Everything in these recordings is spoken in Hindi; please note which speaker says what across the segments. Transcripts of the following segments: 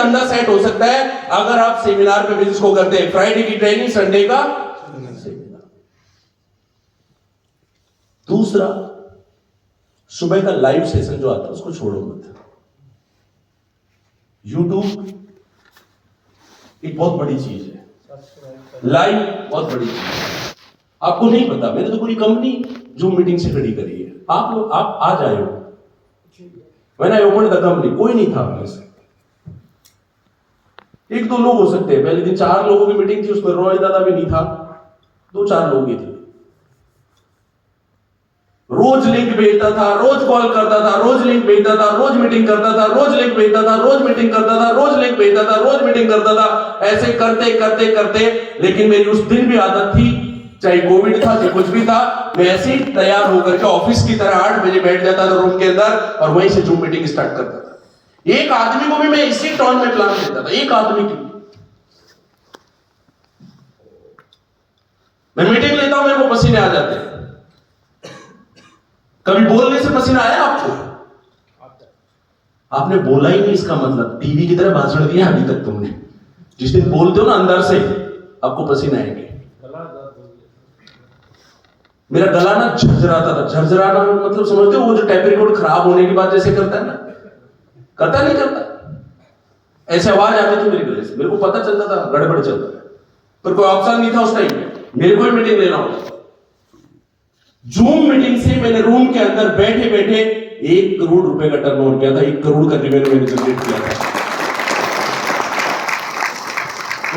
Speaker 1: धंधा सेट हो सकता है अगर आप सेमिनार पे बिजनेस को करते हैं। फ्राइडे की ट्रेनिंग, संडे का सेमिनार। दूसरा, सुबह का लाइव सेशन जो आता है उसको छोड़ो मत। यूट्यूब एक बहुत बड़ी चीज है, लाइव बहुत बड़ी चीज है। आपको नहीं पता, मैंने तो पूरी कंपनी जूम मीटिंग से खड़ी करी है। आप लोग आप आज आए हो, मैंने ओपन द कंपनी, कोई नहीं था में से, एक दो लोग हो सकते हैं। पहले दिन 4 लोगों की मीटिंग थी, उसमें रॉय दादा भी नहीं था, 2-4 लोग ही थे। रोज लिंक भेजता था, रोज कॉल करता था, रोज लिंक भेजता था, रोज मीटिंग करता था, रोज लिंक भेजता था, रोज मीटिंग करता था, रोज लिंक भेजता था, रोज मीटिंग करता था। ऐसे करते करते करते, लेकिन मेरी उस दिन भी आदत थी, चाहे कोविड था चाहे कुछ भी था, मैं ऐसे ही तैयार होकर के ऑफिस की तरह 8 बजे बैठ जाता था रूम के अंदर और वहीं से जूम मीटिंग स्टार्ट करता था। एक आदमी को भी मैं इसी टोन में प्लान देता था, एक आदमी की। मैं मीटिंग लेता हूं, मेरे को पसीने आ जाते हैं। कभी बोलने से पसीना आया आपको? आपने बोला ही नहीं, इसका मतलब टीवी की तरह भाषण दिया अभी तक तुमने। जिस दिन बोलते हो ना अंदर से, आपको पसीना आएंगे। मेरा गला ना झरझराता था। झरझराना मतलब समझते हो, वो जो टेप रिकॉर्ड खराब होने के बाद जैसे करता है ना, करता नहीं करता, ऐसे आवाज आती थी मेरे गले से। मेरे को पता चलता था गड़बड़ चल रहा है, पर कोई ऑप्शन नहीं था उस टाइम में, मेरे को ही मीटिंग लेना होता। जूम मीटिंग से मैंने रूम के अंदर बैठे बैठे 1 करोड़ रुपए का टर्नओवर किया था। 1 करोड़ का रेवेन्यू मैंने जनरेट किया था।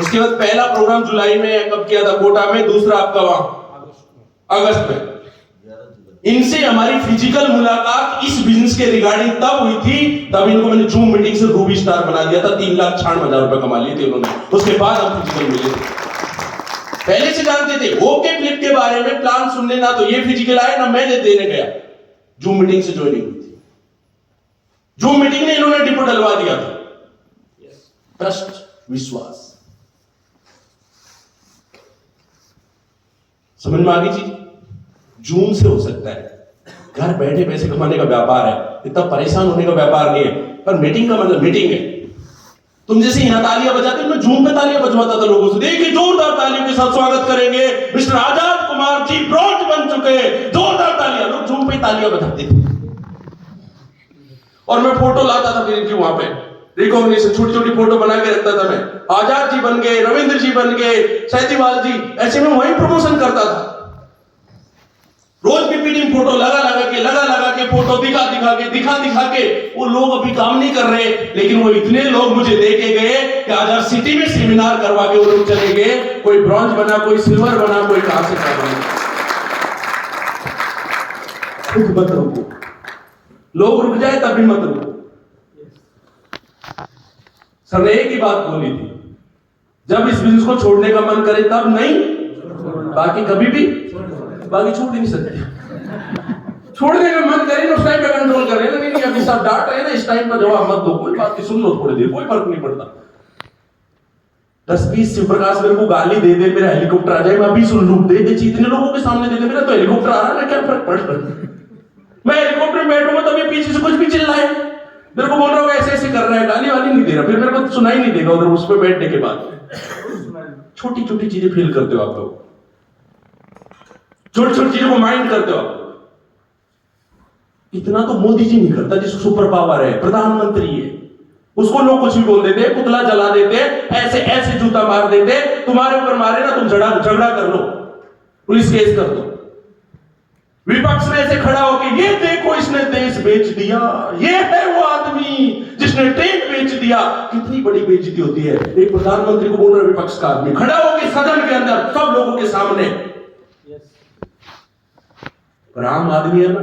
Speaker 1: उसके बाद पहला प्रोग्राम जुलाई में कब किया था कोटा में, दूसरा आपका वहां अगस्त में। इनसे हमारी फिजिकल मुलाकात इस बिजनेस के रिगार्डिंग तब हुई थी, तब इनको मैंने जूम मीटिंग से रूबी स्टार बना दिया था। 3,96,000 रुपए कमा लिए थे उन्होंने। उसके बाद हम फिजिकल मिले थे। पहले से जानते थे ओके फ्लिप के बारे में, प्लान सुनने ना तो ये फिजिकल आए ना मैं देने गया। जूम मीटिंग से ज्वाइनिंग हुई थी। जूम मीटिंग ने इन्होंने डिपो डलवा दिया था। ट्रस्ट, विश्वास, समझ में आ गई चीज? जूम से हो सकता है, घर बैठे पैसे कमाने का व्यापार है, इतना परेशान होने का व्यापार नहीं है। पर मीटिंग का मतलब मीटिंग है। तुम जैसे यहां तालियां बजाते हो, मैं जूम पे तालियां बजवाता था लोगों से। देखिए जोरदार तालियों के साथ स्वागत करेंगे मिस्टर आजाद कुमार जी, ब्रॉन्ज बन चुके, जोरदार तालियां। लोग जूम पे तालियां बजाते थे और मैं फोटो लाता था फिर इनकी वहां पे रिकॉग्निशन, छोटी छोटी फोटो बना के रखता था मैं। आजाद जी बन गए, रविंद्र जी बन गए, सैतीवाल जी, ऐसे में वही प्रमोशन करता था। रोज पीपीटी फोटो लगा लगा के फोटो दिखा के वो लोग अभी काम नहीं कर रहे, लेकिन वो इतने लोग मुझे देके गए कि आजाद सिटी में सेमिनार करवा के वो लोग चले गए। कोई ब्रॉन्ज बना, कोई सिल्वर बना, कोई कहां से क्या बना। खुद मत रुको, लोग रुक जाए तब भी मत रुको। सर ने एक ही बात बोली थी, जब इस बिजनेस को छोड़ने का मन करे तब नहीं, बाकी कभी भी, बाकी छूट ही नहीं सकते। छोड़ने का मन करे ना उस टाइम पे कंट्रोल करें ना। नहीं अभी सब डांट रहे ना, इस टाइम पर जवाब मत दो, कोई बात नहीं, सुन लो थोड़ी देर, कोई फर्क नहीं पड़ता। 10-20 शिवप्रकाश मेरे को गाली दे दे, मेरा हेलीकॉप्टर आ जाए, मैं अभी सुन लूं, दे इतने लोगों के सामने दे दे, मेरा तो हेलीकॉप्टर आ रहा है, क्या फर्क पड़ रहा है? मैं हेलीकॉप्टर में बैठूंगा तभी पीछे से कुछ भी चिल्ला है, मेरे को बोल रहा होगा ऐसे ऐसे कर रहा है, गाली वाली नहीं दे रहा, फिर मेरे को सुनाई नहीं देगा उधर उस पर बैठने के बाद। छोटी छोटी चीजें फील करते हो आप लोग, छोटी छोटी चीजों को माइंड करते हो आप। इतना तो मोदी जी नहीं करता जिसको सुपर पावर है, प्रधानमंत्री है, उसको लोग कुछ भी बोल देते, पुतला जला देते, ऐसे ऐसे जूता मार देते। तुम्हारे ऊपर मारे ना, तुम झगड़ा कर लो, पुलिस केस कर दो। विपक्ष में ऐसे खड़ा होकर ये देखो इसने देश बेच दिया, ये है वो आदमी जिसने ट्रेन बेच दिया। कितनी बड़ी बेइज्जती होती है। एक प्रधानमंत्री को बोल रहा है विपक्ष का आदमी खड़ा होकर सदन के अंदर सब लोगों के सामने। आम आदमी है ना,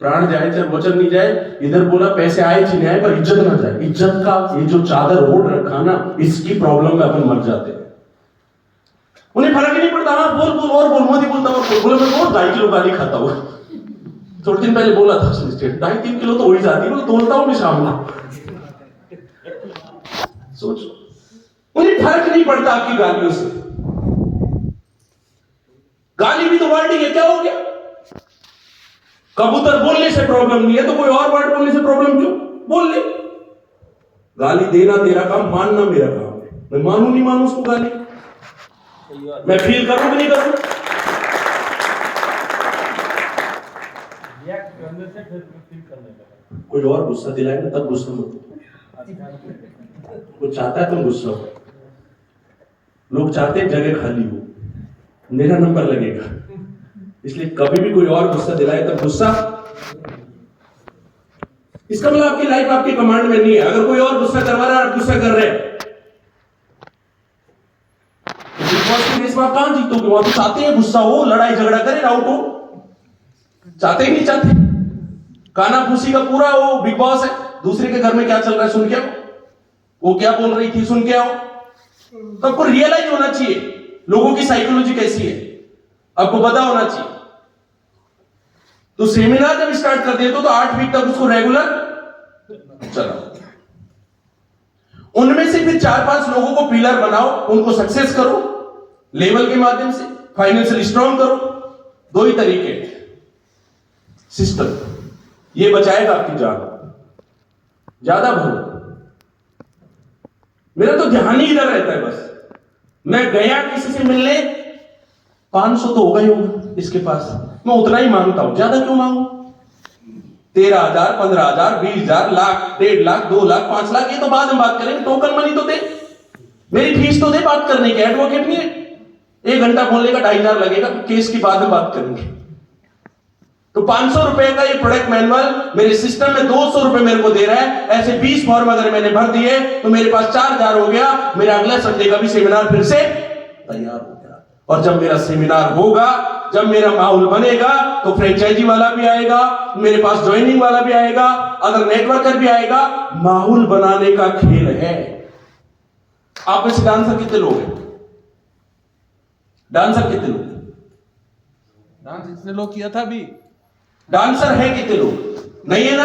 Speaker 1: प्राण जाए चाहे वचन नहीं जाए, इधर बोला पैसे आए चाहे नहीं आए पर इज्जत ना जाए। इज्जत का ये जो चादर ओढ़ रखा ना, इसकी प्रॉब्लम में अपन मर जाते हैं। उन्हें फर्क ही नहीं पड़ता, हाँ बोल और बोल, मोदी बोलता और बोले मैं रोज 2.5 किलो गाली खाता हूँ। थोड़े दिन पहले बोला था 2.5-3 किलो तो हो ही जाती है, तोड़ता हूँ मैं शाम को। सोचो, उन्हें फर्क नहीं पड़ता आपकी गालियों से। गाली भी तो वर्डिंग है, क्या हो गया? कबूतर बोलने से प्रॉब्लम नहीं है तो कोई और वर्ड बोलने से प्रॉब्लम क्यों? बोल ले, गाली देना तेरा काम, मानना मेरा काम है। मैं मानू नहीं मानू उसको गाली, मैं फील करूं कि नहीं करूं? कोई और गुस्सा दिलाए ना तब गुस्सा मत हो। वो चाहता है तुम गुस्सा हो, लोग चाहते हैं जगह खाली हो, मेरा नंबर लगेगा, इसलिए कभी भी कोई और गुस्सा दिलाए तब गुस्सा। इसका मतलब आपकी लाइफ आपके कमांड में नहीं है। अगर कोई और गुस्सा करवा रहा है, आप गुस्सा कर रहे हैं, तो बिग बॉस के केस में आप कहां जीतोगे? वहां तो चाहते हैं गुस्सा हो, लड़ाई झगड़ा करे, आउट हो, चाहते ही नहीं चाहते। काना फूसी का पूरा वो बिग बॉस है, दूसरे के घर में क्या चल रहा है सुन के आओ, वो क्या बोल रही थी सुन के आओ। तो आपको रियलाइज होना चाहिए लोगों की साइकोलॉजी कैसी है, आपको पता होना चाहिए। तो सेमिनार जब स्टार्ट कर दिए तो 8 वीक तक उसको रेगुलर चलाओ। उनमें से फिर 4-5 लोगों को पिलर बनाओ, उनको सक्सेस करो लेवल के माध्यम से, फाइनेंशियल स्ट्रॉन्ग करो। 2 ही तरीके, सिस्टम, ये बचाएगा आपकी जान। ज्यादा भरो, मेरा तो ध्यान ही इधर रहता है बस। मैं गया किसी से मिलने, 500 तो होगा ही होगा इसके पास, मैं उतना ही मांगता हूं, ज्यादा क्यों मांगू? 13,000, 15,000, 20,000, लाख, 1.5 लाख, 2 लाख, 5 लाख, ये तो बाद में बात करेंगे। टोकन मनी तो दे, मेरी फीस तो दे बात करने की। एडवोकेट नहीं है, 1 घंटा बोलने का 2,500 लगेगा, केस की बाद में बात करेंगे। तो 500 रुपए का ये प्रोडक्ट मैनुअल मेरे सिस्टम में 200 रुपए मेरे को दे रहा है। ऐसे 20 फॉर्म अगर मैंने भर दिए तो मेरे पास 4,000 हो गया। मेरा अगला संडे का भी सेमिनार फिर से तैयार हो गया। और जब मेरा सेमिनार होगा, जब मेरा माहौल बनेगा, तो फ्रेंचाइजी वाला भी आएगा, मेरे पास ज्वाइनिंग वाला भी आएगा, अगर नेटवर्कर भी आएगा। माहौल बनाने का खेल है। आप में से डांसर कितने लोग हैं? डांसर कितने लोग?
Speaker 2: डांस इतने लोग किया था अभी।
Speaker 1: डांसर है कितने लोग? नहीं है ना?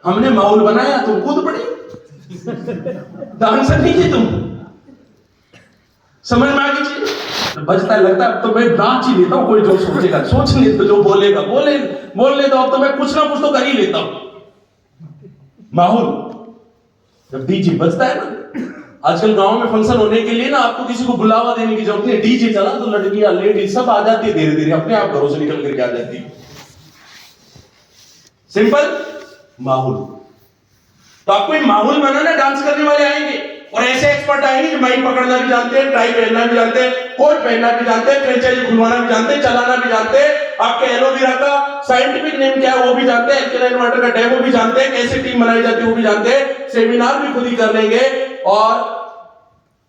Speaker 1: हमने माहौल बनाया, तुम कूद पड़े। डांसर नहीं थे तुम, समझ में आ गई चीज? बजता लगता है अब तो मैं नाच ही लेता हूं। कोई जो सोचेगा सोचने तो, जो बोलेगा बोलने तो। अब तो मैं कुछ ना कुछ तो कर ही लेता हूं। माहौल जब डीजे बजता है ना, आजकल गांव में फंक्शन होने के लिए ना आपको किसी को बुलावा देने की जरूरत नहीं, डीजे चला तो लड़कियां लेडीज सब आ जाती है, धीरे धीरे अपने आप घरों से निकल करके आ जाती है। सिंपल माहौल। तो आपको माहौल बनाना, डांस करने वाले आएंगे और ऐसे एक्सपर्ट आएंगे जो माइक पकड़ना भी जानते हैं, टाई पहनना भी जानते हैं, कोट पहनना भी जानते हैं, फ्रेंचाइजी खुलवाना भी जानते हैं, चलाना भी जानते हैं, आपके एलोवेरा का साइंटिफिक नेम क्या है वो भी जानते हैं, एल्कलाइन वाटर का डेमो भी जानते हैं, कैसे टीम बनाई जाती है वो भी जानते हैं, सेमिनार भी खुद ही कर लेंगे और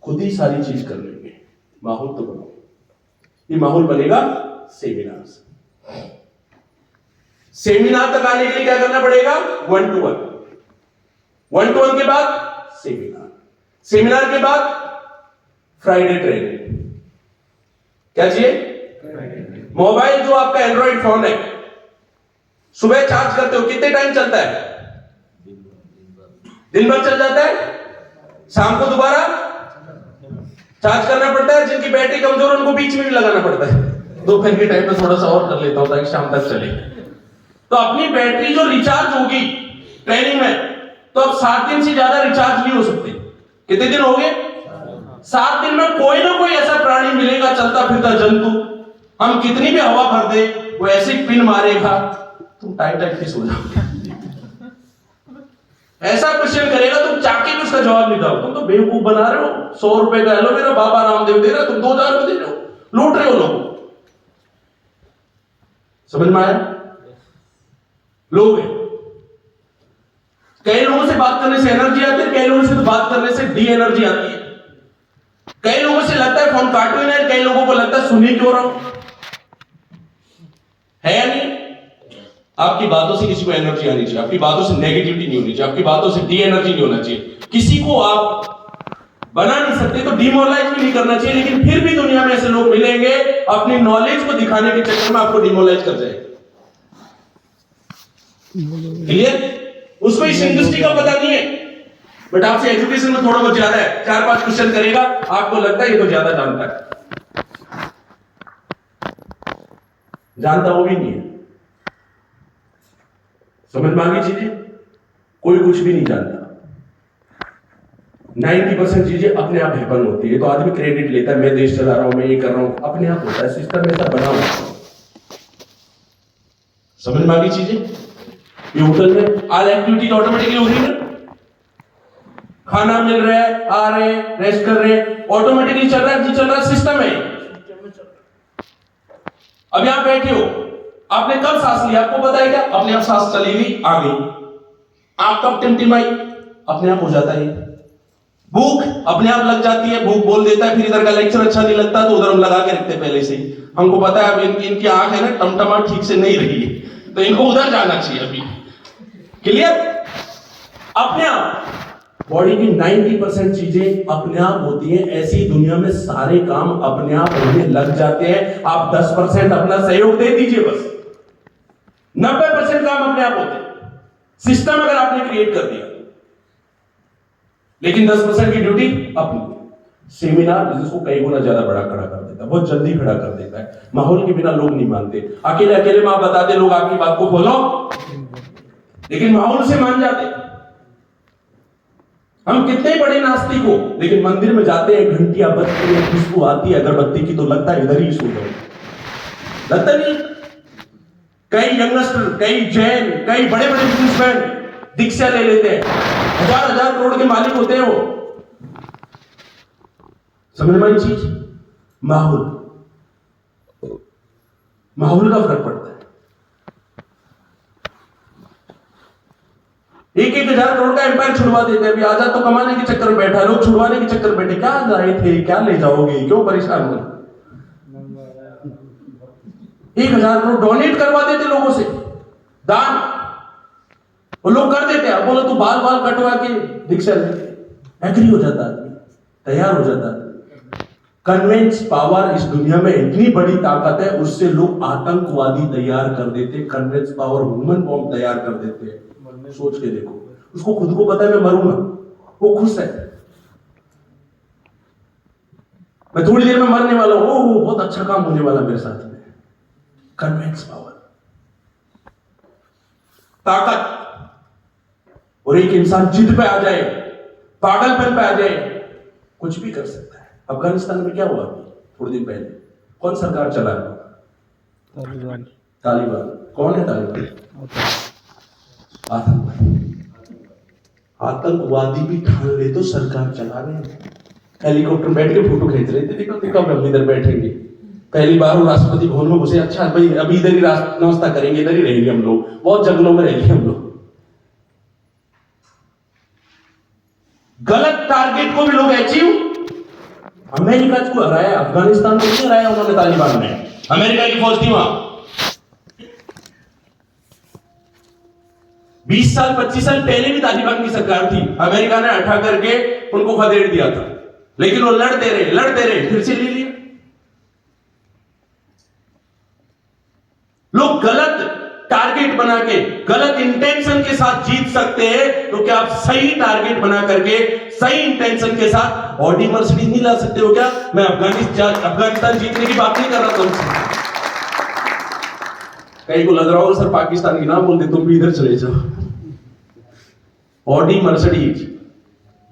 Speaker 1: खुद ही सारी चीज कर लेंगे। माहौल तो बनाओ, ये माहौल बनेगा सेमिनार से। सेमिनार तक आने के लिए क्या करना पड़ेगा? 1-to-1, 1-to-1 के बाद सेमिनार, सेमिनार के बाद फ्राइडे ट्रेनिंग। क्या चाहिए? मोबाइल जो आपका एंड्रॉइड फोन है, सुबह चार्ज करते हो, कितने टाइम चलता है? दिन भर चल जाता है, शाम को दोबारा चार्ज करना पड़ता है। जिनकी बैटरी कमजोर उनको बीच में भी लगाना पड़ता है। दोपहर के टाइम पे थोड़ा सा और कर लेता हूं ताकि शाम तक चले। तो अपनी बैटरी जो रिचार्ज होगी ट्रेनिंग में, तो अब 7 दिन से ज्यादा रिचार्ज नहीं हो सकते। कितने दिन हो गए? 7 दिन में कोई ना कोई ऐसा प्राणी मिलेगा, चलता फिरता जंतु, हम कितनी भी हवा भर दे वो ऐसे पिन मारेगा, तुम टाइट फिस हो जाओगे। ऐसा क्वेश्चन करेगा, तुम चाके भी उसका जवाब नहीं दोगे। तुम तो बेवकूफ बना रहे हो। 100 रुपए का एलोवेरा बाबा रामदेव दे रहा, तुम 2,000 रुपए दे रहे हो, लूट रहे हो लोग। समझ में आया? लोग हैं, कई लोगों से बात करने से एनर्जी आती है, कई लोगों से बात करने से डी एनर्जी आती है। कई लोगों से लगता है फोन काटो ही नहीं, कई लोगों को लगता है सुन ही क्यों रहा हूं। है या नहीं? आपकी बातों से किसी को एनर्जी आनी चाहिए, आपकी बातों से नेगेटिविटी नहीं होनी चाहिए, आपकी बातों से डी एनर्जी नहीं होना चाहिए। किसी को आप बना नहीं सकते तो डिमोरलाइज भी नहीं करना चाहिए, लेकिन फिर भी दुनिया में ऐसे लोग मिलेंगे अपनी नॉलेज को दिखाने के चक्कर में आपको डिमोरलाइज कर जाएंगे। क्लियर? उसको इस इंडस्ट्री का पता नहीं है, बट आपसे एजुकेशन में थोड़ा बहुत ज्यादा है। 4-5 क्वेश्चन करेगा, आपको लगता है ये तो ज्यादा जानता है, जानता वो भी नहीं है। समझ में आ गई चीजें? कोई कुछ भी नहीं जानता। 90% चीजें अपने आप हैपन होती है। तो आदमी क्रेडिट लेता है, मैं देश चला रहा हूं, मैं ये कर रहा हूं, अपने आप होता है। सिस्टम ऐसा बना हुआ है। समझ में आ गई चीजें? ये होटल में ऑल एक्टिविटीज ऑटोमेटिकली हो रही है ना, खाना मिल रहा है, आ रहे हैं, रेस्ट कर रहे हैं, ऑटोमेटिकली चल रहा है, जी चल रहा है, सिस्टम है। अब यहां बैठे हो, आपने कब सांस लिया आपको पता है क्या? अपने आप सांस चली गई, आ गई। आप कब टिमटिमाई? अपने आप हो जाता है। भूख अपने आप लग जाती है, भूख बोल देता है, फिर इधर का लेक्चर अच्छा नहीं लगता तो उधर हम लगा के रखते हैं पहले से ही। हमको पता है अब इनकी आंख है ना टमटमा ठीक से नहीं रही है, तो इनको उधर जाना चाहिए अभी। क्लियर? अपने आप बॉडी की 90% चीजें अपने आप होती हैं। ऐसी दुनिया में सारे काम अपने आप होने लग जाते हैं। आप 10% अपना सहयोग दे दीजिए, बस 90% काम अपने आप होते हैं। सिस्टम अगर आपने क्रिएट कर दिया, लेकिन 10% की ड्यूटी अपनी। सेमिनार जिसको कई गुना ज्यादा बड़ा खड़ा कर देता है, बहुत जल्दी खड़ा कर देता है। माहौल के बिना लोग नहीं मानते। अकेले अकेले में आप बताते लोग आपकी बात को फॉलो, लेकिन माहौल से मान जाते। हम कितने बड़े नास्तिक हो, लेकिन मंदिर में जाते हैं, घंटियां बजती है, खुशबू आती है अगरबत्ती की, तो लगता है इधर ही सो जाओ। लगता नहीं? कई यंगस्टर, कई जैन, कई बड़े बड़े बिजनेसमैन दीक्षा ले लेते हैं, हजार करोड़ के मालिक होते हैं वो। समझ में आई चीज? माहौल का फर्क पड़ता है। 1,000 करोड़ का एम्पायर छुड़वा देते हैं। अभी आजाद तो कमाने के चक्कर में बैठा, लोग छुड़वाने के चक्कर में बैठे। क्या लाए थे, क्या ले जाओगे, क्यों परेशान हो? 1,000 करोड़ डोनेट करवा देते लोगों से, दान, वो लोग कर देते हैं। बोलो तू बाल कटवा के दीक्षा ले, एग्री हो जाता आदमी, तैयार हो जाता आदमी। कन्वेंस पावर इस दुनिया में इतनी बड़ी ताकत है, उससे लोग आतंकवादी तैयार कर देते। कन्वेंस पावर ह्यूमन बॉम्ब तैयार कर देते हैं। सोच के देखो, उसको खुद को पता है मैं मरूंगा, वो खुश है, मैं थोड़ी देर में मरने वाला हूं, वो बहुत अच्छा काम होने वाला मेरे साथ में। कन्वेंस पावर, ताकत। और एक इंसान जिद पे आ जाए, पागलपन पे आ जाए, कुछ भी कर सकता है। अफगानिस्तान में क्या हुआ थोड़ी दिन पहले? कौन सरकार चला? तालिबान। कौन है तालिबान? आतंकवादी भी ठान ले तो सरकार चला रहे हैं। हेलीकॉप्टर बैठ के फोटो खींच रहे थे, देखो हम इधर बैठेंगे। पहली बार वो राष्ट्रपति भवन में घुसे, अच्छा भाई अभी इधर ही नाश्ता करेंगे, इधर ही रहेंगे हम लोग, बहुत जंगलों में रहेंगे हम लोग। गलत टारगेट को भी लोग अचीव। अमेरिका को हराया, अफगानिस्तान को नहीं हराया उन्होंने, तालिबान ने। अमेरिका की फौज थी वहां। 20 साल 25 साल पहले भी तालिबान की सरकार थी, अमेरिका ने हटा करके उनको खदेड़ दिया था, लेकिन वो लड़ते रहे, फिर से ले लिया। लोग गलत टारगेट बना के, गलत इंटेंशन के साथ जीत सकते हैं, तो क्या आप सही टारगेट बना करके, सही इंटेंशन के साथ ऑडी मर्सिडीज नहीं ला सकते हो क्या? मैं अफगानिस्तान जीतने की बात नहीं कर रहा तुमसे। कहीं को लग रहा होगा सर पाकिस्तान की ना बोल दे, तुम भी इधर चले जाओ। ऑडी मर्सिडीज,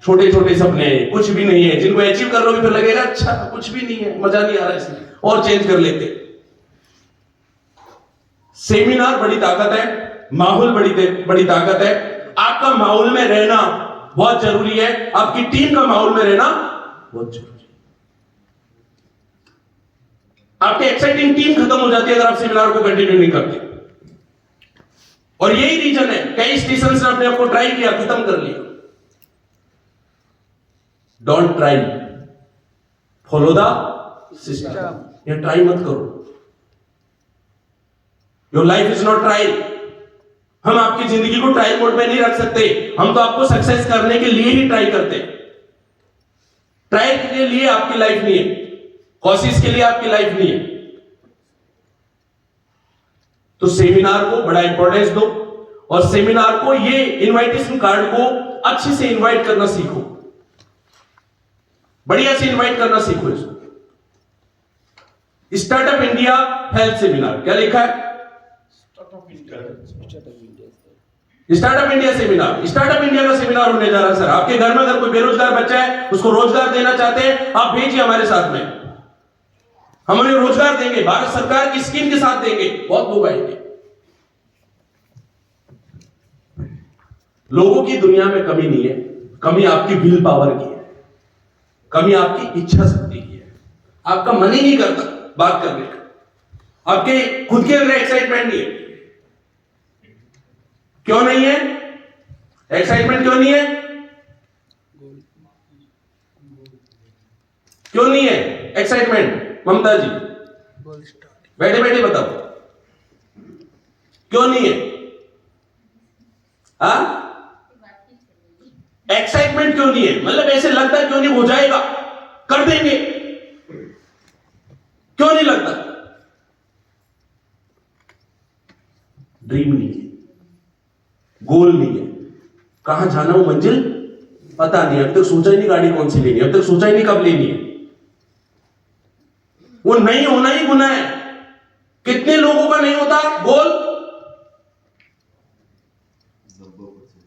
Speaker 1: छोटे छोटे सपने, कुछ भी नहीं है, जिनको अचीव कर लोगे फिर लगेगा अच्छा कुछ भी नहीं है, मजा नहीं आ रहा इसमें, और चेंज कर लेते। सेमिनार बड़ी ताकत है, माहौल बड़ी ताकत है। आपका माहौल में रहना बहुत जरूरी है, आपकी टीम का माहौल में रहना बहुत जरूरी है। आपकी एक्साइटिंग टीम खत्म हो जाती है अगर आप सेमिनार को कंटिन्यू नहीं करते। और यही रीजन है, कई स्टेशन ने अपने आप को ट्राई किया, खत्म कर लिया। Don't try, follow the system. ये ट्राई मत करो। Your life is not trial. हम आपकी जिंदगी को ट्रायल मोड में नहीं रख सकते। हम तो आपको सक्सेस करने के लिए ही ट्राई करते हैं। ट्रायल के लिए आपकी लाइफ नहीं है, कोशिश के लिए आपकी लाइफ नहीं है। तो सेमिनार को बड़ा इंपॉर्टेंस दो, और सेमिनार को, ये इनविटेशन कार्ड को अच्छे से इनवाइट करना सीखो, बढ़िया से इनवाइट करना सीखो इसको। स्टार्टअप इंडिया हेल्थ सेमिनार, क्या लिखा है? Startup India seminar, startup India का सेमिनार होने जा रहा है सर। आपके घर में अगर कोई बेरोजगार बच्चा है, उसको रोजगार देना चाहते हैं, आप भेजिए हमारे साथ में, हम उन्हें रोजगार देंगे, भारत सरकार की स्कीम के साथ देंगे, बहुत लोग आएंगे। लोगों की दुनिया में कमी नहीं है, कमी आपकी विल पावर की है, कमी आपकी इच्छा शक्ति की है। आपका मन ही नहीं करता बात करने का, आपके खुद के अंदर एक्साइटमेंट नहीं है। क्यों नहीं है एक्साइटमेंट? क्यों नहीं है? क्यों नहीं है एक्साइटमेंट? ममता जी बैठे बैठे बताओ, क्यों नहीं है? एक्साइटमेंट क्यों नहीं है? मतलब ऐसे लगता है क्यों नहीं हो जाएगा, कर देंगे, क्यों नहीं लगता? ड्रीम नहीं है, गोल नहीं है, कहां जाना हो मंजिल पता नहीं, अब तक सोचा ही नहीं गाड़ी कौन सी लेनी है, अब तक सोचा ही नहीं कब लेनी है। वो नहीं होना ही गुनाह है। कितने लोगों का नहीं होता गोल?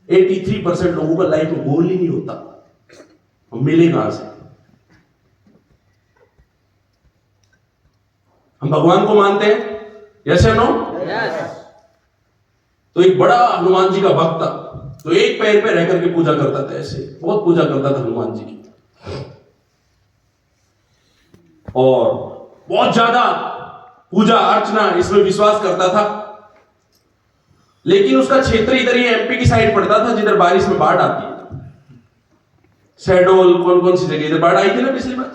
Speaker 1: 83% लोगों का लाइफ में गोल ही नहीं होता। हम मिले कहां से? हम भगवान को मानते हैं, यस या नो? तो एक बड़ा हनुमान जी का भक्त था, तो एक पैर पे रह करके पूजा करता था, ऐसे बहुत पूजा करता था हनुमान जी की, और बहुत ज्यादा पूजा अर्चना इसमें विश्वास करता था। लेकिन उसका क्षेत्र इधर ही एमपी की साइड पड़ता था, जिधर बारिश में बाढ़ आती है। शहडोल, कौन कौन सी जगह इधर बाढ़ आई थी ना पिछली बार,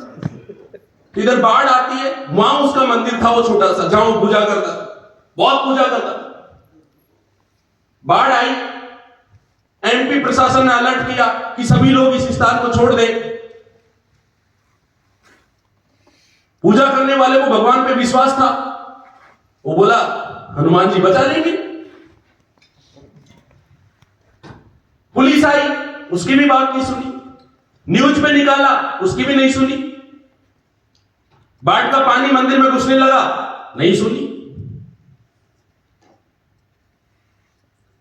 Speaker 1: इधर बाढ़ आती है, वहां उसका मंदिर था, वो छोटा सा, जहां वो पूजा करता था, बहुत पूजा करता था। बाढ़ आई, एमपी प्रशासन ने अलर्ट किया कि सभी लोग इस स्थान को छोड़ दें। पूजा करने वाले को भगवान पे विश्वास था, वो बोला हनुमान जी बचा लेंगे। पुलिस आई, उसकी भी बात नहीं सुनी, न्यूज पे निकाला, उसकी भी नहीं सुनी, बाढ़ का पानी मंदिर में घुसने लगा, नहीं सुनी।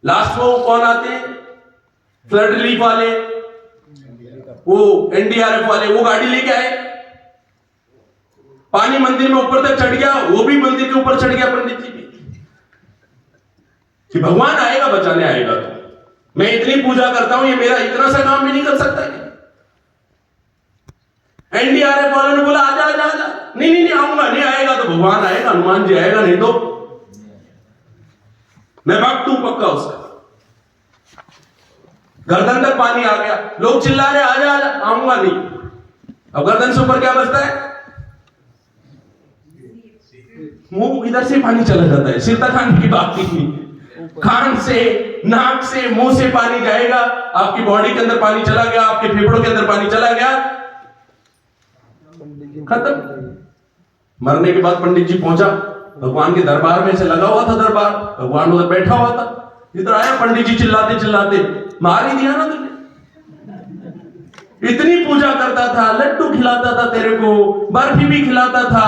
Speaker 1: लास्ट में वो कौन आते हैं? फ्लड रिलीफ वाले, वो एनडीआरएफ वाले, वो गाड़ी लेके आए, पानी मंदिर में ऊपर तक चढ़ गया, वो भी मंदिर के ऊपर चढ़ गया पंडित जी भी, कि भगवान आएगा बचाने आएगा। तो मैं इतनी पूजा करता हूं, ये मेरा इतना सा काम भी नहीं कर सकता है। एनडीआरएफ वालों ने बोला आजा आजा आजा, नहीं नहीं नहीं आऊंगा, नहीं आएगा तो भगवान आएगा, हनुमान जी आएगा, नहीं तो मैं भक्त हूं पक्का उसका। गर्दन तक पानी आ गया, लोग चिल्ला रहे आजा आजा, आऊंगा नहीं। अब गर्दन से ऊपर क्या बचता है? मुंह, इधर से पानी चला जाता है, सिर तक आने की बात नहीं, कान से, नाक से, मुंह से पानी जाएगा, आपकी बॉडी के अंदर पानी चला गया, आपके फेफड़ों के अंदर पानी चला गया, खत्म। मरने के बाद पंडित जी पहुंचा भगवान के दरबार में, से लगा हुआ था दरबार, भगवान उधर बैठा हुआ था, इधर आया पंडित जी चिल्लाते चिल्लाते, मार ही दिया ना तुमने। इतनी पूजा करता था, लड्डू खिलाता था तेरे को, बर्फी भी खिलाता था,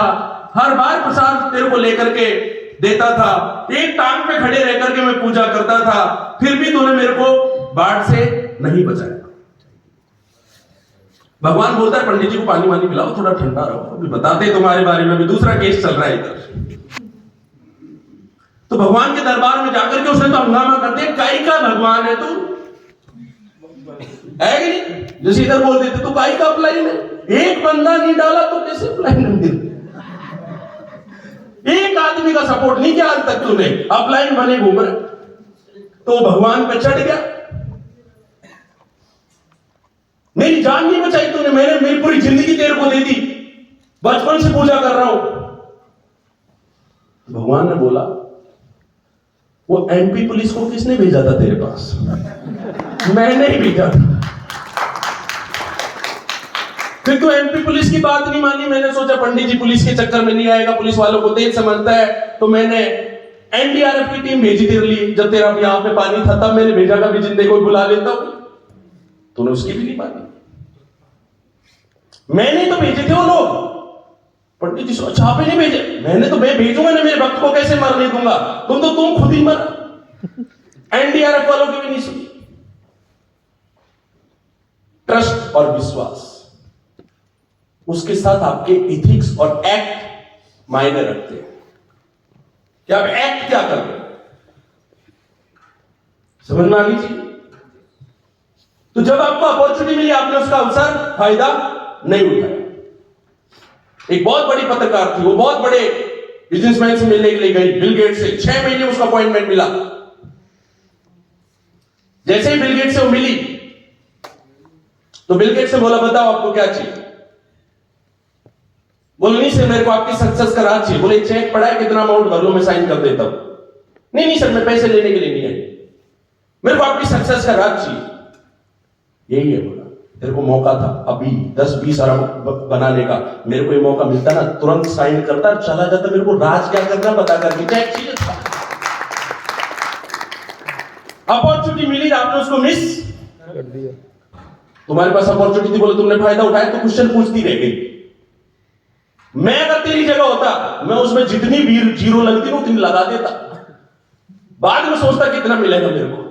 Speaker 1: हर बार प्रसाद तेरे को लेकर के देता था, एक टांग पे खड़े रह करके मैं पूजा करता था, फिर भी तूने मेरे को बाढ़ से नहीं बचाया। भगवान बोलता है पंडित जी को पानी वानी पिलाओ, थोड़ा ठंडा रहो, अभी बताते हैं तुम्हारे बारे में, अभी दूसरा केस चल रहा है इधर। तो भगवान के दरबार में जाकर के उसने तो हंगामा कर दिया, काई का भगवान है तू, है कि नहीं? जैसे इधर बोल देते तो काई का अपलाइन है, एक बंदा नहीं डाला तो कैसे अपलाइन मिल? एक आदमी का सपोर्ट नहीं किया आज तक तूने, अपलाइन बने घूम रहे, तो भगवान पे चढ़ गया। मेरी जान नहीं बचाई तूने, मैंने मेरी पूरी जिंदगी तेरे को दे दी, बचपन से पूजा कर रहा हूं। भगवान ने बोला वो एमपी पुलिस को किसने भेजा था तेरे पास? मैंने ही भेजा था। फिर तो एमपी पुलिस की बात नहीं मानी, मैंने सोचा पंडित जी पुलिस के चक्कर में नहीं आएगा, पुलिस वालों को तेज समझता है, तो मैंने एनडीआरएफ की टीम भेजी तेरे लिए। जब तेरा यहां पे पानी था तब मैंने भेजा कभी जिंदगी को बुला लेता हूं, तूने उसकी भी नहीं मानी। मैंने तो भेजे थे वो लोग, पंडित जी अच्छा आपने नहीं भेजे, मैंने तो मैं भेजूंगा ना, मेरे भक्त को कैसे मरने दूंगा, तुम खुद ही मर। एनडीआरएफ वालों की भी नहीं सुनी। ट्रस्ट और विश्वास, उसके साथ आपके इथिक्स और एक्ट मायने रखते हैं कि आप एक्ट क्या कर रहे हैं। समझ में आ गई चीज? तो जब आपको अपॉर्चुनिटी मिली, आपने उसका अवसर फायदा नहीं उठाया। एक बहुत बड़ी पत्रकार थी, वो बहुत बड़े बिजनेसमैन से मिलने के लिए गई, बिल गेट से। 6 महीने उसका अपॉइंटमेंट मिला। जैसे ही बिल गेट से वो मिली तो बिल गेट से बोला, बताओ आपको क्या चाहिए? बोले, नहीं सर, मेरे को आपकी सक्सेस का राज चाहिए। बोले, चेक पड़ा है, कितना अमाउंट भर लो, मैं साइन कर देता हूं। नहीं सर, मैं पैसे लेने के लिए नहीं आई, मेरे को आपकी सक्सेस का राज चाहिए। यही है। बोला, तेरे को मौका था अभी 10-20 अरब बनाने का, मेरे को ये मौका मिलता ना, तुरंत साइन करता, चला जाता। मेरे को राज क्या करना पता करके, क्या चाहिए था? अपॉर्चुनिटी मिली, आपने उसको मिस कर दिया। तुम्हारे पास अपॉर्चुनिटी थी, बोले तुमने फायदा उठाया, तो क्वेश्चन पूछती रह गई। मैं अगर तेरी जगह होता, मैं उसमें जितनी भी जीरो लगती ना उतनी लगा देता, बाद में सोचता कितना मिलेगा मेरे को।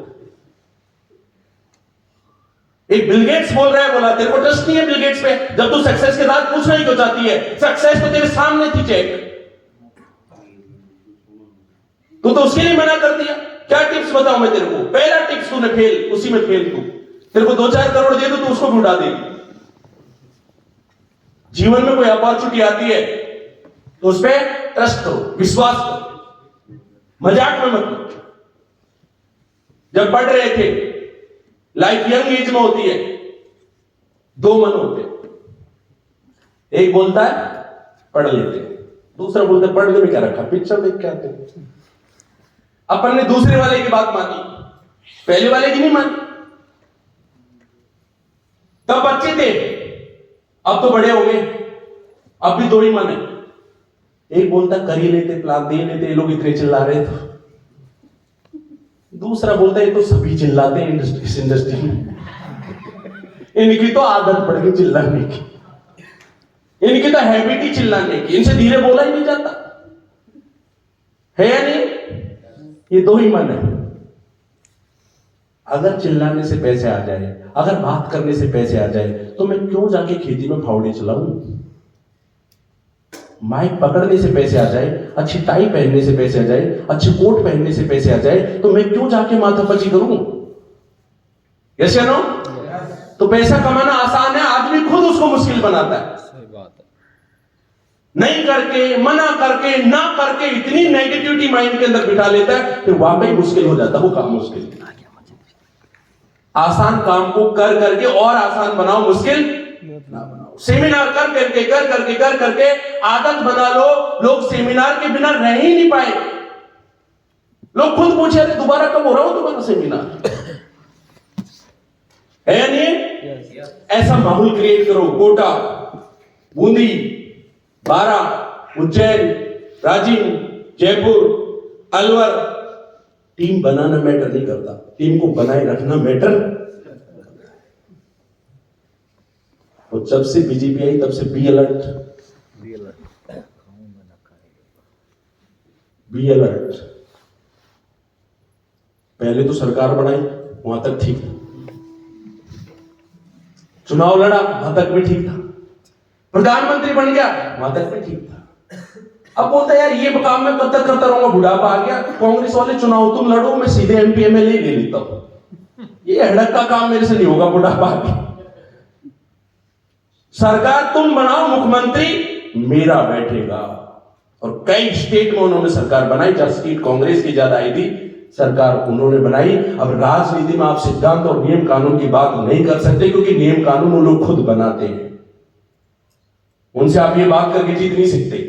Speaker 1: एक बिल गेट्स बोल रहा है, बोला तेरे को ट्रस्ट नहीं है बिल गेट्स पे, जब तू सक्सेस के बाद पूछना ही क्यों चाहती है? सक्सेस तो तेरे सामने थी, चेक तू तो उसके लिए मना कर दिया। क्या टिप्स बताऊं मैं तेरे को? पहला टिप्स, तूने फेल, उसी में फेल। तू, तेरे को 2-4 करोड़ दे दो तो उसको भी उड़ा देगी। जीवन में कोई अपॉर्चुनिटी आती है तो उस पर ट्रस्ट करो, विश्वास करो, मजाक में मत लो। जब पढ़ रहे थे, लाइफ यंग एज में होती है, 2 मन होते हैं। एक बोलता है पढ़ लेते, दूसरा बोलता है पढ़ने में क्या रखा, पिक्चर देख के आते हैं। अपन ने दूसरे वाले की बात मानी, पहले वाले की नहीं मानी। तब बच्चे थे, अब तो बड़े हो गए, अब भी 2 ही मन है। एक बोलता कर ही लेते, प्लान दे लेते, ये लोग इतने चिल्ला रहे थे। दूसरा बोलता है ये तो सभी चिल्लाते हैं इस इंडस्ट्री में, इनकी तो आदत पड़ गई चिल्लाने की, इनकी तो हैबिट ही चिल्लाने की, इनसे धीरे बोला ही नहीं जाता है या नहीं? ये 2 ही मन है। अगर चिल्लाने से पैसे आ जाए, अगर बात करने से पैसे आ जाए, तो मैं क्यों जाके खेती में फावड़े चलाऊं? माइक पकड़ने से पैसे आ जाए, अच्छी टाई पहनने से पैसे आ जाए, अच्छे कोट पहनने से पैसे आ जाए, तो मैं क्यों जाके माथापच्ची करूं? यस या नो? तो पैसा कमाना आसान है, आदमी खुद उसको मुश्किल बनाता है। सही बात है। नहीं करके, मना करके, ना करके इतनी नेगेटिविटी माइंड के अंदर बिठा लेता है कि वाकई मुश्किल हो जाता है वो काम। मुश्किल, आसान काम को कर करके और आसान बनाओ, मुश्किल ना बनाओ। सेमिनार कर करके आदत बना लो। लोग सेमिनार के बिना रह ही नहीं पाए। लोग खुद पूछे, अरे दोबारा कब हो रहा हो तुम्हारा सेमिनार? है या नहीं? ऐसा माहौल क्रिएट करो। कोटा, बूंदी, बारा, उज्जैन, रांची, जयपुर, अलवर, टीम बनाना मैटर नहीं करता, टीम को बनाए रखना मैटर। और जब से बीजेपी आई तब से बी अलर्ट, बी अलर्ट। पहले तो सरकार बनाई, वहां तक ठीक था, चुनाव लड़ा, वहां तक भी ठीक था, प्रधानमंत्री बन गया, वहां तक भी ठीक था। अब बोलता है यार ये काम मैं कब तक करता रहूंगा, बुढ़ापा आ गया। कांग्रेस वाले चुनाव तुम लड़ो, मैं सीधे एमपी एमएलए ले लेता हूं, ये हड़क का काम मेरे से नहीं होगा, बुढ़ापा आ गया। सरकार तुम बनाओ, मुख्यमंत्री मेरा बैठेगा। और कई स्टेट में उन्होंने सरकार बनाई, जहां सीट कांग्रेस की ज्यादा आई थी, सरकार उन्होंने बनाई। अब राजनीति में आप सिद्धांत और नियम कानून की बात नहीं कर सकते, क्योंकि नियम कानून वो लोग खुद बनाते हैं, उनसे आप ये बात करके जीत नहीं सकते।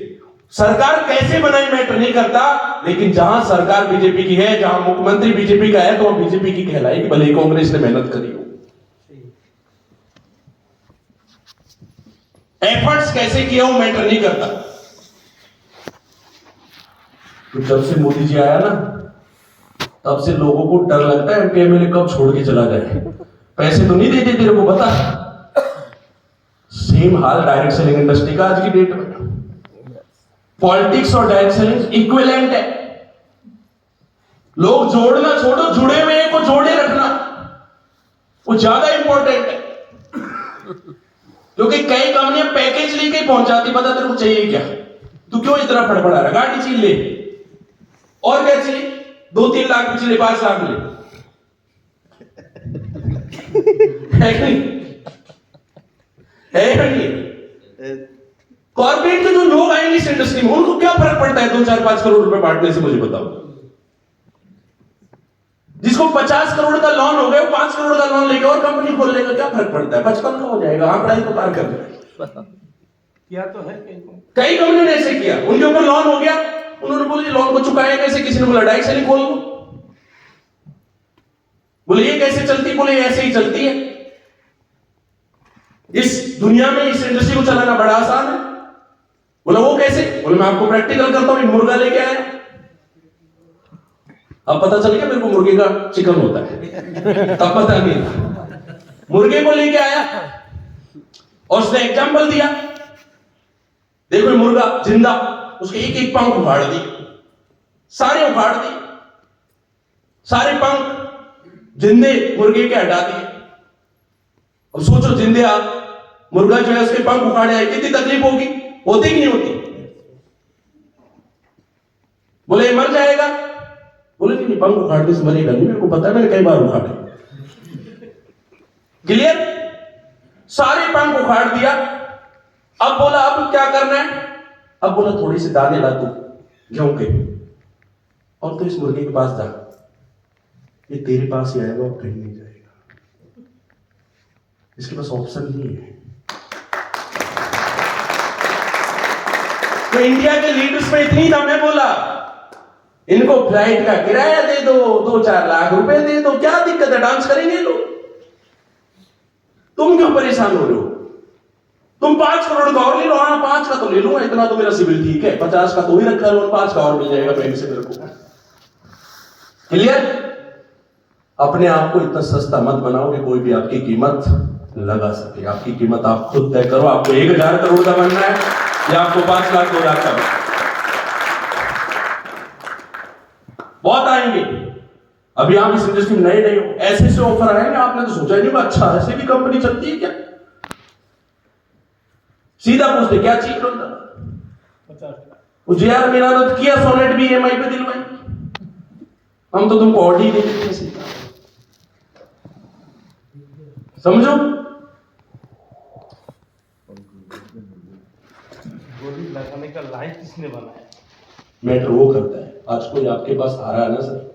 Speaker 1: सरकार कैसे बनाई मैटर नहीं करता, लेकिन जहां सरकार बीजेपी की है, जहां मुख्यमंत्री बीजेपी का है, तो वहां बीजेपी की कहलाएगी, भले कांग्रेस ने मेहनत करी हो। एफर्ट्स कैसे किया हो मैटर नहीं करता। तो जब से मोदी जी आया ना, तब से लोगों को डर लगता है एमपी एमएलए कब छोड़ के चला जाए। पैसे तो नहीं देते तेरे को, बता। सेम हाल डायरेक्ट सेलिंग इंडस्ट्री का आज की डेट में। पॉलिटिक्स और डायरेक्ट सेलिंग इक्विवेलेंट है। लोग जोड़ना छोड़ो, जुड़े हुए को जोड़े रखना वो ज्यादा इंपॉर्टेंट है। क्योंकि कई कंपनियां पैकेज लेके पहुंचाती, पता तेरे को चाहिए क्या, तू क्यों इतना फड़फड़ा रहा, गाड़ी चाहिए ले, और क्या चाहिए, 2-3 लाख भी चाहिए, 5 लाख ले, है कि नहीं, है कि नहीं? कॉर्पोरेट के जो लोग आएंगे इस इंडस्ट्री में उनको क्या फर्क पड़ता है 2-4-5 करोड़ रुपए बांटने से, मुझे बताओ। जिसको 50 करोड़ का लोन हो गया वो 5 करोड़ का लोन लेगा और कंपनी खोल लेगा, क्या फर्क पड़ता है, 55 का हो जाएगा, आंकड़ा ही तो पार कर जाएगा।
Speaker 2: किया तो है
Speaker 1: कई कंपनियों ने ऐसे किया, उनके ऊपर लोन हो गया, उन्होंने बोला लोन को चुकाया कैसे, किसी ने बोला डायरेक्ट सेलिंग खोल लो, बोले ये कैसे चलती, बोले ऐसे ही चलती है। इस दुनिया में इस इंडस्ट्री को चलाना बड़ा आसान है। बोला वो कैसे, बोले मैं आपको प्रैक्टिकल करता हूं, एक मुर्गा लेके आया, अब पता चल गया मेरे को मुर्गे का चिकन होता है, तब पता नहीं था। मुर्गे को लेके आया और उसने एग्जांपल दिया, देखो ये मुर्गा जिंदा, उसके एक एक पंख उखाड़ दी, सारे उखाड़ दी, सारे पंख जिंदे मुर्गे के हटा दिए। अब सोचो जिंदे आप मुर्गा जो है उसके पंख उखाड़े आए, कितनी तकलीफ होगी, होती कि नहीं होती। बोले मर जाएगा, बोले नहीं पंख उखाड़ने से मरेगा नहीं, मेरे को पता है, मैंने कई बार उखाड़े। क्लियर, सारे पंख उखाड़ दिया। अब बोला अब क्या करना है, अब बोला थोड़ी सी दाने ला तू गेहूं के, और तो इस मुर्गे के पास जा, ये तेरे पास ही आएगा और कहीं नहीं जाएगा, इसके पास ऑप्शन नहीं है। तो इंडिया के लीडर्स में इतनी दम है, बोला इनको फ्लाइट का किराया दे दो, 2-4 लाख रुपए दे दो, क्या दिक्कत है, डांस करेंगे लोग, तुम क्यों परेशान हो रहे हो, तुम 5 करोड़ का और ले लो, हाँ 5 का तो ले लूंगा, इतना तो मेरा सिविल ठीक है, 50 का तो ही रखा है, 5 का और मिल जाएगा बैंक से मेरे को। क्लियर, अपने आप को इतना सस्ता मत बनाओ कि कोई भी आपकी कीमत लगा सके। आपकी कीमत आप खुद तय करो, आपको 1000 करोड़ का बनना है या आपको 5 लाख 2 लाख का बनना है। बहुत आएंगे, अभी आप इस इंडस्ट्री में नए हो, ऐसे से ऑफर आएंगे, आपने तो सोचा नहीं, अच्छा ऐसे भी कंपनी चलती है क्या, सीधा पूछते क्या चाहिए, 50 यार मेरा तो किया सोनेट भी EMI पे दिलवाई, हम तो तुमको ऑडी दे देते सीधा, समझो।
Speaker 2: गोली लगाने का लाइट किसने बनाया,
Speaker 1: मैटर वो करता है, आज कोई आपके पास आ रहा है ना सर,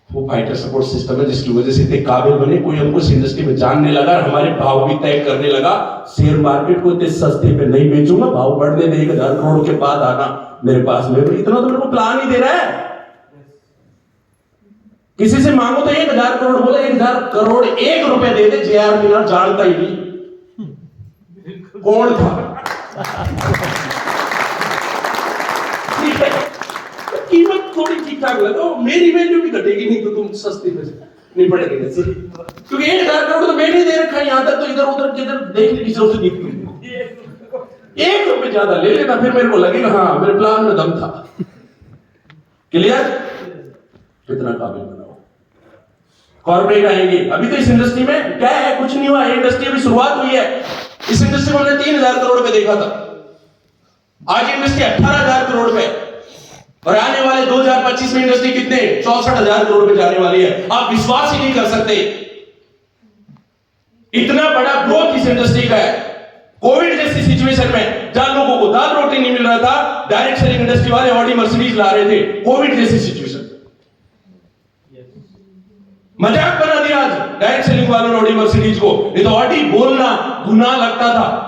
Speaker 1: वो फाइटर सपोर्ट सिस्टम है जिसकी वजह से इतने काबिल बने, कोई हमको इस इंडस्ट्री में जानने लगा, हमारे भाव भी तय करने लगा। शेयर मार्केट को इतने सस्ते पे नहीं बेचूंगा, भाव बढ़ने दे, 1000 करोड़ के बाद आना मेरे पास में, इतना तो मेरे को प्लान ही दे रहा है। किसी से मांगो तो 1000 करोड़, बोले 1000 करोड़ 1 रुपए दे दे, JR मीना जानता ही नहीं कौन था। कीमत थोड़ी ठीक ठाक लगाओ, मेरी वैल्यू भी घटेगी नहीं तो तुम सस्ती में नहीं पड़ेगी, क्योंकि 1000 करोड़ तो मैंने दे रखा है, यहां तक तो इधर उधर किधर देखने की जरूरत नहीं, 1 रुपए ज्यादा ले लेना, फिर मेरे को लगेगा हाँ मेरे प्लान में दम था। क्लियर, कितना काबिल बनाओ। कॉर्पोरेट आएंगे, अभी तो इस इंडस्ट्री में क्या है, कुछ नहीं हुआ, इंडस्ट्री अभी शुरुआत हुई है। इस इंडस्ट्री को हमने 3000 करोड़ पे देखा था, आज इंडस्ट्री 18000 करोड़ पे, और आने वाले 2025 में इंडस्ट्री कितने 64,000 करोड़ पे जाने वाली है। आप विश्वास ही नहीं कर सकते, इतना बड़ा ग्रोथ इस इंडस्ट्री का है। कोविड जैसी सिचुएशन में जहां लोगों को दाल रोटी नहीं मिल रहा था, डायरेक्ट सेलिंग इंडस्ट्री वाले ऑडी मर्सिडीज ला रहे थे। कोविड जैसी सिचुएशन मजाक बना दिया आज डायरेक्ट सेलिंग वालों ने ऑडी मर्सिडीज को, नहीं तो ऑडी बोलना गुनाह लगता था,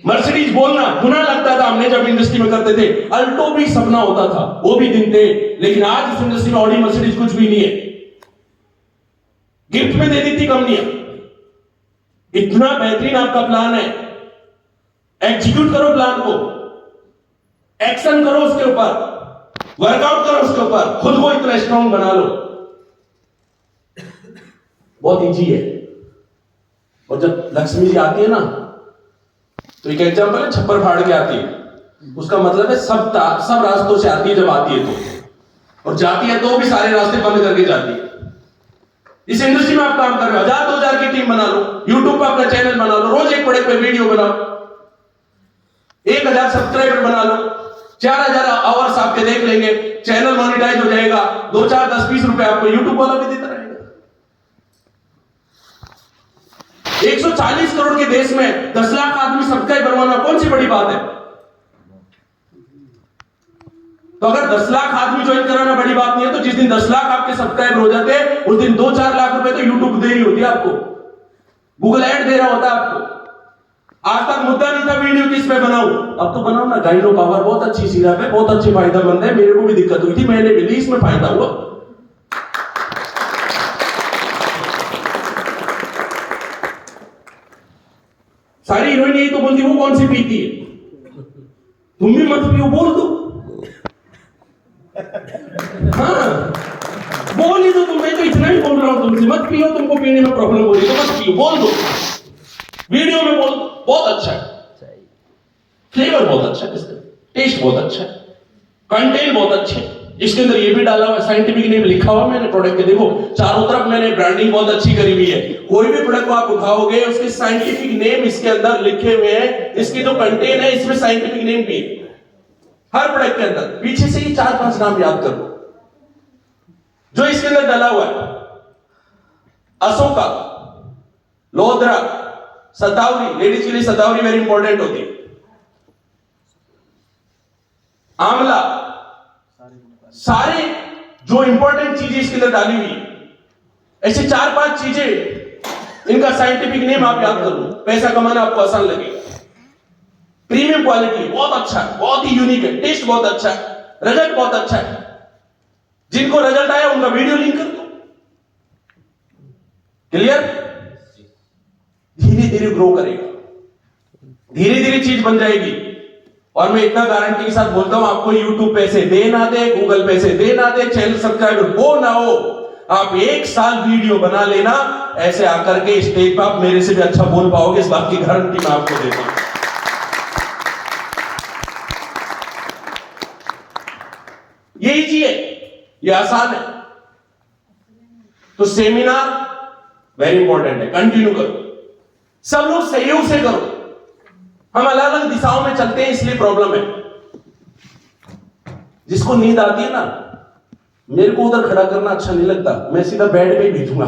Speaker 1: मर्सिडीज बोलना गुनाह लगता था। हमने जब इंडस्ट्री में करते थे, अल्टो भी सपना होता था, वो भी दिन थे। लेकिन आज इस इंडस्ट्री में ऑडी मर्सिडीज कुछ भी नहीं है, गिफ्ट में दे दी थी कंपनियां। इतना बेहतरीन आपका प्लान है, एग्जीक्यूट करो प्लान को, एक्शन करो उसके ऊपर, वर्कआउट करो उसके ऊपर, खुद को इतना स्ट्रांग बना लो। बहुत इजी है। और जब लक्ष्मी जी आती है ना, तो एक एग्जांपल है, छप्पर फाड़ के आती है, उसका मतलब है सब रास्तों से आती है, जब आती है तो, और जाती है तो भी सारे रास्ते बंद करके जाती है। इस इंडस्ट्री में आप काम कर रहे हो, 1000-2000 की टीम बना लो, यूट्यूब पर अपना चैनल बना लो, रोज एक प्रोडक्ट पे वीडियो बनाओ, 1000 सब्सक्राइबर बना लो, 4000 आवर्स आपके देख लेंगे, चैनल मोनेटाइज हो जाएगा, 2, 4, 10, 20 रुपए आपको यूट्यूब वाला भी देता रहेगा। 140 करोड़ के देश में 10 लाख आदमी सब्सक्राइब बनवाना कौन सी बड़ी बात है? तो अगर 10 लाख आदमी ज्वाइन कराना बड़ी बात नहीं है, तो जिस दिन 10 लाख आपके सब्सक्राइबर हो जाते हैं, उस दिन 2-4 लाख रुपए तो यूट्यूब दे रही होती है आपको, गूगल ऐड दे रहा होता है आपको। आज तक मुद्दा नहीं था वीडियो किस पे बनाऊं, अब तो बनाओ ना। गाइनो पावर बहुत अच्छी सिरप है, बहुत अच्छी फायदेमंद है, मेरे को भी दिक्कत हुई थी, मैंने भी ली, इसमें फायदा हुआ। सारी हीरोइन यही तो बोलती, वो कौन सी पीती है, तुम भी मत पियो, बोल दो। हाँ बोल ही दो तुम, मैं तो इतना ही बोल रहा हूं तुमसे, मत पियो, तुमको पीने में प्रॉब्लम हो रही है तो मत पियो, बोल दो, वीडियो में बोल दो। बहुत अच्छा है, फ्लेवर बहुत अच्छा है, इसका टेस्ट बहुत अच्छा है, कंटेंट बहुत अच्छे, इसके अंदर ये भी डाला हुआ है, साइंटिफिक नेम लिखा हुआ मैंने प्रोडक्ट के, देखो चारों तरफ मैंने ब्रांडिंग बहुत अच्छी करी हुई है। कोई भी प्रोडक्ट को आप उठाओगे, उसके साइंटिफिक नेम इसके अंदर लिखे हुए हैं, इसकी जो कंटेंट है इसमें साइंटिफिक नेम भी है हर प्रोडक्ट के अंदर। पीछे से ही 4-5 नाम याद कर लो जो इसके अंदर डाला हुआ है। अशोका, लोधरा, सतावरी, लेडीज के लिए सतावरी वेरी इंपॉर्टेंट होती है, आंवला, सारे जो इंपॉर्टेंट चीजें इसके अंदर डाली हुई है। ऐसे 4-5 चीजें, इनका साइंटिफिक नेम आप याद कर लो, पैसा कमाना आपको आसान लगेगा। प्रीमियम क्वालिटी, बहुत अच्छा है, बहुत ही यूनिक है, टेस्ट बहुत अच्छा है, रिजल्ट बहुत अच्छा है। जिनको रिजल्ट आया उनका वीडियो लिंक कर दो, क्लियर। धीरे धीरे ग्रो करेगा, धीरे धीरे चीज बन जाएगी। और मैं इतना गारंटी के साथ बोलता हूं, आपको यूट्यूब पैसे दे ना दे, गूगल पैसे दे ना दे, चैनल सब्सक्राइबर हो ना हो, आप 1 साल वीडियो बना लेना, ऐसे आकर के स्टेज पर आप मेरे से भी अच्छा बोल पाओगे, इस बात की गारंटी मैं आपको देता हूं। ये इजी है, ये आसान है। तो सेमिनार वेरी इंपॉर्टेंट है, कंटिन्यू करो, सब लोग सहयोग से करो। हम अलग अलग दिशाओं में चलते हैं, इसलिए प्रॉब्लम है। जिसको नींद आती है ना, मेरे को उधर खड़ा करना अच्छा नहीं लगता, मैं सीधा बेड पे ही भेजूंगा।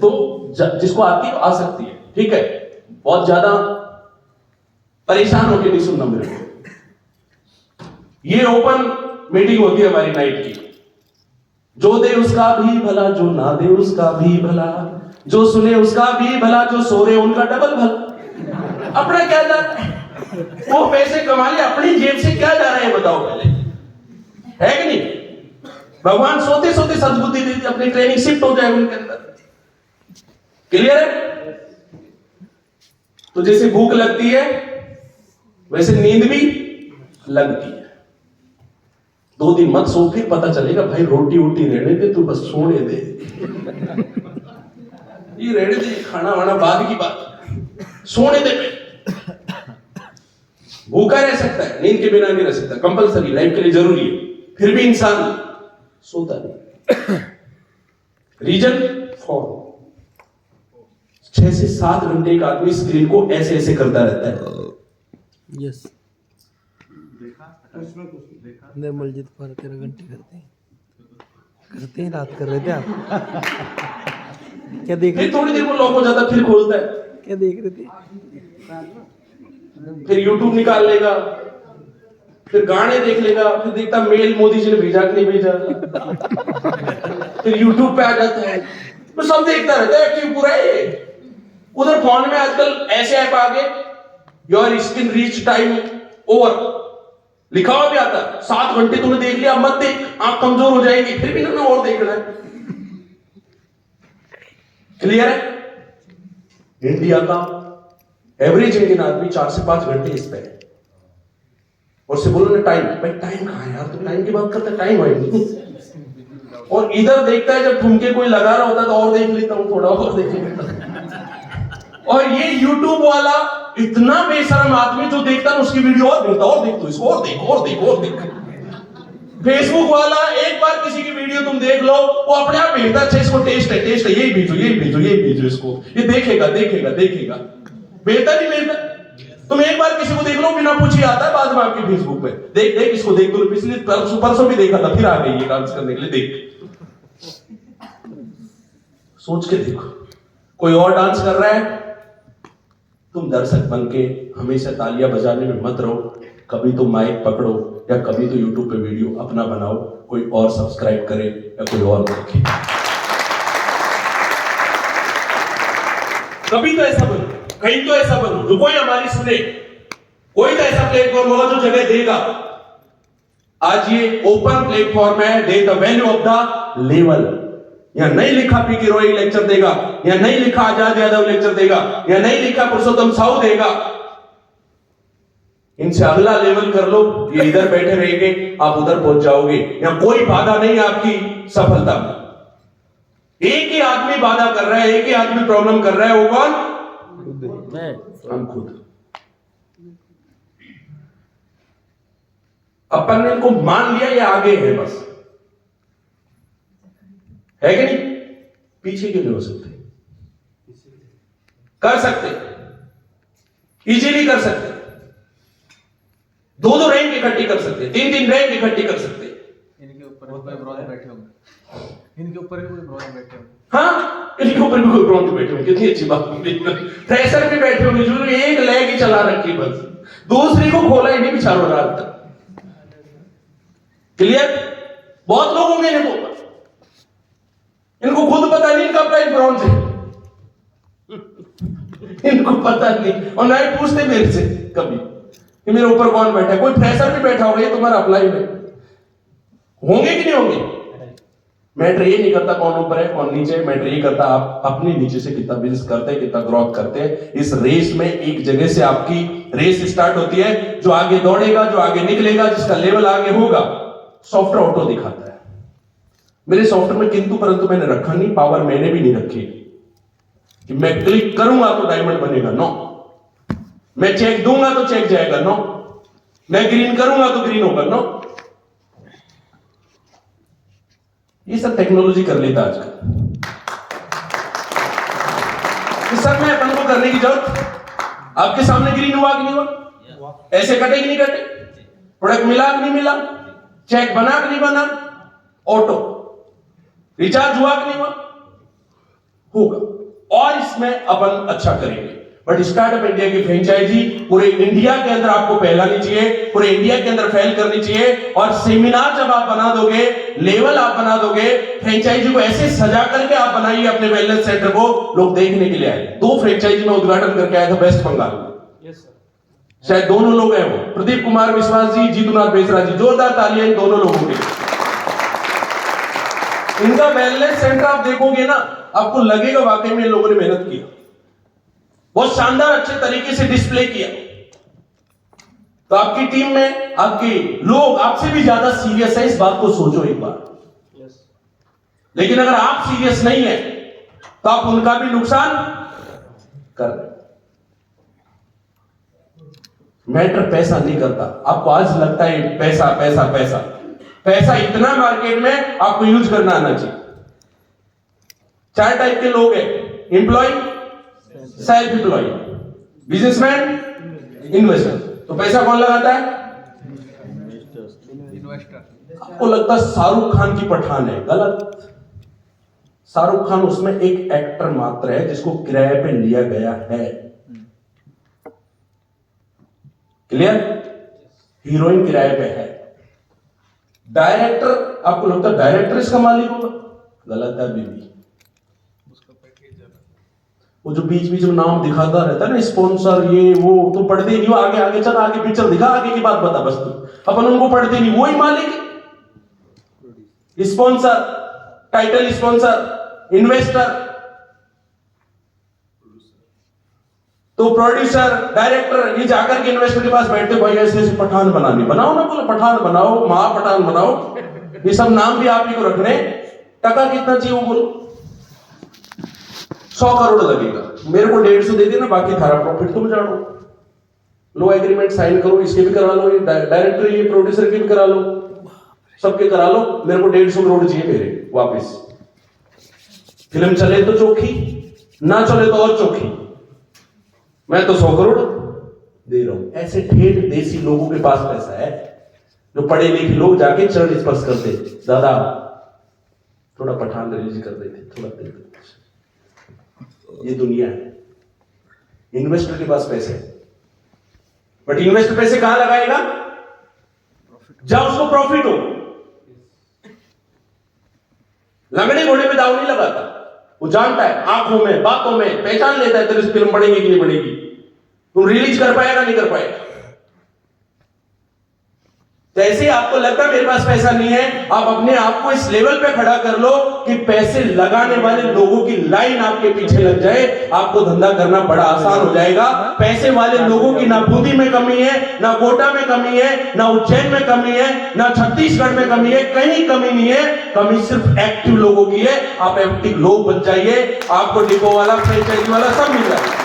Speaker 1: तो जिसको आती है आ सकती है, ठीक है, बहुत ज्यादा परेशान होकर नहीं सुनना मेरे को। ये ओपन मीटिंग होती है हमारी नाइट की, जो दे उसका भी भला, जो ना दे उसका भी भला, जो सुने उसका भी भला, जो सो रहे उनका डबल भला। अपना क्या जा रहा है, वो पैसे कमा लिए, अपनी जेब से क्या जा रहा है बताओ पहले, है कि नहीं। भगवान सोते सोते सद्बुद्धि दे दी, अपनी ट्रेनिंग शिफ्ट हो जाए उनके अंदर, क्लियर है। तो जैसे भूख लगती है वैसे नींद भी लगती है। 2 दिन मत सो, फिर पता चलेगा भाई रोटी वोटी रहने दे, तू बस सोने दे, ये रहने दे, खाना वाना बाद की बात, सोने दे। भूखा रह सकता है, नींद के बिना नहीं रह सकता, कंपलसरी लाइफ के लिए जरूरी है, फिर भी इंसान सोता नहीं। रीजन फॉर 6 से 7 घंटे का आदमी स्क्रीन को ऐसे ऐसे करता रहता है।
Speaker 3: यस, निर्मलजीत पर 13 घंटे करते हैं, रात कर रहे थे आप। क्या देख रहे
Speaker 1: फिर थोड़ी देर को लॉक हो जाता, फिर खोलता है,
Speaker 3: क्या देख रहे थे?
Speaker 1: फिर यूट्यूब निकाल लेगा, फिर गाने देख लेगा, फिर देखता मेल मोदी जी ने भेजा कि नहीं भेजा, फिर यूट्यूब पे आ जाता है, तो सब देखता रहता है, एक्टिव पूरा है। उधर फोन में आजकल ऐसे ऐप आ गए, your screen reach time over लिखा हुआ भी आता है, 7 घंटे तूने देख लिया, मत देख, आंख कमजोर हो जाएगी, फिर भी ना और देखना है। क्लियर है। इंडिया का एवरेज इंडियन आदमी 4 से 5 घंटे इस पे है। और से बोलो ना टाइम, भाई टाइम कहां है यार, तो टाइम की बात करते हैं, टाइम है नहीं। और इधर देखता है जब ठुमके कोई लगा रहा होता है तो और देख लेता हूं, थोड़ा और देख लेता हूं। और ये यूट्यूब वाला इतना बेशरम आदमी जो देखता है उसकी वीडियो और देखता, और देख, तो इसको और देख, और देख, और देख। फेसबुक वाला एक बार किसी की वीडियो तुम देख लो, वो अपने आप भेजता, अच्छा इसको टेस्ट है, यही भेजो, यही भेजो, यही भेजो इसको, ये देखेगा, देखेगा, देखेगा। भेजता नहीं भेजता। तुम एक बार किसी को देख लो, बिना पूछे आता है बाद में आपकी फेसबुक पे, देख देख इसको देख, तो पिछले परसों भी देखा था, फिर आ गई ये डांस करने के लिए, देख। सोच के देखो, कोई और डांस कर रहा है, तुम दर्शक बन के हमेशा तालियां बजाने में मत रहो। कभी तो माइक पकड़ो, या कभी तो यूट्यूब पे वीडियो अपना बनाओ, कोई और सब्सक्राइब करे या कोई और देखे। कभी तो ऐसा बनो, कहीं तो ऐसा बनो जो कोई हमारी सुने, कोई तो ऐसा प्लेटफॉर्म होगा जो जगह देगा। आज ये ओपन प्लेटफॉर्म है, दे the value of the level. यहां नहीं लिखा पीके रॉय लेक्चर देगा, यहां नहीं लिखा आजाद यादव लेक्चर देगा, यहां नहीं लिखा पुरुषोत्तम साहू देगा। इनसे अगला लेवल कर लो, ये इधर बैठे रहेंगे, आप उधर पहुंच जाओगे। यहां कोई बाधा नहीं है आपकी सफलता में। एक ही आदमी बाधा कर रहा है, एक ही आदमी प्रॉब्लम कर रहा है, वो कौन? हम खुद। अपन ने इनको मान लिया, ये आगे है बस, है कि नहीं? पीछे क्यों नहीं हो सकते? कर सकते, इजीली कर सकते, दो रैंक इकट्ठी कर सकते, तीन रैंक इकट्ठी कर सकते।
Speaker 4: इनके ऊपर कोई ब्रॉन्ज बैठे होंगे, इनके ऊपर भी कोई ब्रॉन्ज बैठे होंगे।
Speaker 1: हाँ, इनके ऊपर भी कोई ब्रॉन्ज बैठे होंगे, कितनी अच्छी बात। फ्रेशर भी बैठे होंगे, जो एक लेग ही चला रखी, बस दूसरी को खोला ही नहीं बिचारों रात तक। क्लियर? बहुत लोग होंगे इनको खुद पता नहीं इनका प्राइस ब्रॉन्ज है। इनको पता नहीं, और ना ही पूछते मेरे से कभी कि मेरे ऊपर कौन बैठा है। कोई फ्रेशर भी बैठा होगा, ये तुम्हारा अप्लाई में होंगे कि नहीं होंगे? मैटर ये नहीं करता कौन ऊपर है कौन नीचे, मैटर ये करता आप अपने नीचे से कितना बिजनेस करते हैं, कितना ग्रोथ करते हैं। इस रेस में एक जगह से आपकी रेस स्टार्ट होती है। जो आगे दौड़ेगा, जो आगे निकलेगा, जिसका लेवल आगे होगा, सॉफ्टवेयर ऑटो दिखाता है। मेरे सॉफ्टवेयर में किंतु परंतु मैंने रखा नहीं, पावर मैंने भी नहीं रखी कि मैं क्लिक करूंगा तो डायमंड बनेगा, नो। मैं चेक दूंगा तो चेक जाएगा, नो। मैं ग्रीन करूंगा तो ग्रीन होगा, नो। ये सब टेक्नोलॉजी कर लेता आजकल। इस सब में अपन को करने की जरूरत। आपके सामने ग्रीन हुआ कि नहीं हुआ? ऐसे कटे कि नहीं कटे? प्रोडक्ट मिला कि नहीं मिला? चेक बना कि नहीं बना? ऑटो रिचार्ज हुआ कि नहीं हुआ? होगा। और इसमें अपन अच्छा करेंगे। बट स्टार्टअप इंडिया की फ्रेंचाइजी पूरे इंडिया के अंदर आपको फैलानी चाहिए, पूरे इंडिया के अंदर फैल करनी चाहिए। और सेमिनार जब आप बना दोगे, लेवल आप बना दोगे, फ्रेंचाइजी को ऐसे सजा करके आप बनाइए अपने वेलनेस सेंटर को, लोग देखने के लिए आए। 2 फ्रेंचाइजी में उद्घाटन करके आया था वेस्ट बंगाल में। शायद दोनों लोग हैं वो, प्रदीप कुमार विश्वास जी, जीतूनाथ बेसरा जी। जोरदार तालियां इन दोनों लोगों के। इनका वेलनेस सेंटर आप देखोगे ना, आपको लगेगा वाकई में इन लोगों ने मेहनत की, बहुत शानदार अच्छे तरीके से डिस्प्ले किया। तो आपकी टीम में आपके लोग आपसे भी ज्यादा सीरियस है, इस बात को सोचो एक बार। लेकिन अगर आप सीरियस नहीं है तो आप उनका भी नुकसान कर रहे। मैटर पैसा नहीं करता। आपको आज लगता है पैसा पैसा पैसा, पैसा इतना मार्केट में आपको यूज करना आना चाहिए। 4 टाइप के लोग हैं, employ, self employ, businessman, investor. तो पैसा कौन लगाता है? इन्वेस्टर। आपको लगता है शाहरुख खान की पठान है, गलत। शाहरुख खान उसमें एक एक्टर मात्र है जिसको किराए पे लिया गया है। क्लियर? हीरोइन किराए पे है। डायरेक्टर, आपको लगता है डायरेक्टर इसका मालिक होगा, गलत है। बीबी वो जो बीच बीच में नाम दिखाता रहता है ना, स्पॉन्सर ये वो, तो पढ़ते ही नहीं हो। आगे आगे चल, आगे पिक्चर दिखा, आगे की बात बता बस। तू अपन उनको पढ़ते नहीं, वही मालिक है। स्पॉन्सर, टाइटल स्पॉन्सर, इन्वेस्टर, तो प्रोड्यूसर, डायरेक्टर, ये जाकर के इन्वेस्टर के पास बैठते, भाई ऐसे ऐसे पठान बनानी, बनाओ ना, बोले पठान बनाओ, महापठान बनाओ। ये सब नाम भी आप ही को रखने। टका कितना चाहिए वो बोलो? 100 करोड़ लगेगा। मेरे को 150 दे देना, बाकी थारा प्रॉफिट तुम जानो। लो एग्रीमेंट साइन करो, इसके भी करा लो, ये डायरेक्टर ये प्रोड्यूसर के भी करा लो, सबके करा लो, मेरे को 150 करोड़ चाहिए मेरे वापस। फिल्म चले तो चोखी, ना चले तो और चोखी, मैं तो 100 करोड़ दे रहा हूं। ऐसे ठेठ देसी लोगों के पास पैसा है, जो पढ़े लिखे लोग जाके चरण स्पर्श करते, दादा थोड़ा पठान रिलीज कर देते, थोड़ा दे देते। ये दुनिया है, इन्वेस्टर के पास पैसे है, बट इन्वेस्टर पैसे कहां लगाएगा? जहां उसको प्रॉफिट हो। लंगड़े घोड़े पे दाव नहीं लगाता, वो जानता है आंखों में बातों में पहचान लेता है, तेरे से फिल्म बढ़ेगी कि नहीं बढ़ेगी, तुम रिलीज कर पाएगा नहीं कर पाएगा। जैसे आपको लगता है मेरे पास पैसा नहीं है, आप अपने आप को इस लेवल पे खड़ा कर लो कि पैसे लगाने वाले लोगों की लाइन आपके पीछे लग जाए, आपको धंधा करना बड़ा आसान हो जाएगा। पैसे वाले लोगों की ना बूंदी में कमी है, ना कोटा में कमी है, ना उज्जैन में कमी है, ना छत्तीसगढ़ में कमी है, कहीं कमी नहीं है। कमी सिर्फ एक्टिव लोगों की है। आप एक्टिव लोग बन जाइए, आपको डिपो वाला फ्रेंचाइजी वाला सब मिल जाएगा।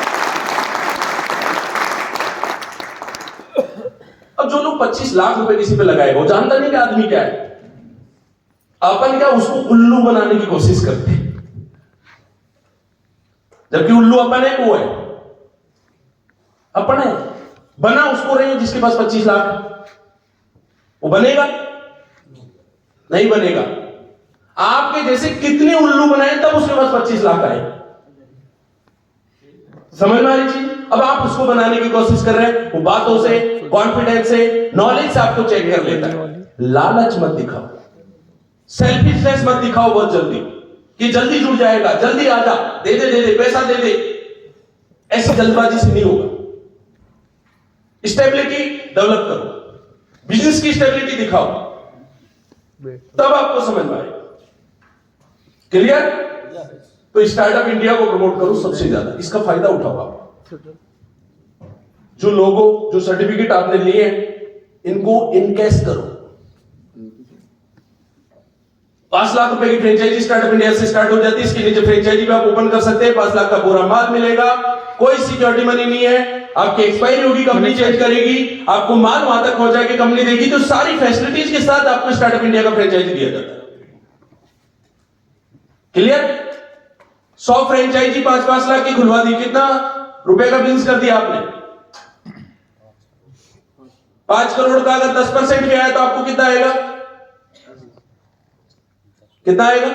Speaker 1: अब जो लोग 25 लाख रुपए किसी पे लगाएगा, वो जानता नहीं कि आदमी क्या है। अपन क्या उसको उल्लू बनाने की कोशिश करते हैं, जबकि उल्लू अपन है, वो है अपन है। बना उसको रहे जिसके पास 25 लाख, वो बनेगा नहीं बनेगा। आपके जैसे कितने उल्लू बनाए तब उसके पास 25 लाख आए, समझ में आ रही चीज। अब आप उसको बनाने की कोशिश कर रहे हैं, वो बातों से, कॉन्फिडेंस से, नॉलेज से आपको चेक कर लेता है। लालच मत दिखाओ, सेल्फिशनेस मत दिखाओ बहुत जल्दी कि जल्दी जुड़ जाएगा, जल्दी आजा, दे दे पैसा दे दे। ऐसी जल्दबाजी से नहीं होगा। स्टेबिलिटी डेवलप करो, बिजनेस की स्टेबिलिटी दिखाओ, तब आपको समझ में आएगा। क्लियर? तो स्टार्टअप इंडिया को प्रमोट करो सबसे ज्यादा, इसका फायदा उठाओ आप। जो लोगों जो सर्टिफिकेट आपने लिए इनको इनकैश करो। 5 लाख रुपए की फ्रेंचाइजी स्टार्टअप इंडिया से स्टार्ट हो जाती है। इसके नीचे फ्रेंचाइजी भी आप ओपन कर सकते हैं। 5 लाख का पूरा माल मिलेगा, कोई सिक्योरिटी मनी नहीं है। आपकी एक्सपायरी होगी, कंपनी चेंज करेगी, आपको माल वहां तक पहुंचा के कंपनी देगी। तो सारी फैसिलिटीज के साथ आपको स्टार्टअप इंडिया का फ्रेंचाइजी दिया जाता है। क्लियर? 100 फ्रेंचाइजी 5-5 लाख की खुलवा दी, कितना रुपए का बिजनेस कर दिया आपने? 5 करोड़ का अगर 10% भी आया तो आपको कितना आएगा? कितना आएगा?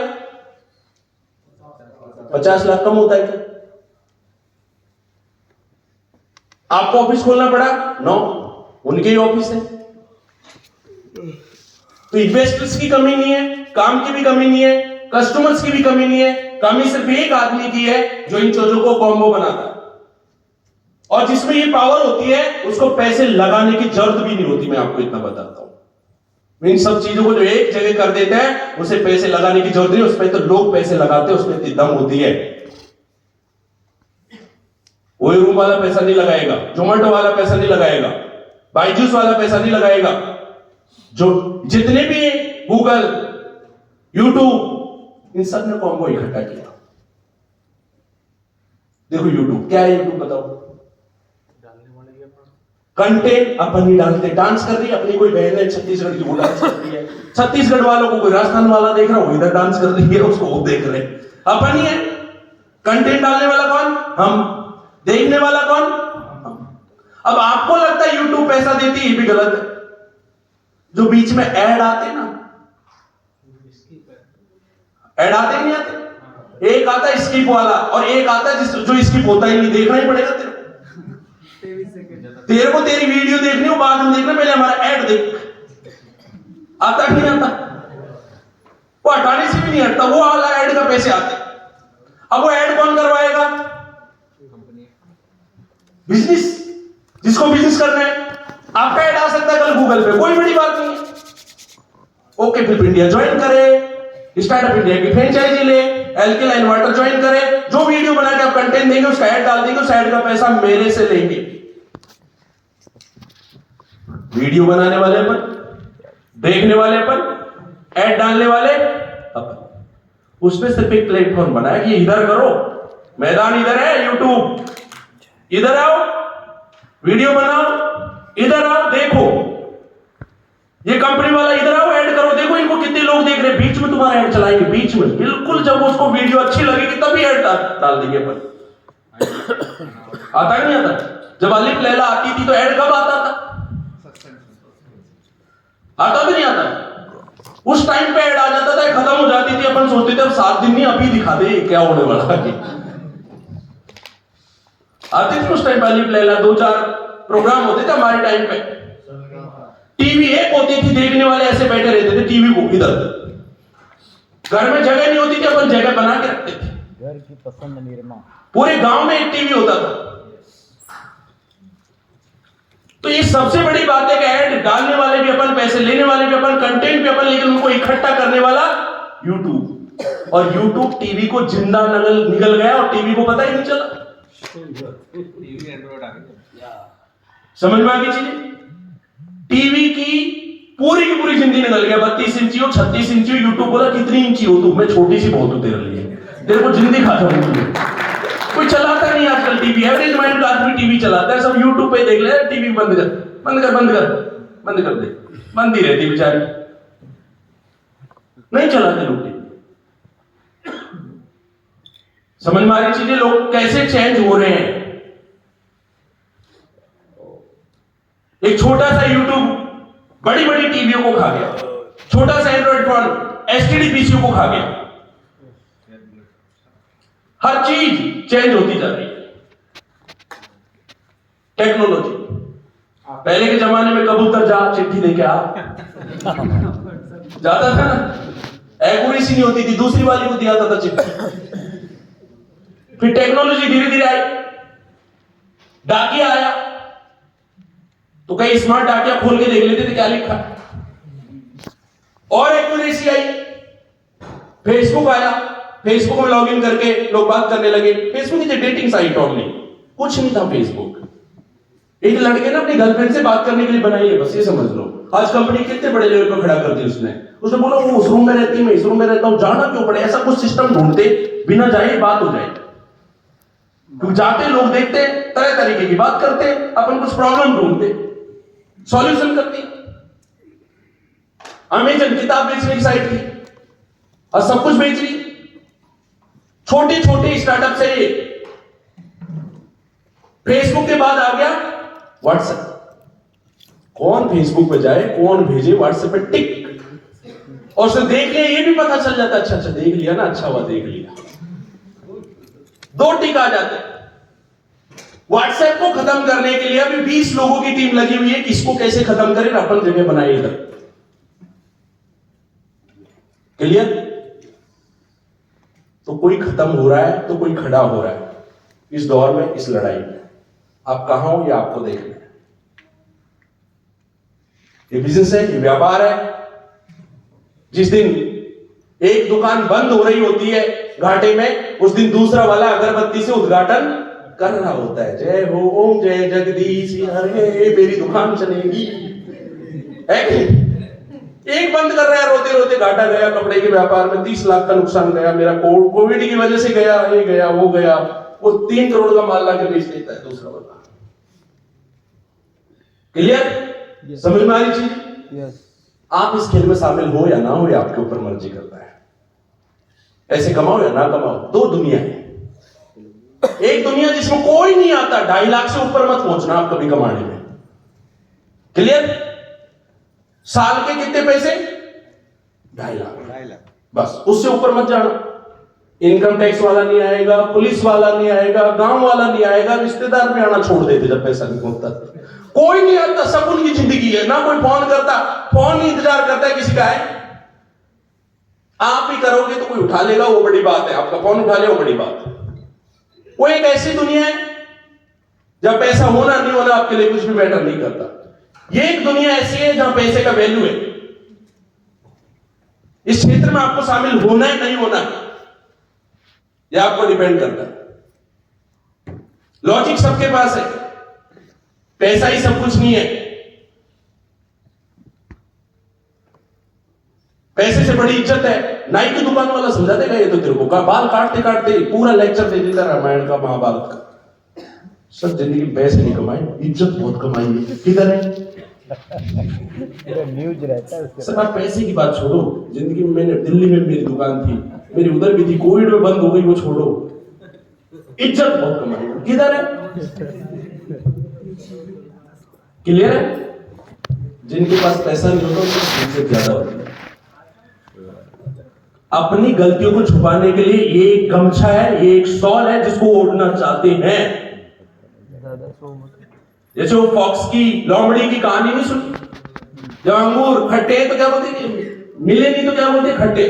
Speaker 1: 50 लाख। कम होता है क्या? आपको ऑफिस खोलना पड़ा? नो, उनके ही ऑफिस है। तो इन्वेस्टर्स की कमी नहीं है, काम की भी कमी नहीं है, कस्टमर्स की भी कमी नहीं है। कमी सिर्फ एक आदमी की है जो इन चीजों को कॉम्बो बनाता है। और जिसमें ये पावर होती है उसको पैसे लगाने की जरूरत भी नहीं होती। मैं आपको इतना बताता हूं, इन सब चीजों को जो एक जगह कर देते हैं उसे पैसे लगाने की जरूरत नहीं। उसमें तो लोग पैसे लगाते हैं, उसमें इतनी दम होती है। वही रूम वाला पैसा नहीं लगाएगा, जोमेटो वाला पैसा नहीं लगाएगा, बायजूस वाला पैसा नहीं लगाएगा। जो जितने भी गूगल, यूट्यूब, इन सब ने कॉम्बो इकट्ठा किया। देखो यूट्यूब क्या है, यूट्यूब बताओ। कंटेंट अपन ही डालते, डांस कर रही है अपनी कोई बहन है छत्तीसगढ़ की, वो डांस कर रही है। छत्तीसगढ़ वालों को कोई राजस्थान वाला देख रहा है, वो इधर डांस कर रही है, उसको वो देख रहे हैं। अपन ही है। कंटेंट डालने वाला कौन? हम। देखने वाला कौन? हम। अब आपको लगता है यूट्यूब पैसा देती है, ये भी गलत है। जो बीच में ऐड आते ना, ऐड आते नहीं आते? एक आता है स्किप वाला और एक आता है जो स्किप होता ही नहीं, देखना ही पड़ेगा तेरे। तेरे को तेरी वीडियो देखनी हो बाद में देखना, पहले हमारा ऐड देख। आता नहीं आता? वो हटाने से भी नहीं हटता, वो वाला ऐड का पैसे आते। अब वो ऐड कौन करवाएगा? बिजनेस, जिसको बिजनेस करना है। आपका ऐड आ सकता है कल गूगल पे, कोई बड़ी बात नहीं है। ओके फिल्म इंडिया ज्वाइन करे, स्टार्टअप इंडिया की फ्रेंचाइजी ले, एल्केलाइन वाटर ज्वाइन करे। जो वीडियो बना के आप कंटेंट देंगे उसका ऐड डाल देंगे, उस ऐड का पैसा मेरे से लेंगे। वीडियो बनाने वाले अपन, देखने वाले अपन, ऐड डालने वाले अपन। उसमें सिर्फ एक प्लेटफॉर्म बनाया कि इधर करो, मैदान इधर है, यूट्यूब इधर आओ, वीडियो बनाओ, इधर आओ, देखो ये कंपनी वाला, इधर आओ, ऐड करो, देखो इनको कितने लोग देख रहे हैं, बीच में तुम्हारा ऐड चलाएंगे, बीच में बिल्कुल जब उसको वीडियो अच्छी लगेगी तभी ऐड डाल देंगे अपन। आता नहीं आता? जब अलिफ लैला आती थी तो ऐड कब आता था? आता भी नहीं आता? उस टाइम पे ऐड आ जाता था, खत्म हो जाती थी, अपन सोचते थे अब 7 दिन नहीं, अभी दिखा दे क्या होने वाला है। आती थी उस टाइम पे अलिफ लैला, 2-4 प्रोग्राम होते थे हमारे टाइम पे। टीवी एक होती थी, देखने वाले ऐसे बैठे रहते थे टीवी को इधर। घर में जगह नहीं होती थी, अपन जगह बना के रखते थे।
Speaker 5: घर की पसंद निर्मा।
Speaker 1: पूरे गांव में एक टीवी होता था। तो ये सबसे बड़ी बात है कि ऐड डालने वाले भी अपन, पैसे लेने वाले भी अपन, कंटेंट भी अपन, लेकिन उनको इकट्ठा करने वाला यूट्यूब। और यूट्यूब टीवी को जिंदा निगल गया और टीवी को पता ही नहीं चला।
Speaker 4: टीवी एंड्रॉइड आ गया।
Speaker 1: समझ में आ गई चीजें? टीवी की पूरी जिंदगी निकल गया। 32 इंची हो, 36 इंची हो, यूट्यूब बोला कितनी इंची हो तू? मैं छोटी सी बहुत हूं तेरे लिए, तेरे को जिंदगी खाता हूं। कोई चलाता नहीं आजकल टीवी, एवरेज माइंड का आदमी टीवी चलाता है, सब यूट्यूब पे देख ले, टीवी बंद कर दे, बंद ही रहती बेचारी, नहीं चलाते लोग टीवी। समझ में आ रही चीजें? लोग कैसे चेंज हो रहे हैं। एक छोटा सा यूट्यूब बड़ी टीवियों को खा गया, छोटा सा एंड्रॉइड फोन एसटीडी पीसीओ को खा गया। हर चीज चेंज होती जा रही है, टेक्नोलॉजी। पहले के जमाने में कबूतर जा चिट्ठी लेके आ जाता था ना, एक्यूरेसी नहीं होती थी, दूसरी वाली को दिया था चिट्ठी। फिर टेक्नोलॉजी धीरे धीरे आई, डाकिया आया तो कई स्मार्ट डाकिया खोल के देख लेते थे क्या लिखा, और एक्यूरेसी आई। फेसबुक आया, फेसबुक में लॉगिन करके लोग बात करने लगे। फेसबुक की डेटिंग साइट ऑनली, कुछ नहीं था फेसबुक। एक लड़के ने अपनी गर्लफ्रेंड से बात करने के लिए बनाई है, बस ये समझ लो। आज कंपनी कितने बड़े लेवल पर खड़ा कर दी उसने बोला वो उस रूम में रहती, मैं इस रूम में रहता हूं, जाना क्यों पड़े? ऐसा कुछ सिस्टम ढूंढते, बिना जाए बात हो जाए। क्योंकि जाते लोग देखते, तरह तरीके की बात करते, अपन कुछ प्रॉब्लम ढूंढते, सॉल्यूशन करते। अमेजन किताब बेचने की साइट थी और सब कुछ बेच रही। छोटे स्टार्टअप से ये। फेसबुक के बाद आ गया व्हाट्सएप। कौन फेसबुक पे जाए, कौन भेजे व्हाट्सएप पे टिक, और उसे देख लिया, ये भी पता चल जाता, अच्छा देख लिया ना, अच्छा हुआ देख लिया, 2 टिक आ जाते। व्हाट्सएप को खत्म करने के लिए अभी 20 लोगों की टीम लगी हुई है कि इसको कैसे खत्म करें, अपन जगह बनाए इधर। क्लियर? तो कोई खत्म हो रहा है तो कोई खड़ा हो रहा है इस दौर में, इस लड़ाई में। आप कहां हो ये आपको देखना है। ये बिजनेस है, ये व्यापार है। जिस दिन एक दुकान बंद हो रही होती है घाटे में, उस दिन दूसरा वाला अगरबत्ती से उद्घाटन कर रहा होता है। जय हो ओम जय जगदीश हरे, मेरी दुकान चलेगी। है कि एक बंद कर रहा है, रोते रोते घाटा गया, कपड़े के व्यापार में 30 लाख का नुकसान गया मेरा, कोविड की वजह से गया, ये गया वो गया। वो 3 करोड़ का माल लाके बेच देता है दूसरा वाला। क्लियर? समझ में आ रही चीज? आप इस खेल में शामिल हो या ना हो, ये आपके ऊपर मर्जी करता है। ऐसे कमाओ या ना कमाओ, 2 दुनिया है। एक दुनिया जिसमें कोई नहीं आता, 2.5 लाख से ऊपर मत पहुंचना आप कभी कमाने में। क्लियर? साल के कितने पैसे? 2.5 लाख, बस उससे ऊपर मत जाना। इनकम टैक्स वाला नहीं आएगा, पुलिस वाला नहीं आएगा, गांव वाला नहीं आएगा, रिश्तेदार भी आना छोड़ देते जब पैसा नहीं पहुंचता। कोई नहीं आता, सब उनकी जिंदगी है ना। कोई फोन करता, फोन नहीं इंतजार करता है किसी का है। आप ही करोगे तो कोई उठा लेगा, वो बड़ी बात है। आपका फोन उठा ले, वो बड़ी बात है। वो एक ऐसी दुनिया है जब पैसा होना नहीं होना आपके लिए कुछ भी मैटर नहीं करता। ये एक दुनिया ऐसी है जहां पैसे का वैल्यू है। इस क्षेत्र में आपको शामिल होना है नहीं होना, यह आपको डिपेंड करता है। लॉजिक सबके पास है, पैसा ही सब कुछ नहीं है। पैसे से बड़ी इज्जत है। नाई की दुकान वाला समझा देगा ये तो तेरे को, बाल काटते काटते पूरा लेक्चर दे देता रामायण का, महाभारत का। सब जिंदगी में पैसे नहीं कमाए, इज्जत बहुत कमाई है। किधर है?
Speaker 3: न्यूज रहता है
Speaker 1: सर आप पैसे की बात छोड़ो, जिंदगी में मैंने दिल्ली में मेरी दुकान थी, मेरी उधर भी थी, कोविड में बंद हो गई, वो छोड़ो। इज्जत बहुत कमाई है। किधर है? क्लियर है? जिनके पास पैसा नहीं होता उनकी इज्जत ज्यादा होती है। अपनी गलतियों को छुपाने के लिए ये एक गमछा है, ये एक शॉल है जिसको ओढ़ना चाहते हैं। जैसे वो फॉक्स की लोमड़ी की कहानी नहीं सुनी, जब अंगूर खट्टे तो क्या बोलते हैं, मिले नहीं तो क्या बोलते हैं, खट्टे।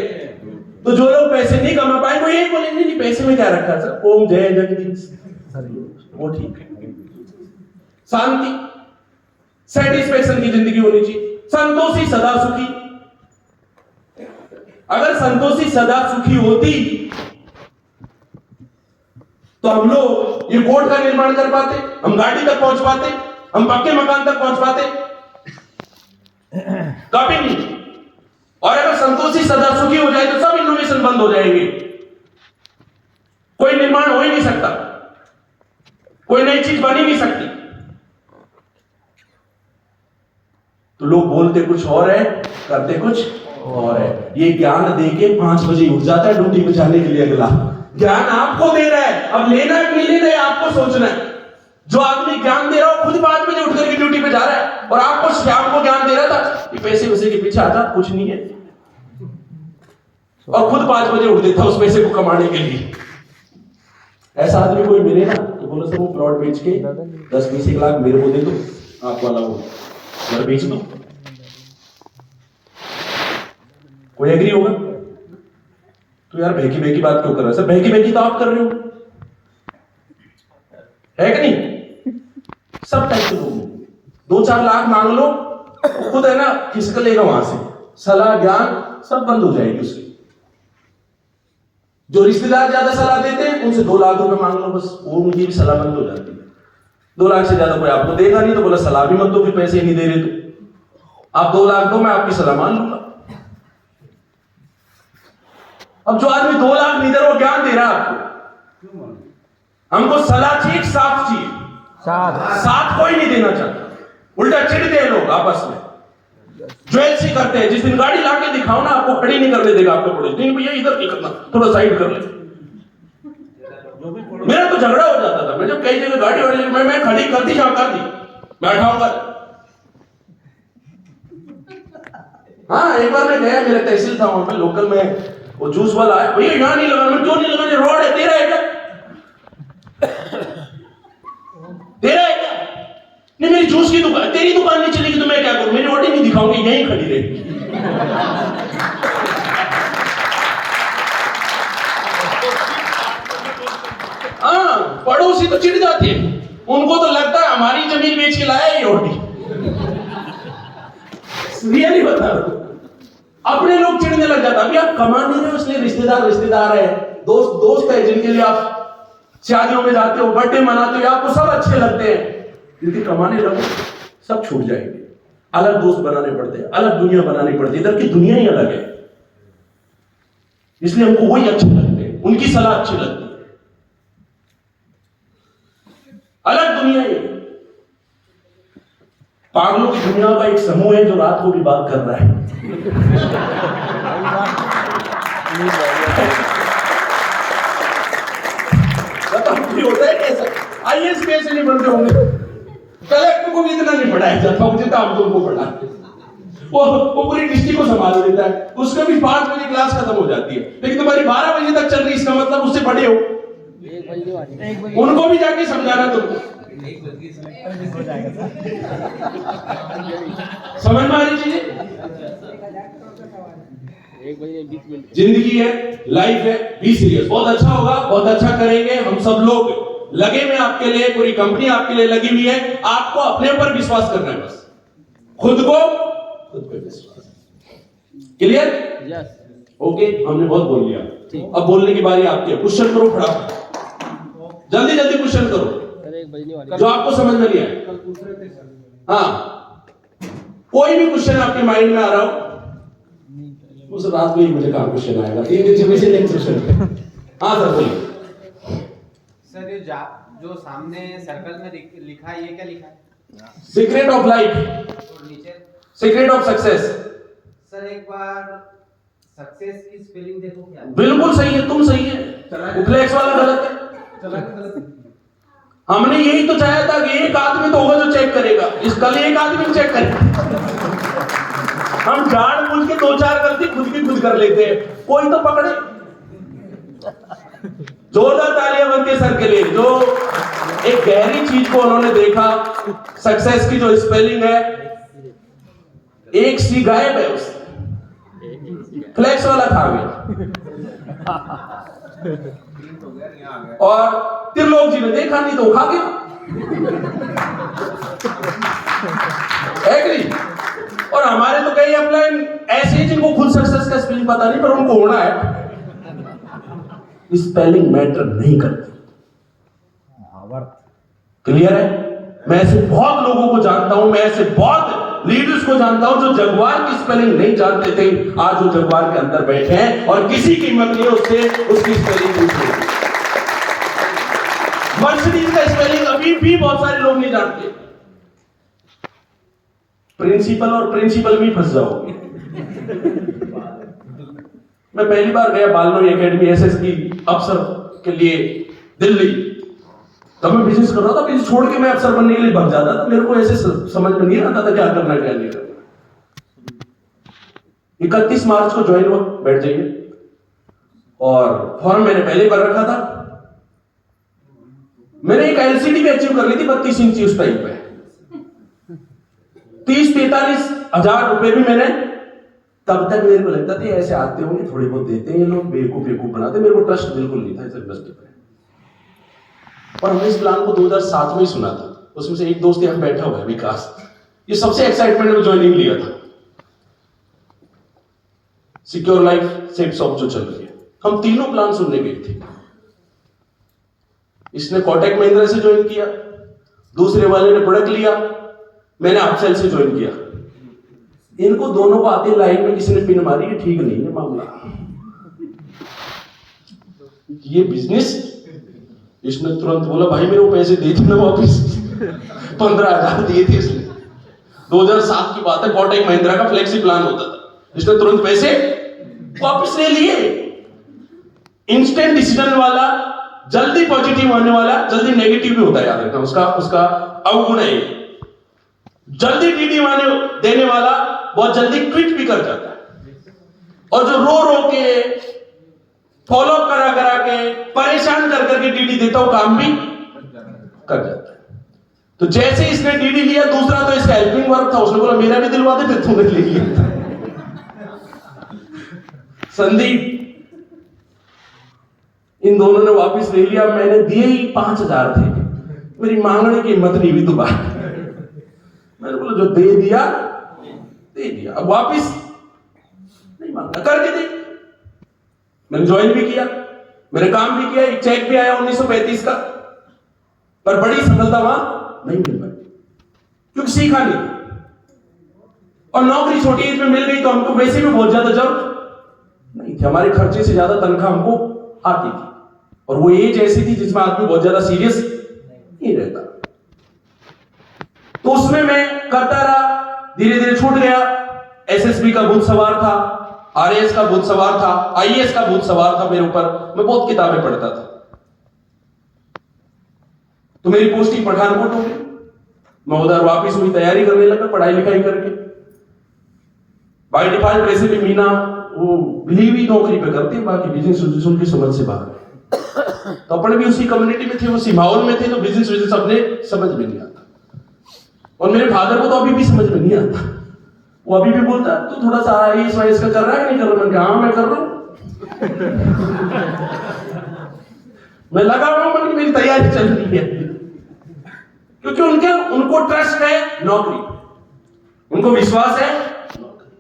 Speaker 1: तो जो लोग पैसे नहीं कमा पाए वो यही बोलेंगे नहीं पैसे में क्या रखा सर, ओम जय जगदीश, वो ठीक है। शांति, सेटिस्फेक्शन की जिंदगी होनी चाहिए, संतोषी सदा सुखी। अगर संतोषी सदा सुखी होती तो हम लोग ये कोर्ट का निर्माण कर पाते, हम गाड़ी तक पहुंच पाते, हम पक्के मकान तक पहुंच पाते? कभी नहीं। और अगर संतोषी सदा सुखी हो जाए तो सब इनोवेशन बंद हो जाएंगे, कोई निर्माण हो ही नहीं सकता, कोई नई चीज बन ही नहीं सकती। तो लोग बोलते कुछ और है, करते कुछ और है। ये ज्ञान देके 5 बजे उठ जाता है ड्यूटी पे जाने के लिए। अगला ज्ञान आपको दे रहा है, अब लेना है नहीं लेना है आपको सोचना है। जो आदमी ज्ञान दे रहा हो खुद 5 बजे उठ करके ड्यूटी पे जा रहा है, और आपको शाम को ज्ञान दे रहा था कि पैसे वैसे के पीछे आता कुछ नहीं है, और खुद 5 बजे उठ देता उस पैसे को कमाने के लिए। ऐसा आदमी कोई मिले ना तो बोलो सर वो प्लॉट बेच के 10-20 लाख मेरे को दे दो, आप वाला वो घर बेच दो, कोई एग्री होगा? तो यार बहकी बहकी बात क्यों कर रहे हो सर? बहकी बहकी तो आप कर रहे हो, है कि नहीं? सब टाइप के लोग 2-4 लाख मांग लो, खुद है ना खिसक लेगा वहां से, सलाह ज्ञान सब बंद हो जाएगी उसकी। जो रिश्तेदार ज्यादा सलाह देते हैं उनसे 2 लाख रुपए मांग लो बस, वो उनकी भी सलाह बंद हो जाती है। 2 लाख से ज्यादा कोई आपको देगा नहीं तो बोला सलाह भी मत दो, फिर पैसे नहीं दे रहे तो आप 2 लाख दो, मैं आपकी सलाह मान लूंगा। अब जो आदमी 2 लाख नहीं दे रहा वो ज्ञान दे रहा है आपको, हमको सलाह चाहिए, साथ चाहिए, साथ कोई नहीं देना चाहता, उल्टा चिढ़ते हैं लोग आपस में, ज्वेल्सी करते हैं। जिस दिन गाड़ी लाके दिखाओ ना आपको खड़ी नहीं करने देगा आपको पुलिस, नहीं भैया इधर नहीं करना, थोड़ा साइड कर ले। मेरा तो झगड़ा हो जाता था, मैं जब कई जगह गाड़ी वाड़ी मैं खड़ी कर दी, जहां कर दी, बैठा होगा। हाँ एक बार मैं गया, मेरा तहसील था वहां पे लोकल में, वो जूस वाला है, भैया यहाँ नहीं लगाना, क्यों नहीं लगाने, रोड है तेरा है क्या, तेरा है क्या? नहीं मेरी जूस की दुकान, तेरी दुकान नहीं चलेगी तो मैं क्या करूं, मेरी ऑडी नहीं दिखाऊंगी, यहीं खड़ी रहेगी। हाँ पड़ोसी तो चिढ़ जाते हैं, उनको तो लगता है हमारी जमीन बेच के लाया ये ऑडी। रियली बता रहा हूं, अपने लोग चिढ़ने लग जाता। अभी आप कमा नहीं रहे हो इसलिए रिश्तेदार है, दोस्त है जिनके लिए आप शादियों में जाते हो, बर्थडे मनाते हो, आपको सब अच्छे लगते हैं, क्योंकि कमाने लगो सब छूट जाएंगे, अलग दोस्त बनाने पड़ते हैं, अलग दुनिया बनानी पड़ती है। इधर की दुनिया ही अलग है, इसलिए हमको वही अच्छे लगते हैं, उनकी सलाह अच्छी लगती है, अलग दुनिया ही। पागलों की दुनिया का एक समूह है जो रात को भी बात कर रहा है। होता है कैसा? आईएएस कैसे नहीं बनते होंगे? कलेक्टर को भी इतना नहीं पढ़ाया जाता जितना आप लोगों को पढ़ा, वो पूरी डिस्ट्रिक्ट को संभाल लेता है, उसका भी 5 बजे क्लास खत्म हो जाती है, लेकिन तुम्हारी 12 बजे तक चल रही, इसका मतलब उससे बड़े हो, उनको भी जाके समझाना तुमको। समझ में आ रही चीजें? जिंदगी है, लाइफ है, बी सीरियस। बहुत अच्छा होगा, बहुत अच्छा करेंगे, हम सब लोग लगे में आपके लिए, पूरी कंपनी आपके लिए लगी हुई है। आपको अपने ऊपर विश्वास करना है, बस खुद पे विश्वास। क्लियर? यस। ओके, हमने बहुत बोल लिया, अब बोलने की बारी आपकी है। क्वेश्चन करो फटाफट, जल्दी जल्दी क्वेश्चन करो जो आपको समझ में नहीं आया। हाँ कोई भी क्वेश्चन आपके माइंड में आ रहा हो, उस रात में ही मुझे कहाँ क्वेश्चन आएगा, 3 दिन से वैसे नहीं क्वेश्चन। हाँ सर बोलिए।
Speaker 5: सर ये जो सामने सर्कल में लिखा है, ये क्या लिखा है?
Speaker 1: सीक्रेट ऑफ लाइफ,
Speaker 5: और नीचे
Speaker 1: सीक्रेट ऑफ सक्सेस।
Speaker 5: सर एक बार सक्सेस की स्पेलिंग देखो क्या है?
Speaker 1: बिल्कुल सही है, तुम सही है, फ्लेक्स वाला गलत है।
Speaker 4: चला के गलत है।
Speaker 1: हमने यही तो चाहा था कि एक आदमी तो होगा जो चेक करेगा, इस कल एक आदमी चेक करेगा। हम जान बूझ के 2-4 गलती खुद की खुद कर लेते हैं, कोई तो पकड़े। जोरदार तालियां बनती है सर के लिए, जो एक गहरी चीज को उन्होंने देखा। सक्सेस की जो स्पेलिंग है, एक सी गायब है उससे, फ्लेक्स वाला खा गया। और त्रिलोक जी ने देखा नहीं तो खा गया। एग्री। और हमारे तो कई अपलाइन ऐसे ही जिनको खुद सक्सेस का स्पेलिंग पता नहीं, पर उनको होना है। स्पेलिंग मैटर नहीं करती। क्लियर है? मैं ऐसे बहुत लोगों को जानता हूं, मैं ऐसे बहुत लीडर्स को जानता हूं जो जगुआर की स्पेलिंग नहीं जानते थे, आज वो जगुआर के अंदर बैठे हैं और किसी की हिम्मत नहीं है उससे उसकी स्पेलिंग पूछने। मर्सिडीज का स्पेलिंग अभी भी बहुत सारे लोग नहीं जानते। प्रिंसिपल और प्रिंसिपल भी फंस जाओगे। मैं पहली बार गया बालनोई एकेडमी एसएसबी अफसर के लिए दिल्ली, तब मैं बिजनेस कर रहा था। बिजनेस छोड़ के मैं अफसर बनने के लिए भाग जाता था। मेरे को ऐसे समझ में नहीं आता था क्या करना क्या नहीं करना। 31 मार्च को ज्वाइन हुआ, बैठ जाइए। और फॉर्म मैंने पहले भर रखा था। मैंने एक एलसीडी भी अचीव कर ली थी 32 इंची उस टाइम पे। 30-43 हजार रुपए भी मैंने, तब तक मेरे को लगता था ऐसे आते होंगे, थोड़े बहुत देते हैं ये लोग, बेवकूफ बनाते। मेरे को ट्रस्ट बिल्कुल नहीं था इस इंडस्ट्री पे। और हमने इस प्लान को 2007 में ही सुना था। उसमें से एक दोस्त यहाँ बैठा हुआ है, विकास। ये सबसे एक्साइटमेंट में ज्वाइनिंग लिया था। सिक्योर लाइफ सेट शॉप जो चल रही है, हम तीनों प्लान सुनने गए थे। इसने कोटक महिंद्रा से ज्वाइन किया, दूसरे वाले ने प्रोडक्ट लिया, मैंने अपसेल से ज्वाइन किया। इनको दोनों को आती लाइन में किसी ने पिन मारी, ये ठीक नहीं है मामला, ये बिजनेस। इसने तुरंत बोला भाई मेरे को पैसे दे देना वापिस। 15,000 दिए थे इसने। 2007 की बात है, कोटक महिंद्रा का फ्लेक्सी प्लान होता था। इसने तुरंत पैसे वापिस ले लिए। इंस्टेंट डिसीजन वाला, जल्दी पॉजिटिव होने वाला, जल्दी नेगेटिव भी होता है, याद रखना। उसका अवगुण है। जल्दी डीडी देने वाला बहुत जल्दी क्विट भी कर जाता है, और जो रो के फॉलो करा के परेशान कर करके डीडी देता हूं, काम भी कर जाता है। तो जैसे इसने डीडी लिया, दूसरा तो इसका हेल्पिंग वर्क था, उसने बोला मेरा भी दिलवा दे, फिर तूने ले लिया। संदीप, इन दोनों ने वापस ले लिया। मैंने दिए ही 5,000 थे, मेरी मांगने की हिम्मत नहीं हुई दोबारा। मैंने बोला जो दे दिया, अब वापस नहीं मांगना, करके दे। मैंने ज्वाइन भी किया, मैंने काम भी किया, एक चेक भी आया 1935 का, पर बड़ी सफलता वहां नहीं मिल पाई, क्योंकि सीखा नहीं। और नौकरी छोटी एज में मिल गई तो हमको वैसे भी बहुत ज्यादा जरूरत नहीं थी, हमारे खर्चे से ज्यादा तनख्वाह हमको आती थी। और वो एज ऐसी थी जिसमें आदमी बहुत ज्यादा सीरियस नहीं रहता। तो उसमें मैं करता रहा, धीरे धीरे छूट गया। एसएसबी का भूत सवार था, आरएएस का भूत सवार था, आईएएस का भूत सवार था मेरे ऊपर। मैं बहुत किताबें पढ़ता था। तो मेरी पोस्टिंग पठानकोट हो गई। मैं उधर वापिस हुई, तैयारी करने लगा, पढ़ाई लिखाई करके। बाय डिफॉल्ट वैसे भी मीना वो बिलीव ही नौकरी पे करती है, बाकी बिजनेस उनकी समझ से बाहर है। तो अपने भी उसी कम्युनिटी में थे, उसी माहौल में थे, तो बिजनेस अपने समझ में नहीं आता। और मेरे फादर को तो अभी भी समझ में नहीं आता। वो अभी भी बोलता है तू थोड़ा सा आईएएस वाईएएस का कर रहा है कि नहीं कर रहा? मैंने कहा हाँ मैं कर रहा हूं। मैं लगा हुआ हूं, मेरी तैयारी चल रही है। क्योंकि उनको ट्रस्ट है नौकरी, उनको विश्वास है नौकरी।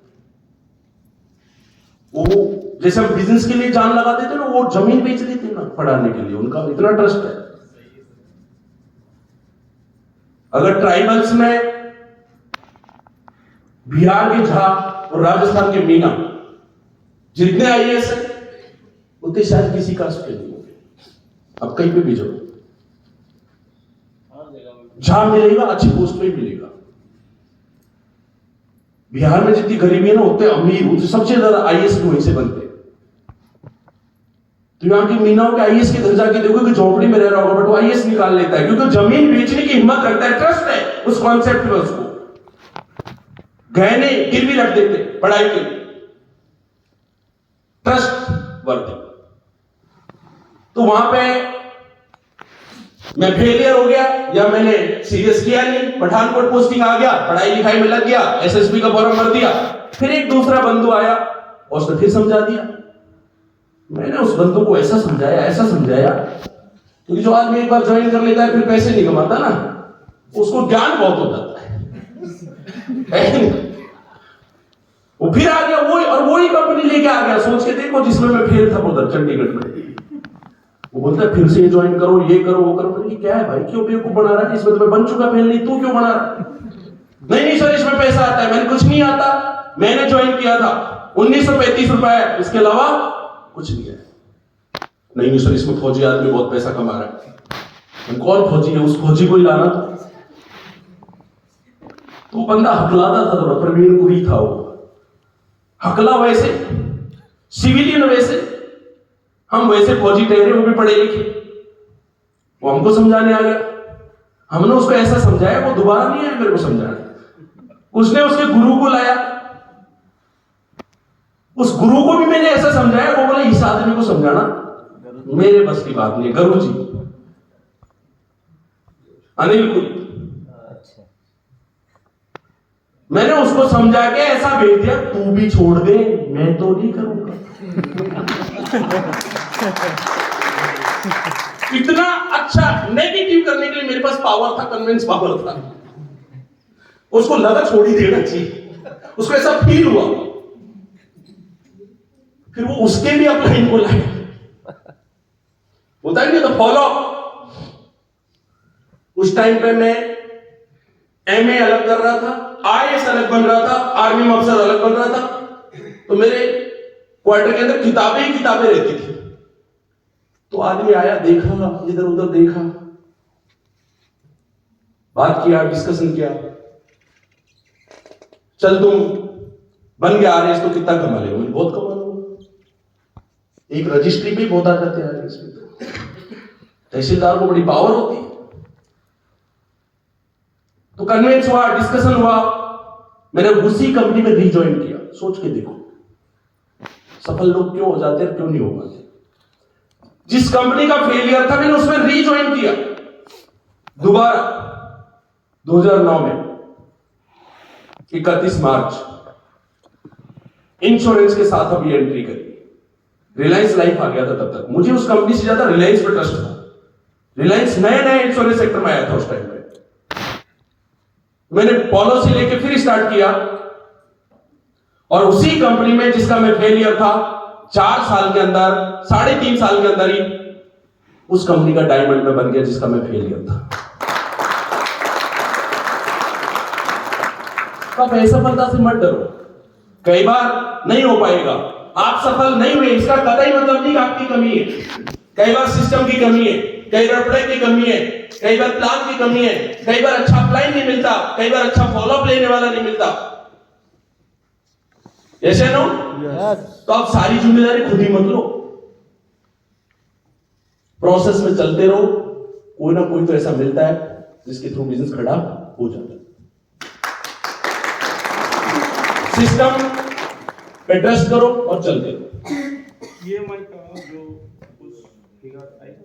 Speaker 1: वो जैसे हम बिजनेस के लिए जान लगा देते ना, वो जमीन बेच देते ना पढ़ाने के लिए, उनका इतना ट्रस्ट है। अगर ट्राइबल्स में बिहार के झा और राजस्थान के मीना जितने आईएएस है, उतने शायद किसी कास्ट के नहीं होंगे। अब कहीं पे भी जाओ, जहां मिलेगा अच्छी पोस्ट पे मिलेगा। बिहार में जितनी गरीबी है ना, उतने अमीर, उतने सबसे ज्यादा आईएएस वहीं से बनते हैं। तो यहाँ की मीनाओं के आईएएस के घर जाके देखो कि झोपड़ी में रह रहा होगा, बट वो आईएएस निकाल लेता है, क्योंकि जमीन बेचने की हिम्मत रखता है, ट्रस्ट है उस कॉन्सेप्ट में। उसको गहने गिरवी रख देते पढ़ाई के लिए, ट्रस्ट वर्दी। तो वहां पे मैं फेलियर हो गया, या मैंने सीरियस किया नहीं, पठानकोट पोस्टिंग आ गया, पढ़ाई लिखाई में लग गया, एसएसबी का फॉर्म भर दिया। फिर एक दूसरा बंधु आया और उसने फिर समझा दिया। मैंने उस बंधु को ऐसा समझाया, क्योंकि जो आदमी एक बार ज्वाइन कर लेता है फिर पैसे नहीं कमाता ना, उसको ज्ञान बहुत हो जाता है। वो फिर आ गया वही कंपनी लेके आ गया, सोच के देखो, जिसमें मैं फेल था उधर चंडीगढ़ में। वो बोलता है फिर से ये ज्वाइन करो, ये करो, वो करो। मैंने क्या है भाई, क्यों बेवकूफ बना रहा है? इसमें तो मैं बन चुका फेल, नहीं तू क्यों बना रहा? नहीं सर, इसमें पैसा आता है। मैंने कुछ नहीं आता, मैंने ज्वाइन किया था, 1935 रुपए, इसके अलावा कुछ नहीं है। नहीं सर, इसमें फौजी आदमी बहुत पैसा कमा रहा है। कौन फौजी है? उस फौजी को ही लाना था। तो बंदा हकलाता था थोड़ा, प्रवीण पुरी था वो, हकला वैसे, सिविलियन वैसे, हम वैसे फौजी ठहरे, वो भी पढ़े लिखे। वो हमको समझाने आ गया, हमने उसको ऐसा समझाया, वो दोबारा नहीं आया मेरे को समझाने। उसने उसके गुरु को लाया, उस गुरु को भी मैंने ऐसा समझाया, वो बोले इस आदमी को समझाना मेरे बस की बात नहीं है। गुरु जी अनिल पुरी, मैंने उसको समझा के ऐसा भेज दिया, तू भी छोड़ दे, मैं तो नहीं करूंगा। इतना अच्छा नेगेटिव करने के लिए मेरे पास पावर था, कन्विंस पावर था। उसको लगा छोड़ ही देना चाहिए, उसको ऐसा फील हुआ। फिर वो उसके भी अपलाइन को लाए, होता नहीं तो फॉलो। उस टाइम पे मैं एमए अलग कर रहा था, आईएएस अलग बन रहा था, आर्मी में अफसर अलग बन रहा था। तो मेरे क्वार्टर के अंदर किताबें ही किताबें रहती थी। तो आदमी आया, देखा, इधर उधर देखा, बात किया, डिस्कशन किया, चल तुम बन गया आरएएस तो कितना कमा लेगा? मैंने बहुत कमा लूंगा, एक रजिस्ट्री भी बहुत आ जाते हैं आरएएस में। तो तहसीलदार को बड़ी पावर होती है। तो कन्विंस हुआ, डिस्कशन हुआ, मैंने उसी कंपनी में रीजॉइन किया। सोच के देखो सफल लोग क्यों हो जाते हैं, क्यों नहीं हो पाते। जिस कंपनी का फेलियर था, मैंने उसमें रीजॉइन किया दोबारा 2009 में 31 मार्च, इंश्योरेंस के साथ अभी एंट्री करी। रिलायंस लाइफ आ गया था तब तक, मुझे उस कंपनी से ज्यादा रिलायंस पे ट्रस्ट था। रिलायंस नया इंश्योरेंस सेक्टर में आया था उस टाइम पे। मैंने पॉलिसी लेके फिर स्टार्ट किया, और उसी कंपनी में जिसका मैं फेलियर था, 4 साल के अंदर, 3.5 साल के अंदर ही उस कंपनी का डायमंड में बन गया जिसका मैं फेलियर था। आप असफलता से मत डरो, कई बार नहीं हो पाएगा। आप सफल नहीं हुए इसका कतई मतलब नहीं कि आपकी कमी है। कई बार सिस्टम की कमी है, कई बार पढ़ाई की कमी है, कई बार प्लान की कमी है, कई बार अच्छा अप्लाई नहीं मिलता, कई बार अच्छा फॉलोअप लेने वाला नहीं मिलता। ऐसे नो तो आप सारी जिम्मेदारी खुद ही मत लो, प्रोसेस में चलते रहो, कोई ना कोई तो ऐसा मिलता है जिसके थ्रू बिजनेस खड़ा हो जाता है। सिस्टम पे ट्रस्ट करो और चलते रहो।
Speaker 2: ईएमआई का जो कुछ फिगर आएगा,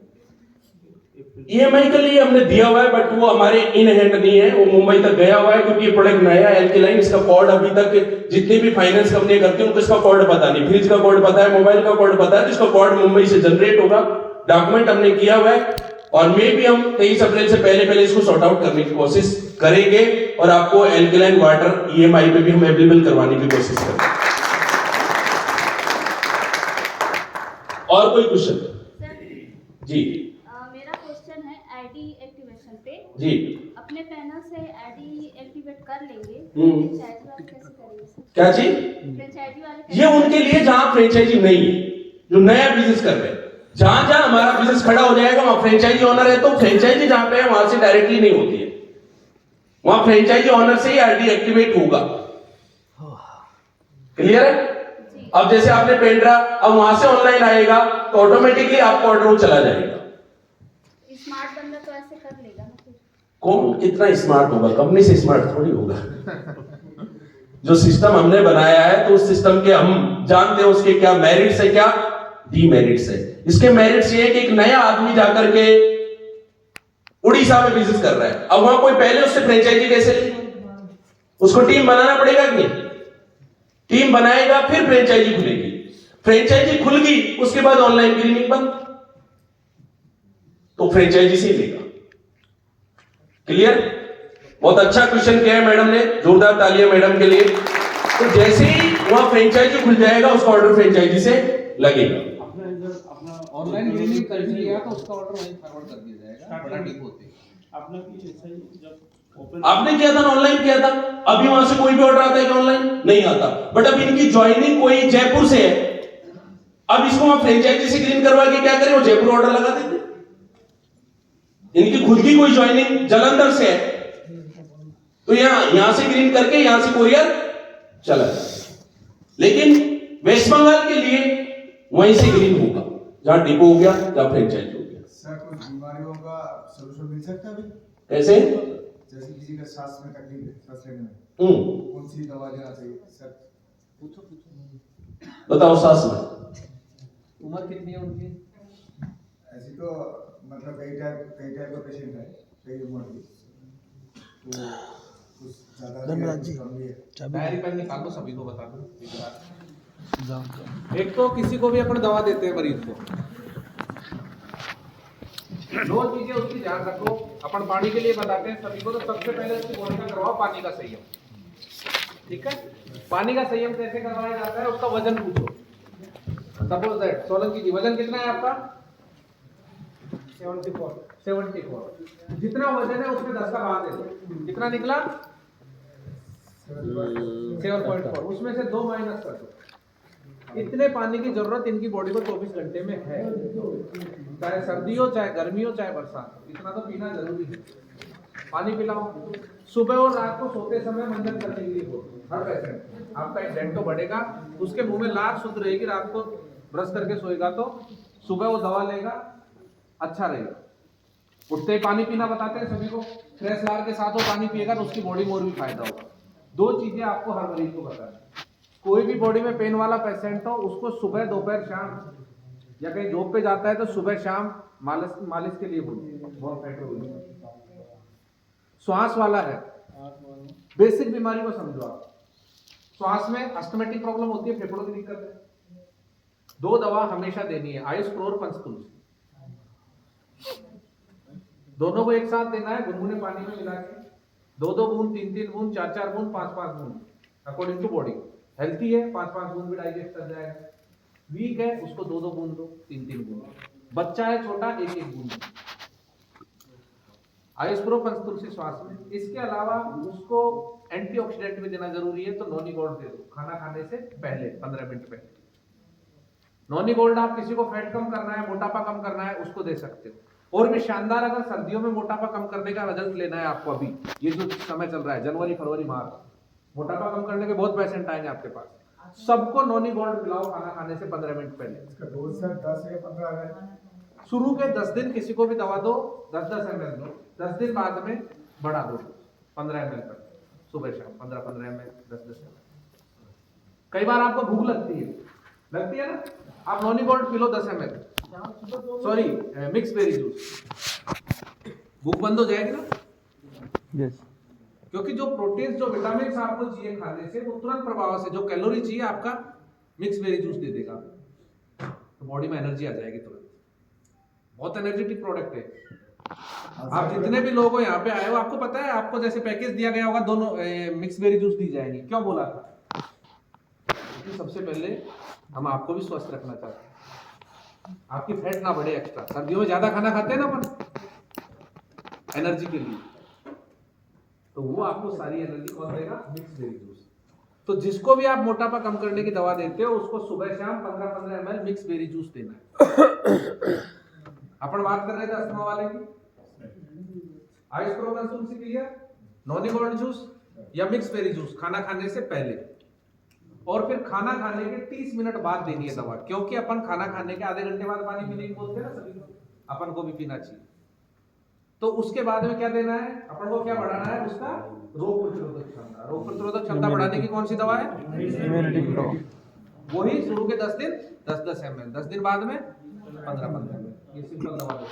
Speaker 1: ईएमआई के लिए हमने दिया हुआ है, बट वो हमारे इन हैंड नहीं है, वो मुंबई तक गया हुआ है, क्योंकि ये प्रोडक्ट नया है। एल्केलाइन, इसका कोड अभी तक जितने भी फाइनेंस कंपनी करती है उनको इसका कोड पता नहीं। फ्रिज का कोड पता है, मोबाइल का कोड पता है, तो इसका कोड मुंबई से जनरेट होगा। डॉक्यूमेंट हमने किया हुआ है, और मे भी हम 23 अप्रैल से पहले इसको सॉर्ट आउट करने की कोशिश करेंगे, और आपको एल्केलाइन वाटर ईएमआई पे भी हम अवेलेबल करवाने की कोशिश करेंगे। और कोई क्वेश्चन? जी
Speaker 6: मेरा क्वेश्चन है आईडी एक्टिवेशन पे।
Speaker 1: जी,
Speaker 6: अपने पैनल से आईडी एक्टिवेट कर लेंगे, फ्रेंचाइजी वाले कैसे करेंगे सर?
Speaker 1: क्या चीज?
Speaker 6: फ्रेंचाइजी वाले
Speaker 1: ये उनके लिए जहां फ्रेंचाइजी नहीं है, जो नया बिजनेस कर रहे हैं। जहां जहां हमारा बिजनेस खड़ा हो जाएगा वहां फ्रेंचाइजी ओनर है, तो फ्रेंचाइजी जहां पे है वहां से डायरेक्टली नहीं होती है। वहां फ्रेंचाइजी ऑनर से ही आरडी एक्टिवेट होगा। क्लियर है?
Speaker 6: जी।
Speaker 1: अब जैसे आपने पेंड्रा, अब वहां से ऑनलाइन आएगा तो ऑटोमेटिकली आपका ऑर्डर चला जाएगा।
Speaker 6: स्मार्ट बंदा तो ऐसे कर लेगा ना फिर।
Speaker 1: कौन कितना स्मार्ट होगा? कंपनी से स्मार्ट थोड़ी होगा। जो सिस्टम हमने बनाया है तो उस सिस्टम के हम जानते हैं उसके क्या मेरिट्स है, क्या डीमेरिट्स है। इसके मेरिट्स ये है कि एक नया आदमी जाकर के उड़ीसा में बिजनेस कर रहा है, अब वहां कोई पहले उससे फ्रेंचाइजी कैसे ले? उसको टीम बनाना पड़ेगा कि नहीं? टीम बनाएगा फिर फ्रेंचाइजी खुलेगी। फ्रेंचाइजी खुल गई उसके बाद ऑनलाइन क्लीनिंग बंद, तो फ्रेंचाइजी से ही लेगा। क्लियर? बहुत अच्छा क्वेश्चन किया है मैडम ने, जोरदार तालियां मैडम के लिए। तो जैसे ही वहां फ्रेंचाइजी खुल जाएगा उसका ऑर्डर फ्रेंचाइजी से लगेगा।
Speaker 2: अपना इधर अपना
Speaker 4: ऑनलाइन क्लीनिंग कर लिया तो उसका ऑर्डर वहीं फॉरवर्ड कर दिया जाएगा बड़ा डिपो होते।
Speaker 2: अपना की ऐसा ही जब ओपन
Speaker 1: आपने किया था ना, ऑनलाइन किया था। अभी वहां से कोई भी ऑर्डर आता है कि ऑनलाइन नहीं आता, बट अब इनकी ज्वाइनिंग कोई जयपुर से है, अब इसको हम फ्रेंचाइजी से ग्रीन करवा के क्या करें, वो जयपुर ऑर्डर लगा देते। इनकी खुद की कोई ज्वाइनिंग जलंधर से है तो यहां से ग्रीन करके यहां से कोरियर चला जाए। लेकिन वेस्ट बंगाल के लिए वहीं से ग्रीन होगा जहां डिपो हो गया, जहां फ्रेंचाइजी हो गया।
Speaker 7: सर कुछ बीमारियों का सोल्यूशन मिल सकता है अभी?
Speaker 1: कैसे?
Speaker 7: जैसे किसी का सांस में तकलीफ है, सांस लेने में, कौन सी दवा लेना चाहिए सर?
Speaker 1: बताओ। सास में
Speaker 4: उम्र कितनी है उनकी?
Speaker 7: ऐसी तो मतलब कई टाइप का पेशेंट है, कई उम्र की, तो कुछ ज्यादा
Speaker 3: धन्यवाद जी।
Speaker 7: कम भी है।
Speaker 4: डायरी पेन निकाल दो, सभी को बता दो एक बार।
Speaker 3: जाओ।
Speaker 4: एक तो किसी को भी अपन दवा देते हैं मरीज को, दो चीजें उसकी ध्यान रखो। अपन पानी के लिए बताते हैं सभी को, तो सबसे पहले उसकी बॉडी का करवाओ पानी का संयम। ठीक है? पानी का संयम कैसे करवाया जाता है, उसका वजन पूछो। सपोज दैट सोलंकी जी वजन कितना है आपका? 74। जितना वजन है उसमें 10 का भाग दे दो, कितना निकला? 7.4। उसमें से 2 माइनस कर दो। इतने पानी की जरूरत इनकी बॉडी को 24 घंटे में है, चाहे सर्दी हो, चाहे गर्मी हो, चाहे बरसात हो, इतना तो पीना जरूरी है। पानी पिलाओ। सुबह और रात को सोते समय मंजन करने के लिए बोलो हर पेशेंट। आपका एक डेंटो बढ़ेगा, उसके मुंह में लार शुद्ध रहेगी, रात को ब्रश करके सोएगा तो सुबह वो दवा लेगा, अच्छा रहेगा। उठते ही पानी पीना बताते हैं सभी को, फ्रेश लार के साथ वो पानी पिएगा तो उसकी बॉडी में और भी फायदा होगा। 2 चीजें आपको हर मरीज को बताना है। कोई भी बॉडी में पेन वाला पेशेंट हो, उसको सुबह दोपहर शाम, या कहीं जॉब पे जाता है तो सुबह शाम मालिश के लिए बोलिए। श्वास वाला है, बेसिक बीमारी को समझो आप। श्वास में अस्थमेटिक प्रॉब्लम होती है, फेफड़ों की दिक्कत है, 2 दवा हमेशा देनी है, आयुष प्रो और पंचतुलसी। दोनों को एक साथ देना है, गुनगुने पानी में मिला के 2-2 बूंद, 3-3 बूंद, 4-4 बूंद, 5-5 बूंद, अकॉर्डिंग टू बॉडी। हेल्थी है 5-5 बूंद भी डाइजेस्ट कर जाएगा, वीक है उसको 2-2 बूंद दो, 3-3 बूंद। बच्चा है छोटा, 1-1 बूंद। आयुष प्रो पंचतुलसी श्वास में। इसके अलावा उसको एंटीऑक्सीडेंट भी देना जरूरी है, तो नॉनी गोल्ड दे दो खाना खाने से पहले 15 मिनट पहले। नॉनी गोल्ड आप किसी को फैट कम करना है, मोटापा कम करना है, उसको दे सकते हो। और भी शानदार, अगर सर्दियों में मोटापा कम करने का रिजल्ट लेना है आपको, अभी ये जो समय चल रहा है जनवरी फरवरी मार्च, मोटापा कम करने के बहुत पेशेंट आएंगे आपके पास, सबको नॉनी गोल्ड पिलाओ खाना खाने से 15 मिनट पहले।
Speaker 7: इसका डोज सर 10 या 15 है?
Speaker 4: शुरू के 10 दिन किसी को भी दवा दो, 10-10 ml दो, 10 दिन बाद में बढ़ा दो 15 ml तक, सुबह शाम 15-15 ml, 10-10 ml। कई बार आपको भूख लगती है ना, आप नॉनी गोल्ड पी लो 10 ml, sorry mix berry juice, भूख बंद हो जाएगी ना।
Speaker 3: यस।
Speaker 4: क्योंकि जो प्रोटीन, जो विटामिन आपको चाहिए खाने से, वो तुरंत प्रभाव से, जो कैलोरी चाहिए आपका मिक्स बेरी जूस दे देगा, तो बॉडी में एनर्जी आ जाएगी तुरंत। बहुत एनर्जेटिक प्रोडक्ट है। आप जितने भी लोग हो यहाँ पे आए हो, आपको पता है, आपको जैसे पैकेज दिया गया होगा, दोनों मिक्स बेरी जूस दी जाएंगी। क्यों बोला था? क्योंकि सबसे पहले हम आपको भी स्वस्थ रखना चाहते हैं, आपकी फैट ना बढ़े एक्स्ट्रा। सर्दियों में ज्यादा खाना खाते हैं ना अपन एनर्जी के लिए, तो वो आपको सारी एनर्जी कौन देगा? Mix berry juice. तो जिसको भी आप मोटापा कम करने की दवा देते हो, उसको सुबह शाम 15-15 ml मिक्स बेरी जूस देना है। अपन बात कर रहे थे अस्थमा वाले की, आयुष प्रो पंचतुलसी क्लियर। नॉनिगोल्ड जूस या मिक्स बेरी जूस खाना खाने से पहले, और फिर खाना खाने के 30 मिनट बाद देनी है दवा, क्योंकि अपन खाना खाने के आधे घंटे बाद पानी पीने की बोलते हैं ना सभी को, अपन को भी पीना चाहिए। तो उसके बाद में क्या देना है अपन को, क्या बढ़ाना है उसका रोग प्रतिरोधक क्षमता। रोग प्रतिरोधक क्षमता बढ़ाने की कौन सी दवा है? वही शुरू के 10 दिन 10-10 ml, 10 दिन बाद में 15-15 ml, ये सिंपल दवा है।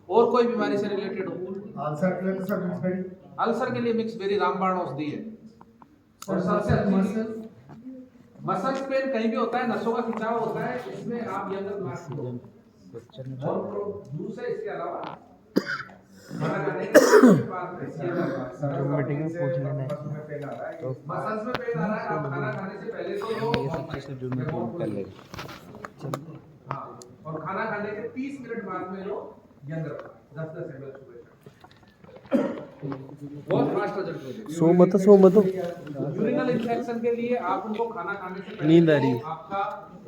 Speaker 4: और कोई बीमारी से रिलेटेड हो,
Speaker 7: अल्सर के लिए तो सर मिक्स बेरी,
Speaker 4: अल्सर के लिए मिक्स बेरी रामबाण औषधि है। और सबसे अच्छी मसल्स पेन कहीं भी होता है, नसों का खिंचाव होता है, इसमें आप यंगर ब्लास्ट लो। और जूस है इसके अलावा खाना खाने के बाद में
Speaker 3: मीटिंग में पूछ लेना है।
Speaker 7: तो
Speaker 4: मसल्स में पेन आ रहा है, आप खाना खाने से पहले तो लो कर ले। हाँ, और खाना खाने के 30 मिनट बाद में लो यंगर 10-10 ml सुबह। बहुत फास्ट रिजल्ट मिलेगा।
Speaker 3: सो मत
Speaker 4: यूरिनल इन्फेक्शन के लिए आप उनको खाना खाने से पहले
Speaker 3: नींद आ रही है।
Speaker 4: आपका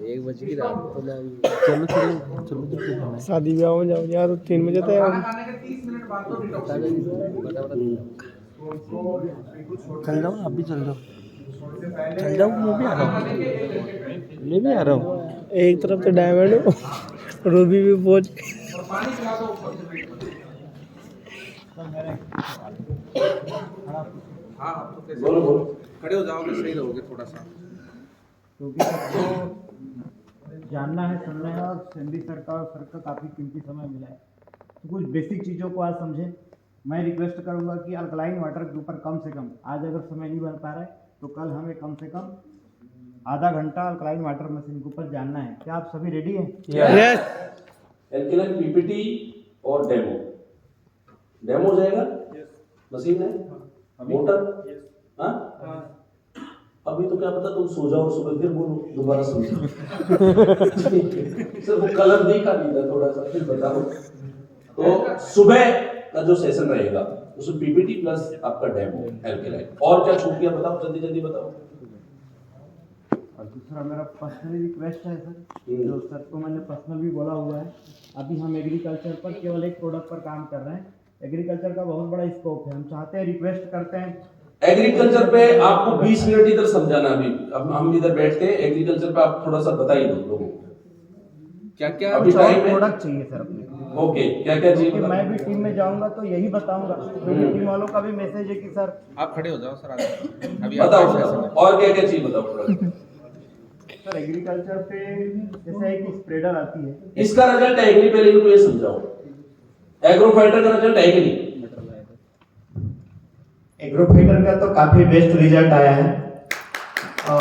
Speaker 5: 1 बज की रात को
Speaker 3: चलो शादी ब्याह में जाओ यार, 3 बजे तक
Speaker 4: खाना खाने के 30 मिनट बाद तो डिटॉक्स।
Speaker 3: चल जाओ, आप भी चल जाओ, चल जाओ, मैं भी आ रहा हूँ, मैं भी आ रहा हूँ। एक तरफ तो डायमंड हो, रूबी भी पहुंच
Speaker 4: और पानी पिला दो ऊपर से पेट में। हाँ आप तो कैसे
Speaker 1: बोलो बोलो।
Speaker 4: खड़े हो जाओगे सही रहोगे थोड़ा सा।
Speaker 8: क्योंकि सबको जानना है, सुनना है, और सिंधी सर का काफ़ी कीमती समय मिला है, तो कुछ बेसिक चीज़ों को आज समझें। मैं रिक्वेस्ट करूंगा कि अल्कलाइन वाटर के ऊपर कम से कम, आज अगर समय नहीं बन पा रहा है तो कल हमें कम से कम आधा घंटा अल्कलाइन वाटर मशीन के ऊपर जानना है। क्या आप सभी रेडी हैं?
Speaker 1: एल्कलाइन पीपीटी और डेमो हो जाएगा। मशीन है, मोटर, हाँ अभी तो क्या पता तुम सो जाओ और सुबह फिर बोलो दोबारा समझो। सर वो कलर नहीं खाली था थोड़ा सा, फिर बताओ। तो सुबह का जो सेशन रहेगा उसमें पीपीटी प्लस आपका डेमो एल्कलाइन। और क्या छूट गया बताओ, जल्दी जल्दी बताओ।
Speaker 8: और दूसरा मेरा पर्सनली रिक्वेस्ट है सर, जो सर को मैंने पर्सनल भी बोला हुआ है, अभी हम एग्रीकल्चर पर केवल एक प्रोडक्ट पर काम कर रहे हैं। एग्रीकल्चर का बहुत बड़ा स्कोप है, हम चाहते हैं, रिक्वेस्ट करते हैं।
Speaker 1: एग्रीकल्चर पे आपको 20 मिनट इधर समझाना। अभी अब हम इधर बैठते हैं, एग्रीकल्चर पे आप थोड़ा सा बता ही दो लोगों को
Speaker 4: क्या क्या
Speaker 1: अभी टाइम है।
Speaker 8: प्रोडक्ट चाहिए सर अपने,
Speaker 1: ओके क्या क्या चाहिए
Speaker 8: क्योंकि मैं भी टीम में जाऊंगा तो यही बताऊंगा, क्योंकि टीम वालों का भी मैसेज है कि सर
Speaker 4: आप खड़े हो जाओ सर आगे। अभी
Speaker 1: बताओ बताओ। और क्या क्या चाहिए बताओ।
Speaker 8: सर एग्रीकल्चर पे जैसे एक स्प्रेडर आती है,
Speaker 1: इसका रिजल्ट है कि नहीं, पहले इनको ये समझाओ। एग्रोफाइटर का रिजल्ट है कि नहीं?
Speaker 9: एग्रोफाइटर का तो काफी बेस्ट रिजल्ट आया है। और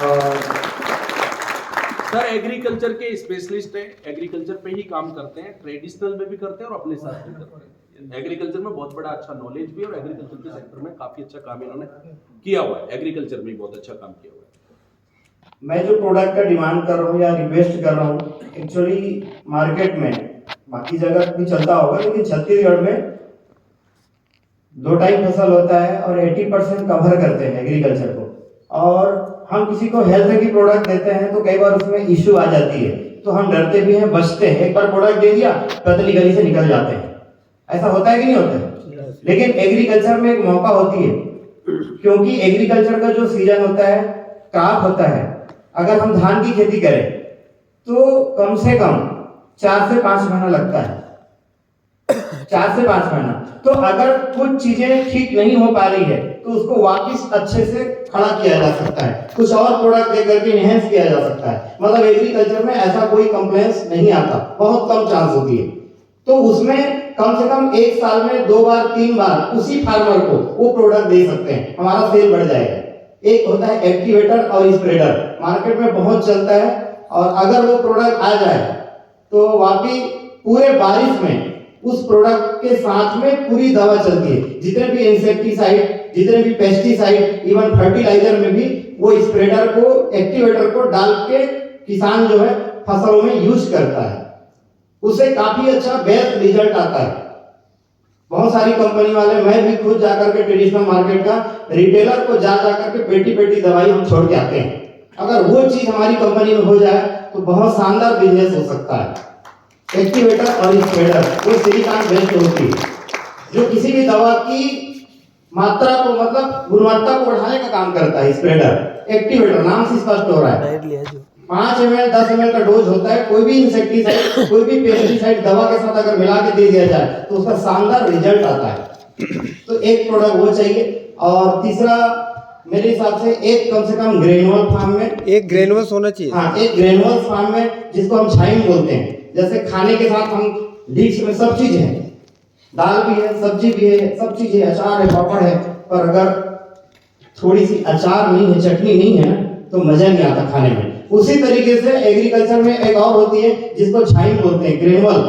Speaker 1: सर एग्रीकल्चर के स्पेशलिस्ट हैं, एग्रीकल्चर पे ही काम करते हैं, ट्रेडिशनल में भी करते हैं और अपने साथ भी करते हैं। एग्रीकल्चर में बहुत बड़ा अच्छा नॉलेज भी है और एग्रीकल्चर के सेक्टर में काफी अच्छा काम इन्होंने किया हुआ है। एग्रीकल्चर में बहुत अच्छा काम किया हुआ है।
Speaker 9: मैं जो प्रोडक्ट का डिमांड कर रहा हूँ या रिक्वेस्ट कर रहा हूँ, एक्चुअली मार्केट में बाकी जगह भी चलता होगा, लेकिन छत्तीसगढ़ में 2 टाइम फसल होता है और 80% कवर करते हैं एग्रीकल्चर को। और हम किसी को हेल्थ की प्रोडक्ट देते हैं तो कई बार उसमें इश्यू आ जाती है, तो हम डरते भी हैं, बचते हैं। एक बार प्रोडक्ट दे दिया, पतली गली से निकल जाते हैं। ऐसा होता है कि नहीं होता है? लेकिन एग्रीकल्चर में एक मौका होती है, क्योंकि एग्रीकल्चर का जो सीजन होता है, क्रॉप होता है, अगर हम धान की खेती करें तो कम से कम 4 से 5 महीना लगता है। 4 से 5 महीना। तो अगर कुछ चीजें ठीक नहीं हो पा रही है तो उसको वापस अच्छे से खड़ा किया जा सकता है, कुछ और प्रोडक्ट देकर के इनहेंस किया जा सकता है। मतलब एग्रीकल्चर में ऐसा कोई कंप्लेंट्स नहीं आता, बहुत कम चांस होती है। तो उसमें कम से कम 1 साल में 2 बार 3 बार उसी फार्मर को वो प्रोडक्ट दे सकते हैं, हमारा सेल बढ़ जाएगा। एक होता है एक्टिवेटर और स्प्रेडर, मार्केट में बहुत चलता है। और अगर वो प्रोडक्ट आ जाए तो वाकई पूरे बारिश में उस प्रोडक्ट के साथ में पूरी दवा चलती है। जितने भी इंसेक्टिसाइड, जितने भी पेस्टिसाइड, इवन फर्टिलाइजर में भी वो स्प्रेडर को, एक्टिवेटर को डाल के किसान जो है फसलों में यूज करता है। उससे काफी अच्छा बेस्ट रिजल्ट आता है। बहुत सारी कंपनी वाले, मैं भी खुद जाकर के ट्रेडिशनल मार्केट का रिटेलर को जा करके पेटी पेटी दवाई हम छोड़ के आते हैं। अगर वो चीज हमारी कंपनी में हो जाए तो बहुत शानदार बिजनेस हो सकता है। एक्टिवेटर और स्प्रेडर वो सिलिकॉन बेस्ड होती है, जो किसी भी दवा की मात्रा को मतलब गुणवत्ता को बढ़ाने का काम करता है स्प्रेडर। एक्टिवेटर नाम से स्पष्ट हो रहा है।
Speaker 3: टायर लिया जो
Speaker 9: 5 ml 10 ml का डोज होता है। कोई भी इंसेक्टिसाइड कोई भी पेस्टिसाइड दवा के साथ अगर मिला के दे दिया जाए तो उसका शानदार रिजल्ट आता है। तो एक प्रोडक्ट वो चाहिए। और तीसरा मेरे हिसाब से एक कम से कम ग्रेनुअल फार्म में
Speaker 3: एक ग्रेनुअल्स होना चाहिए।
Speaker 9: हाँ, एक ग्रेनुअल फार्म में जिसको हम छाइन बोलते हैं। जैसे खाने के साथ हम डिश में सब चीज है, दाल भी है, सब्जी भी है, सब चीज है, अचार है, पापड़ है, पर अगर थोड़ी सी अचार नहीं है, चटनी नहीं है ना, तो मजा नहीं आता खाने में। उसी तरीके से एग्रीकल्चर में एक और होती है जिसको छाइन बोलते हैं, ग्रेनुअल।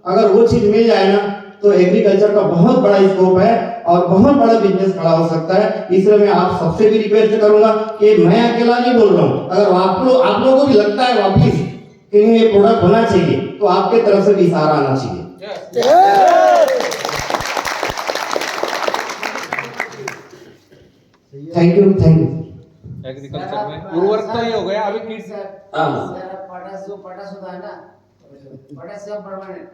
Speaker 9: अगर वो चीज मिल जाए ना तो एग्रीकल्चर का बहुत बड़ा स्कोप है और बहुत बड़ा बिजनेस खड़ा हो सकता है। इसलिए मैं आप सबसे भी रिक्वेस्ट करूंगा कि मैं अकेला नहीं बोल रहा हूं, अगर आप लोगों को भी लगता है वापिस कि ये प्रोडक्ट होना चाहिए तो आपके तरफ से भी इशारा आना चाहिए। थैंक यू
Speaker 4: एग्रीकल्चर में उर्वरक तो ये हो गया, अभी किड्स
Speaker 5: पोटास होता है ना, पोटास सब परमानेंट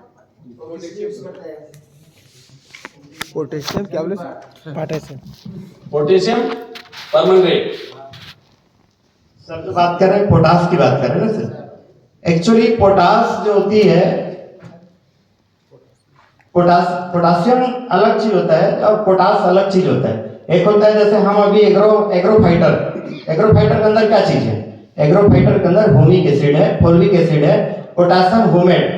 Speaker 3: पोटेशियम क्या बोले?
Speaker 1: Potassium permanent.
Speaker 9: सर जो बात कर रहे हैं पोटास की बात कर रहे हैं ना सर। एक्चुअली पोटास जो होती है, पोटासियम अलग चीज होता है और पोटास अलग चीज होता है। एक होता है जैसे हम अभी एग्रोफाइटर के अंदर क्या चीज है? एग्रोफाइटर के अंदर ह्यूमिक एसिड है, फोलिक एसिड है, पोटासियम ह्यूमेट।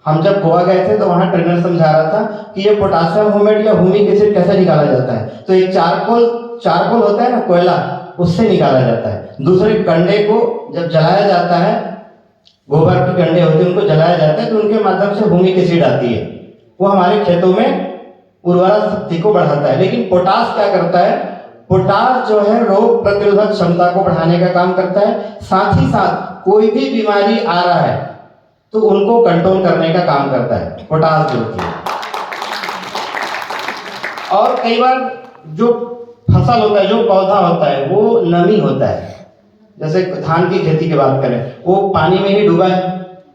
Speaker 9: हम जब गोवा गए थे तो वहां ट्रेनर समझा रहा था कि ये पोटासियम ह्यूमेट या ह्यूमिक एसिड कैसे निकाला जाता है। तो एक चारकोल होता है ना, कोयला, उससे निकाला जाता है। दूसरे कंडे को जब जलाया जाता है, गोबर के कंडे होते हैं उनको जलाया जाता है तो उनके माध्यम से ह्यूमिक एसिड आती है, वो हमारे खेतों में उर्वरक शक्ति को बढ़ाता है। लेकिन पोटास क्या करता है? पोटास जो है रोग प्रतिरोधक क्षमता को बढ़ाने का काम करता है। साथ ही साथ कोई भी बीमारी आ रहा है तो उनको कंट्रोल करने का काम करता है पोटास जो होती है। और कई बार जो फसल होता है, जो पौधा होता है, वो नमी होता है। जैसे धान की खेती की बात करें, वो पानी में ही डूबा है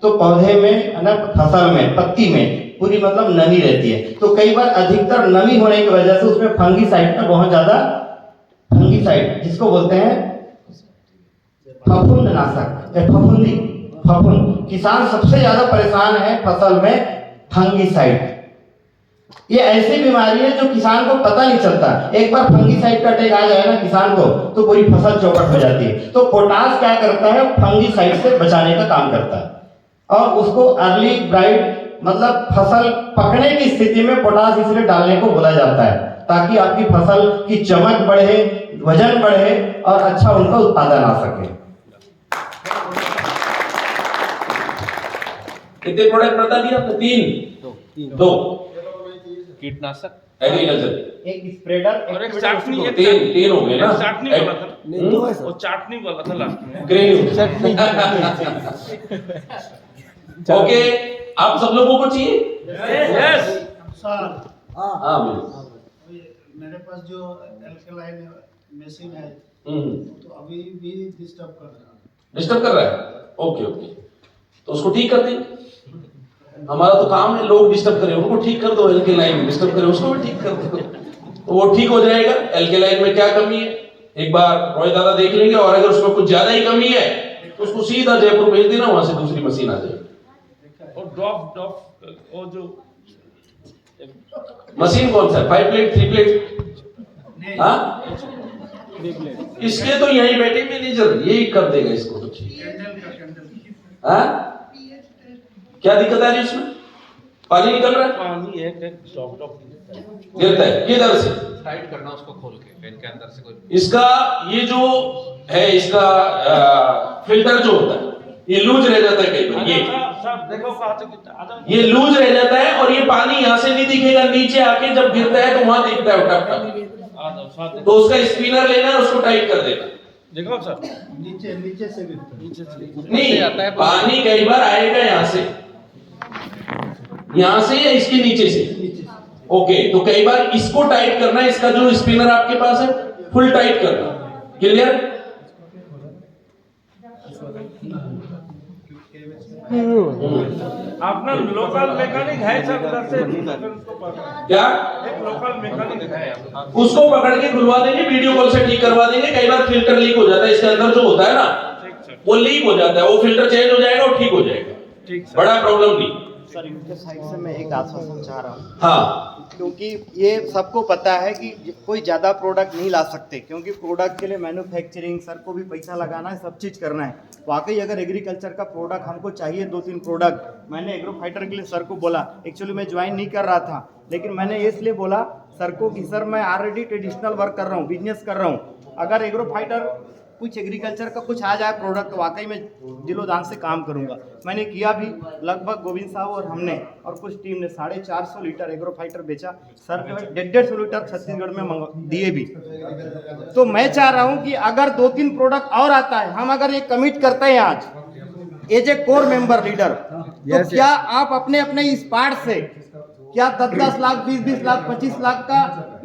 Speaker 9: तो पौधे में ना, फसल में, पत्ती में पूरी मतलब नमी रहती है। तो कई बार अधिकतर नमी होने की वजह से उसमें फंगीसाइड का बहुत ज्यादा, फंगीसाइड जिसको बोलते हैं फफूंदनाशक या फफूंद, किसान सबसे ज्यादा परेशान है फसल में फंगीसाइड। ये ऐसी बीमारी है जो किसान को पता नहीं चलता। एक बार फंगीसाइड का अटैक आ जाए ना किसान को तो पूरी फसल चौपट हो जाती है। तो पोटास क्या करता है? फंगीसाइड से बचाने का काम करता है और उसको अर्ली ब्राइट मतलब फसल पकने की स्थिति में पोटास इसलिए डालने को बोला जाता है ताकि आपकी फसल की चमक बढ़े, वजन बढ़े और अच्छा उनका उत्पादन आ सके।
Speaker 1: कितने प्रोडक्ट बता दिया आपने? दो
Speaker 4: कीटनाशक,
Speaker 1: एग्रीकल्चर,
Speaker 9: एक स्प्रेडर
Speaker 2: और एक चाटनी,
Speaker 1: तीन हो गए ना?
Speaker 2: चाटनी वाला था,
Speaker 3: नहीं तो है सर।
Speaker 2: वो चाटनी वाला था लास्ट में।
Speaker 1: ग्रेन्यूल।
Speaker 3: चटनी
Speaker 1: ओके, आप सब लोगों को चाहिए?
Speaker 2: यस
Speaker 8: सर
Speaker 1: हाँ बोलो।
Speaker 8: मेरे पास जो एल्कलाइन मशीन है तो अभी भी डिस्टर्ब कर रहा है।
Speaker 1: ओके तो उसको ठीक कर देंगे। हमारा तो काम है लोग डिस्टर्ब करें उनको ठीक कर दो, एल्केलाइन डिस्टर्ब करें उसको भी ठीक कर दो तो वो ठीक हो जाएगा। एल्केलाइन में क्या कमी है एक बार रॉय दादा देख लेंगे, और अगर उसमें कुछ ज्यादा ही कमी है तो उसको सीधा जयपुर भेज देना, वहां से दूसरी मशीन आ जाएगी।
Speaker 2: और ड्रॉप वो जो
Speaker 1: मशीन कौन सा है? 5 प्लेट 3 प्लेट? हाँ, इसके तो यही बैठे मैनेजर यही कर देगा इसको तो ठीक है। हाँ, क्या दिक्कत आ रही है उसमें? पानी निकल रहा है,
Speaker 2: पानी है ड्रॉप
Speaker 1: गिरता है किधर से?
Speaker 4: टाइट करना उसको खोल के पेन के अंदर से कोई।
Speaker 1: इसका ये जो है इसका फिल्टर जो होता है ये लूज रह जाता है कई बार, ये
Speaker 2: देखो कहाँ से कितना आधा
Speaker 1: ये लूज रह जाता है और ये पानी यहाँ से नहीं दिखेगा, नीचे आके जब गिरता है तो वहां दिखता है टप टप।
Speaker 2: आधा साथ
Speaker 1: तो उसका स्पिनर लेना है, उसको टाइट कर देना।
Speaker 2: देखो सर
Speaker 8: नीचे से गिरता है।
Speaker 2: नीचे से
Speaker 1: नहीं, पानी कई बार आएगा यहाँ से या इसके नीचे से। ओके, तो कई बार इसको टाइट करना है, इसका जो स्पिनर आपके पास है फुल टाइट करना। क्लियर?
Speaker 2: अपना लोकल मैकेनिक है सर उधर से उसको पकड़-
Speaker 1: क्या
Speaker 2: एक लोकल मैकेनिक है अपना।
Speaker 1: उसको पकड़ के खुलवा देंगे, वीडियो कॉल से ठीक करवा देंगे। कई बार फिल्टर लीक हो जाता है, इसके अंदर जो होता है ना
Speaker 2: ठीक सर,
Speaker 1: वो लीक हो जाता है, वो फिल्टर चेंज हो जाएगा और ठीक हो जाएगा,
Speaker 2: ठीक सर।
Speaker 1: बड़ा प्रॉब्लम नहीं।
Speaker 8: सर इनके साइड से मैं एक आश्वासन चाह रहा हूँ,
Speaker 1: हाँ
Speaker 8: क्योंकि ये सबको पता है कि कोई ज़्यादा प्रोडक्ट नहीं ला सकते, क्योंकि प्रोडक्ट के लिए मैन्युफैक्चरिंग सर को भी पैसा लगाना है, सब चीज़ करना है। वाकई अगर एग्रीकल्चर का प्रोडक्ट हमको चाहिए 2-3 प्रोडक्ट, मैंने एग्रो फाइटर के लिए सर को बोला, एक्चुअली मैं ज्वाइन नहीं कर रहा था, लेकिन मैंने इसलिए बोला सर को कि सर मैं ऑलरेडी ट्रेडिशनल वर्क कर रहा हूँ, बिजनेस कर रहा हूँ, अगर एग्रो फाइटर कुछ एग्रीकल्चर का कुछ आ जाए प्रोडक्ट तो वाकई में दिलो जान से काम करूंगा। मैंने किया भी, लगभग गोविंद साहब और हमने और कुछ टीम ने 450 लीटर एग्रो फाइटर बेचा। सर जो है 150 लीटर छत्तीसगढ़ में दिए भी। तो मैं चाह रहा हूं कि अगर 2-3 प्रोडक्ट और आता है, हम अगर ये कमिट करते हैं आज as a core member leader, तो क्या आप अपने अपने इस पार्ट से क्या 10-10 लाख, 20-20 लाख, 25 लाख का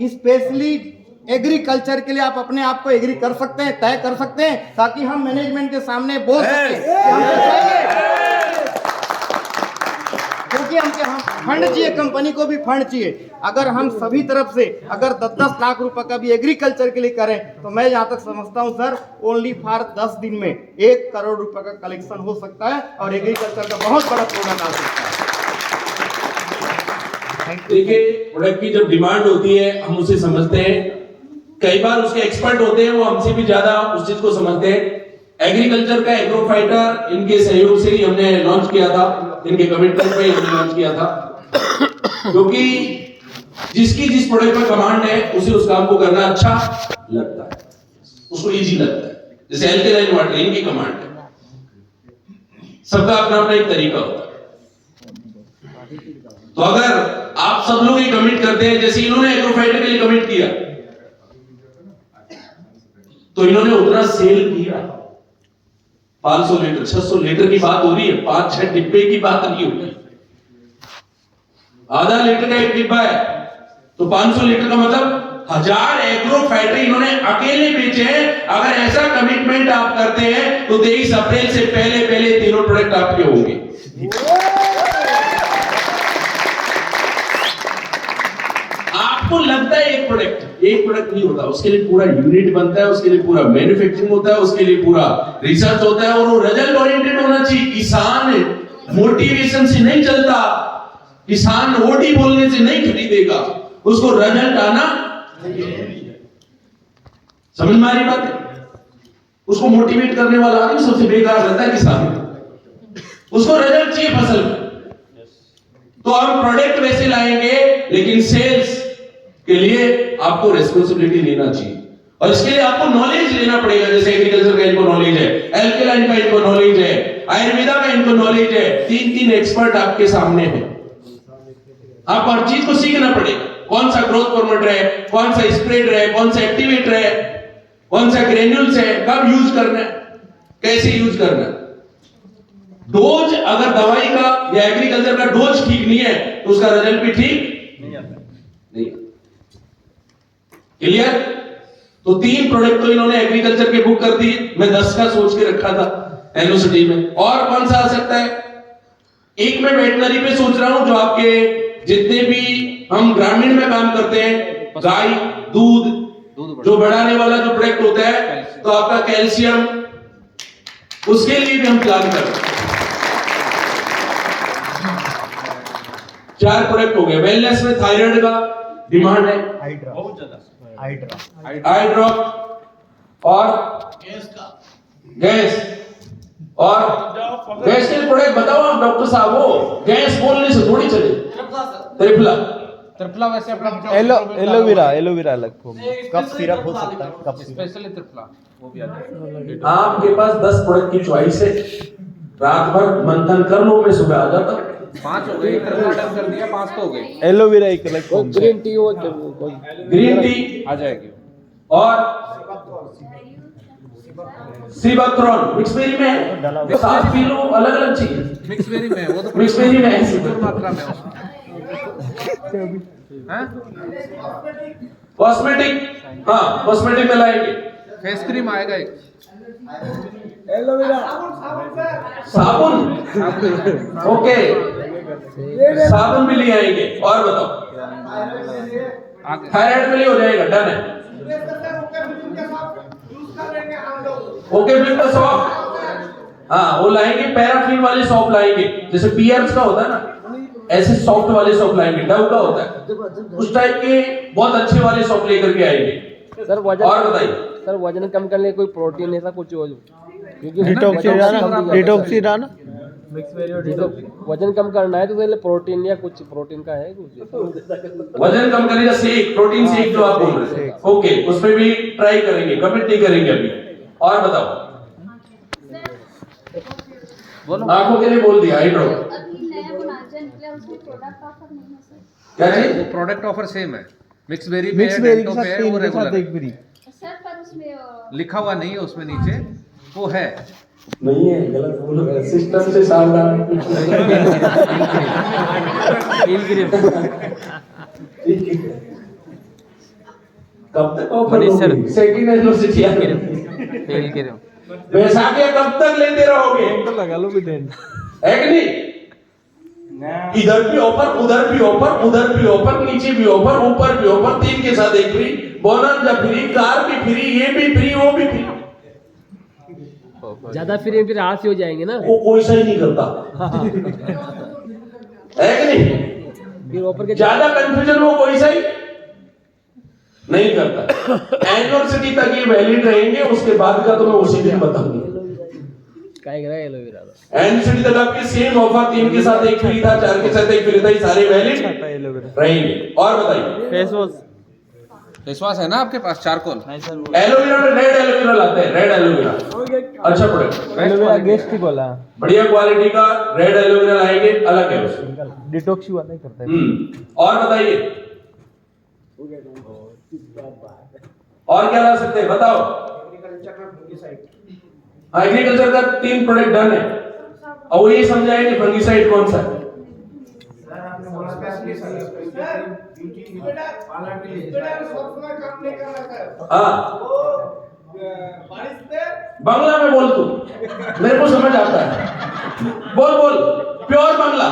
Speaker 8: स्पेशली एग्रीकल्चर के लिए आप अपने आप को एग्री कर सकते हैं, तय कर सकते हैं, ताकि हम मैनेजमेंट के सामने बोल सकें कि हमको चाहिए, क्योंकि हम फंड चाहिए, कंपनी को भी फंड चाहिए। अगर हम सभी तरफ से अगर 10-10 लाख रुपए का भी एग्रीकल्चर के लिए करें तो मैं जहाँ तक समझता हूँ सर, ओनली फॉर 10 दिन में 1 करोड़ रुपए का कलेक्शन हो सकता है और एग्रीकल्चर का बहुत बड़ा प्रोडक्ट आ सकता है।
Speaker 1: देखिए, प्रोडक्ट की जब डिमांड होती है हम उसे समझते हैं, कई बार उसके एक्सपर्ट होते हैं, वो हमसे भी ज्यादा उस चीज को समझते हैं। एग्रीकल्चर का एग्रो फाइटर इनके सहयोग से ही हमने लॉन्च किया था, इनके कमिटमेंट पे हमने लॉन्च किया था, क्योंकि जिसकी जिस प्रोडक्ट पर कमांड है उसे उस काम को करना अच्छा लगता है, उसको इजी लगता है। जैसे एल्कलाइन वाटर इनकी कमांड है, सबका अपना अपना एक तरीका होता है। तो अगर आप सब लोग ये कमिट करते हैं, जैसे इन्होंने एग्रो फाइटर के लिए कमिट किया, तो इन्होंने उतना सेल किया। 500 लीटर 600 लीटर की बात हो रही है, 5-6 डिब्बे की बात नहीं हो रही। आधा लीटर का एक डिब्बा है तो 500 लीटर का मतलब 1000 एग्रो फाइटर इन्होंने अकेले बेचे हैं। अगर ऐसा कमिटमेंट आप करते हैं तो 23 अप्रैल से पहले तीनों प्रोडक्ट आपके होंगे। आपको लगता है एक प्रोडक्ट नहीं होता, उसके लिए पूरा यूनिट बनता है, उसके लिए पूरा मैन्युफैक्चरिंग होता है, उसके लिए पूरा रिसर्च होता है, और वो रिजल्ट ओरिएंटेड होना चाहिए। किसान मोटिवेशन से नहीं चलता, किसान ओडी बोलने से नहीं खरीदेगा, उसको रिजल्ट आना समझ में आ रही बात है? उसको मोटिवेट करने वाला आदमी सबसे बेकार रहता है किसान, उसको रिजल्ट चाहिए फसल में। तो हम प्रोडक्ट वैसे लाएंगे, लेकिन सेल्स के लिए आपको रेस्पॉन्सिबिलिटी लेना चाहिए, और इसके लिए आपको नॉलेज लेना पड़ेगा। जैसे एग्रीकल्चर का इनको नॉलेज है, एल्कलाइन का इनको नॉलेज है, आयुर्वेदा का इनको नॉलेज है, 3 एक्सपर्ट आपके सामने हैं। आपको हर चीज को सीखना पड़ेगा, कौन सा ग्रोथ प्रमोटर है, कौन सा स्प्रेडर है, कौन सा एक्टिवेटर है, कौन सा ग्रेन्यूल्स है, कब यूज करना है, कैसे यूज करना है। डोज अगर दवाई का या एग्रीकल्चर का डोज ठीक नहीं है तो उसका रिजल्ट भी ठीक नहीं आता। क्लियर? तो 3 प्रोडक्ट तो इन्होंने एग्रीकल्चर के बुक कर दिए, मैं 10 का सोच के रखा था एनोसिटी में। और कौन सा आ सकता है? एक मैं वेटनरी पे सोच रहा हूं, जो आपके जितने भी हम ग्रामीण में काम करते हैं, गाय दूध जो बढ़ाने वाला जो प्रोडक्ट होता है, तो आपका कैल्शियम, उसके लिए भी हम प्लान कर रहे हैं। 4 प्रोडक्ट हो गए। वेलनेस में थायराइड का डिमांड है बहुत ज्यादा, आई ड्रॉप और गैस और गैस के प्रोडक्ट बताओ आप डॉक्टर साहब। वो गैस बोलने से थोड़ी चले।
Speaker 4: त्रिफला वैसे अपना
Speaker 3: एलोवेरा अलग फॉर्म,
Speaker 8: कफ सिरप हो सकता है, कफ सिरप
Speaker 4: स्पेशली त्रिफला वो भी आता है।
Speaker 1: आपके पास 10 प्रोडक्ट की चॉइस है, रात भर मंथन कर लो, मैं सुबह आ जाता।
Speaker 4: 5 हो गए, त्रिफला डन कर दिया, 5 तो हो गए।
Speaker 3: एलोवेरा एक अलग फॉर्म,
Speaker 4: ग्रीन टी वो
Speaker 1: ग्रीन टी
Speaker 4: आ जाएगी।
Speaker 1: और सीबाथ्रॉन मिक्स बेरी में है, तो आप पी लो, अलग अलग चाहिए।
Speaker 4: मिक्स बेरी में वो तो
Speaker 1: मिक्स बेरी में है,
Speaker 4: भरपूर मात्रा में उसमें हैं।
Speaker 1: कॉस्मेटिक, हाँ कॉस्मेटिक में लाएंगे।
Speaker 4: फेस क्रीम आएगा एक,
Speaker 3: एलोवेरा
Speaker 1: साबुन, ओके साबुन भी ले आएंगे। और बताओ, थायराइड के लिए हो जाएगा, डन है। ओके बिल्कुल सॉफ्ट, हाँ वो लाएंगे, पैराफिन वाले सॉफ्ट लाएंगे, जैसे पीएर्स का होता है ना, ऐसे सॉफ्ट वाले सॉफ्ट लाएंगे, डव का होता है उस टाइप के बहुत अच्छे वाले सॉफ्ट लेकर के आएंगे।
Speaker 10: सर वजन,
Speaker 1: और बताइए
Speaker 10: सर वजन कम करने कोई प्रोटीन ऐसा कुछ हो, क्योंकि
Speaker 3: डिटॉक्सिराना
Speaker 10: वजन कम करना है तो पहले प्रोटीन या कुछ प्रोटीन का है कुछ।
Speaker 1: वजन कम करेगा, शेक, प्रोटीन शेक जो आप बोल रहे हैं, ओके उसमें भी ट्राई करेंगे, कमिट नहीं करेंगे अभी। और बताओ, आंखों के लिए बोल दिया हाइड्रो,
Speaker 6: अभी नया मुनाजा निकला, उसमें प्रोडक्ट ऑफर नहीं है सर।
Speaker 1: क्या चीज?
Speaker 4: वो प्रोडक्ट ऑफर सेम है, मिक्स बेरी
Speaker 3: मिक्स बेरी के साथ तीन के साथ एक फ्री।
Speaker 6: सर पर उसमें
Speaker 4: लिखा हुआ नहीं है उसमें नीचे, वो है
Speaker 1: नहीं है, गलत बोल रहे हैं, सिस्टम से सावधान। कब तक ऑफर होगी? सेकंड यूनिवर्सिटी आ गई, बैसाखियां कब तक लेते रहोगे?
Speaker 3: तो लगा लो भी डेंट
Speaker 1: है कि नहीं? इधर भी ऑफर, उधर भी ऑफर, उधर भी ऑफर, नीचे भी ऑफर, ऊपर भी ऑफर, तीन के साथ एक फ्री, बोनस फ्री, कार भी फ्री, ये भी फ्री, वो भी फ्री।
Speaker 10: ज्यादा फिर हाथ से हो जाएंगे ना,
Speaker 1: वो कोई सही नहीं करता, है कि नहीं?
Speaker 10: फिर ऊपर के
Speaker 1: ज्यादा कंफ्यूजन वो कोई सही नहीं करता। यूनिवर्सिटी तक ये वैलिड रहेंगे, उसके बाद का तो मैं उसी दिन बताऊंगा। यूनिवर्सिटी तक आपके सेम ऑफर, तीन के साथ एक फ्री था, चार के साथ एक फ्री था, ये सारे वैलिड रहेंगे। और बताइए,
Speaker 3: फेस वॉश
Speaker 4: विश्वास है ना आपके पास? चारकोल
Speaker 1: एलोवेरा में रेड एलोवेरा लाते हैं, रेड एलोवेरा अच्छा प्रोडक्ट,
Speaker 3: एलोवेरा गेस्ट ही बोला,
Speaker 1: बढ़िया क्वालिटी का रेड एलोवेरा लाएंगे, अलग है उसमें,
Speaker 3: डिटॉक्स वाला ही करता है।
Speaker 1: और बताइए, और क्या ला सकते हैं बताओ? एग्रीकल्चर का 3 प्रोडक्ट डन है, और वो ये समझाए कि फंगिसाइड कौन सा है। बांग्ला में बोल तू, मेरे को समझ आता है, बोल बोल प्योर बांग्ला।